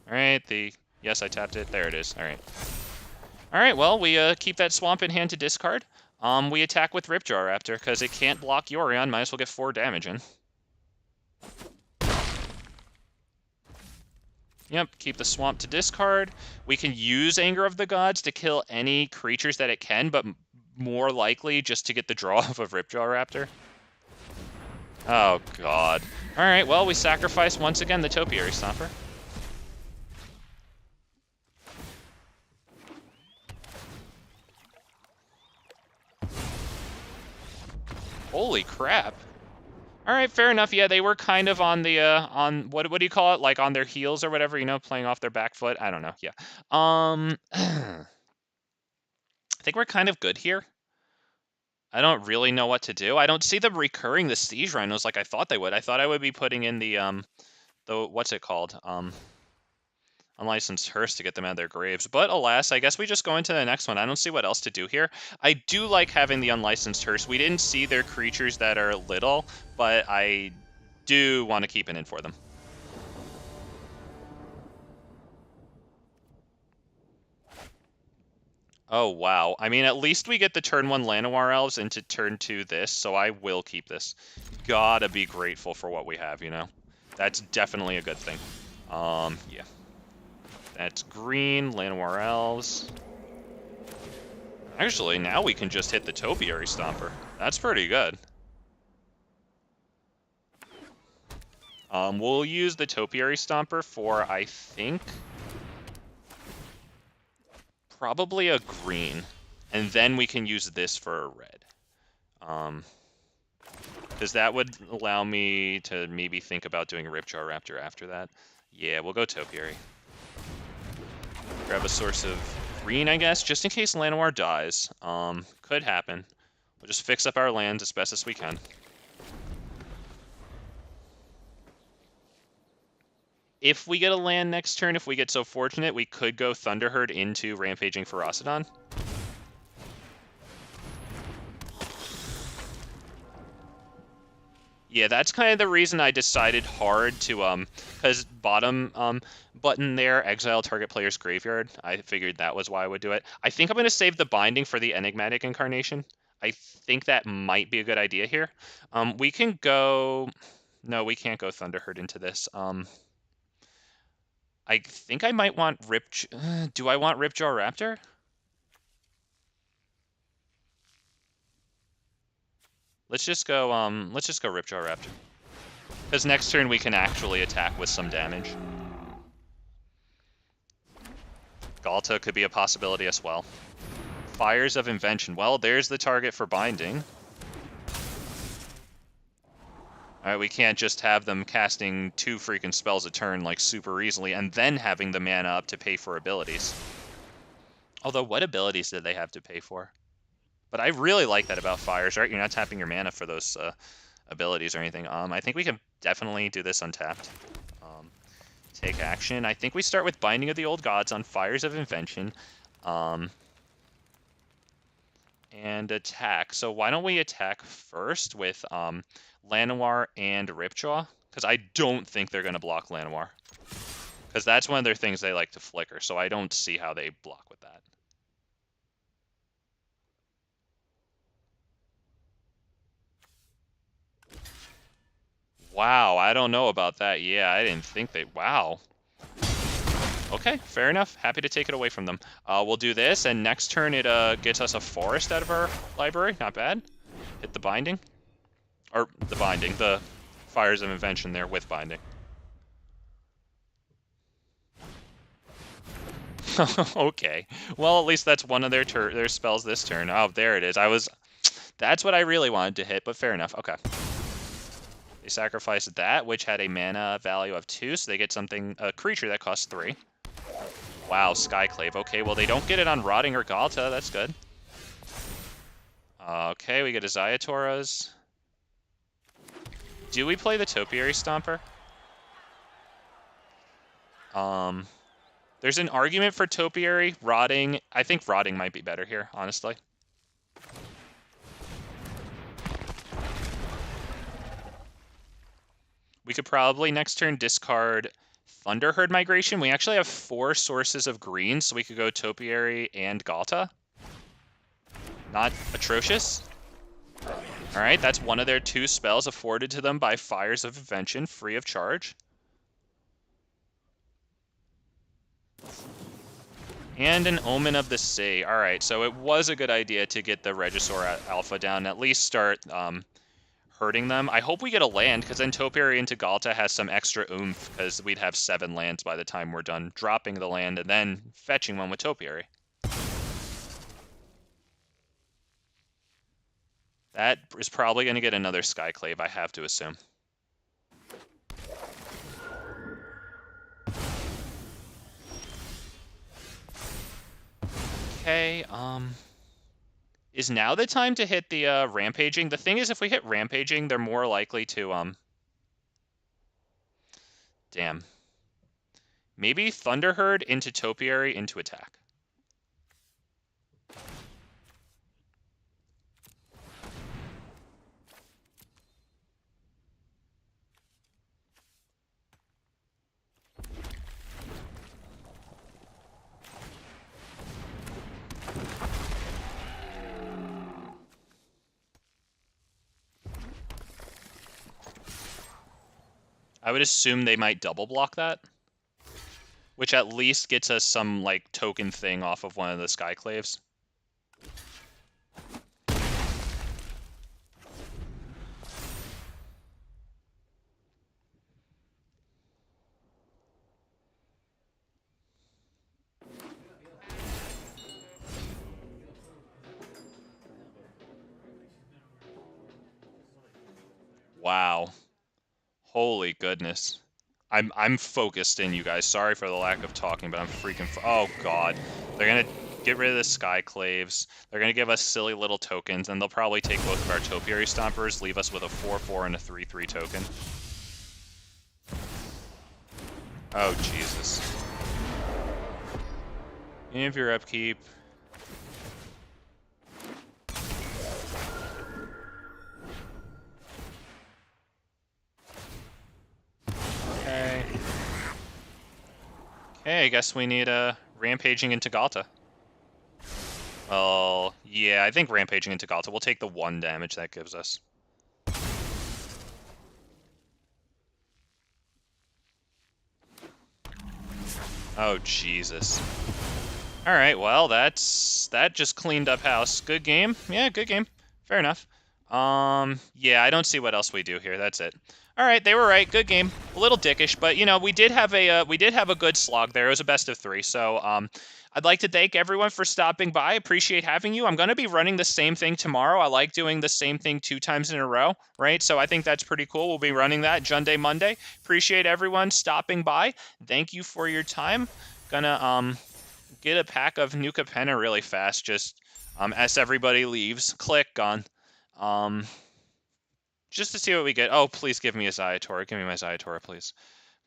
Alright, yes, I tapped it. There it is. Alright. Alright, well, we keep that swamp in hand to discard. We attack with Ripjaw Raptor, because it can't block Yorion. Might as well get 4 damage in. Yep, keep the swamp to discard. We can use Anger of the Gods to kill any creatures that it can, but more likely just to get the draw off of Ripjaw Raptor. Oh, God. Alright, well, we sacrifice once again the Topiary Stomper. Holy crap. Alright, fair enough. Yeah, they were kind of on the, on, what do you call it? Like on their heels or whatever, you know, playing off their back foot. I don't know, yeah. I think we're kind of good here. I don't really know what to do. I don't see them recurring the Siege Rhinos like I thought they would. I thought I would be putting in the what's it called? Unlicensed hearse to get them out of their graves. But alas, I guess we just go into the next one. I don't see what else to do here. I do like having the unlicensed hearse. We didn't see their creatures that are little, but I do want to keep it in for them. Oh, wow. I mean, at least we get the turn 1 Llanowar Elves into turn 2 this, so I will keep this. Gotta be grateful for what we have, you know? That's definitely a good thing. Yeah. That's green, Llanowar Elves. Actually, now we can just hit the Topiary Stomper. That's pretty good. We'll use the Topiary Stomper for, I think, probably a green. And then we can use this for a red. Because that would allow me to maybe think about doing Ripjaw Raptor after that. Yeah, we'll go Topiary. Grab a source of green, I guess, just in case Llanowar dies. Could happen. We'll just fix up our lands as best as we can. If we get a land next turn, if we get so fortunate, we could go Thunderherd into Rampaging Ferocidon. Yeah, that's kind of the reason I decided hard to, because bottom button there, exile target player's graveyard. I figured that was why I would do it. I think I'm going to save the binding for the enigmatic incarnation. I think that might be a good idea here. We can go... No, we can't go Thunderherd into this. I think I might want do I want Ripjaw Raptor? Let's just go Ripjaw Raptor. Because next turn we can actually attack with some damage. Ghalta could be a possibility as well. Fires of Invention. Well, there's the target for binding. Alright, we can't just have them casting 2 freaking spells a turn, like, super easily, and then having the mana up to pay for abilities. Although, what abilities did they have to pay for? But I really like that about Fires, right? You're not tapping your mana for those abilities or anything. I think we can definitely do this untapped. Take action. I think we start with Binding of the Old Gods on Fires of Invention. And attack. So why don't we attack first with Llanowar and Ripjaw? Because I don't think they're going to block Llanowar. Because that's one of their things they like to flicker, so I don't see how they block with that. Wow, I don't know about that. Yeah, I didn't think they... Wow. Okay, fair enough. Happy to take it away from them. We'll do this, and next turn it gets us a forest out of our library. Not bad. Hit the binding. Or the binding. The Fires of Invention there with binding. Okay. Well, at least that's one of their spells this turn. Oh, there it is. That's what I really wanted to hit, but fair enough. Okay. They sacrifice that, which had a mana value of 2, so they get something, a creature that costs 3. Wow, Skyclave. Okay, well, they don't get it on Rotting or Ghalta. That's good. Okay, we get a Ziatora's. Do we play the Topiary Stomper? There's an argument for Topiary. Rotting. I think Rotting might be better here, honestly. We could probably next turn discard Thunderherd Migration. We actually have 4 sources of green, so we could go Topiary and Ghalta. Not atrocious. Alright, that's one of their 2 spells afforded to them by Fires of Invention, free of charge. And an Omen of the Sea. Alright, so it was a good idea to get the Regisaur Alpha down, at least start hurting them. I hope we get a land, because then Topiary into Ghalta has some extra oomph, because we'd have 7 lands by the time we're done dropping the land and then fetching one with Topiary. That is probably going to get another Skyclave, I have to assume. Okay, is now the time to hit the Rampaging? The thing is, if we hit Rampaging, they're more likely to, damn. Maybe Thunderherd into Topiary into attack. I would assume they might double block that, which at least gets us some, like, token thing off of one of the Skyclaves. Wow. Holy goodness. I'm focused in, you guys. Sorry for the lack of talking, but I'm freaking... oh, God. They're going to get rid of the Skyclaves. They're going to give us silly little tokens, and they'll probably take both of our Topiary Stompers, leave us with a 4/4 and a 3/3 token. Oh, Jesus. Any of your upkeep. Okay. Okay, I guess we need a Rampaging into Ghalta. Well, yeah, I think Rampaging into Ghalta. We'll take the 1 damage that gives us. Oh, Jesus. Alright, well, that just cleaned up house. Good game. Yeah, good game. Fair enough. Yeah, I don't see what else we do here. That's it. All right, they were right. Good game. A little dickish, but you know, we did have a good slog there. It was a best of 3. So, I'd like to thank everyone for stopping by. Appreciate having you. I'm going to be running the same thing tomorrow. I like doing the same thing 2 times in a row, right? So I think that's pretty cool. We'll be running that JUNDAY Monday. Appreciate everyone stopping by. Thank you for your time. Gonna get a pack of New Capenna really fast, just as everybody leaves. Click on. Just to see what we get. Oh, please give me a Ziatora. Give me my Ziatora, please.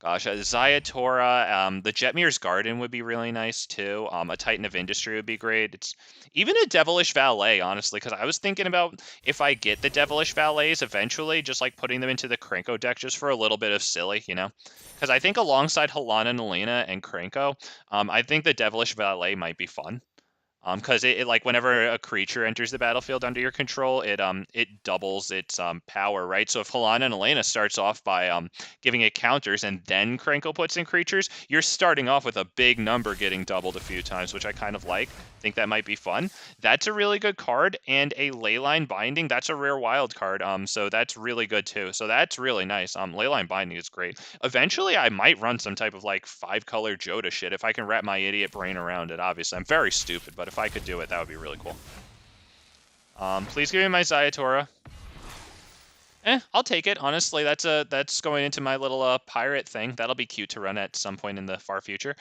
Gosh, a Ziatora. The Jetmir's Garden would be really nice, too. A Titan of Industry would be great. It's even a Devilish Valet, honestly, because I was thinking about if I get the Devilish Valets eventually, just like putting them into the Krenko deck just for a little bit of silly, you know? Because I think alongside Halana and Elena and Krenko, I think the Devilish Valet might be fun. Because it like whenever a creature enters the battlefield under your control, it doubles its power, right? So if Halana and Elena starts off by giving it counters and then Krenko puts in creatures, you're starting off with a big number getting doubled a few times, which I kind of like. Think that might be fun. That's a really good card, and a Leyline Binding, that's a rare wild card. So that's really good too. So that's really nice. Leyline Binding is great. Eventually, I might run some type of like 5-color Joda shit if I can wrap my idiot brain around it. Obviously, I'm very stupid, but if I could do it, that would be really cool. Please give me my Ziatora. I'll take it. Honestly, that's going into my little pirate thing. That'll be cute to run at some point in the far future.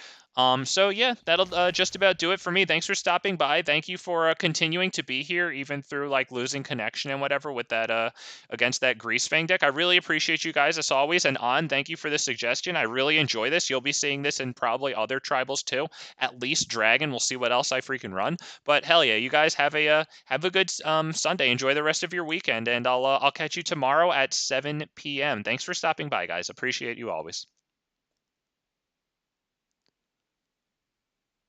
So yeah, that'll just about do it for me. Thanks for stopping by. Thank you for continuing to be here, even through like losing connection and whatever with that against that Greasefang deck. I really appreciate you guys as always. And thank you for the suggestion. I really enjoy this. You'll be seeing this in probably other tribals too. At least Dragon. We'll see what else I freaking run. But hell yeah, you guys have a good Sunday. Enjoy the rest of your weekend, and I'll catch you tomorrow at 7 p.m. Thanks for stopping by, guys. Appreciate you always.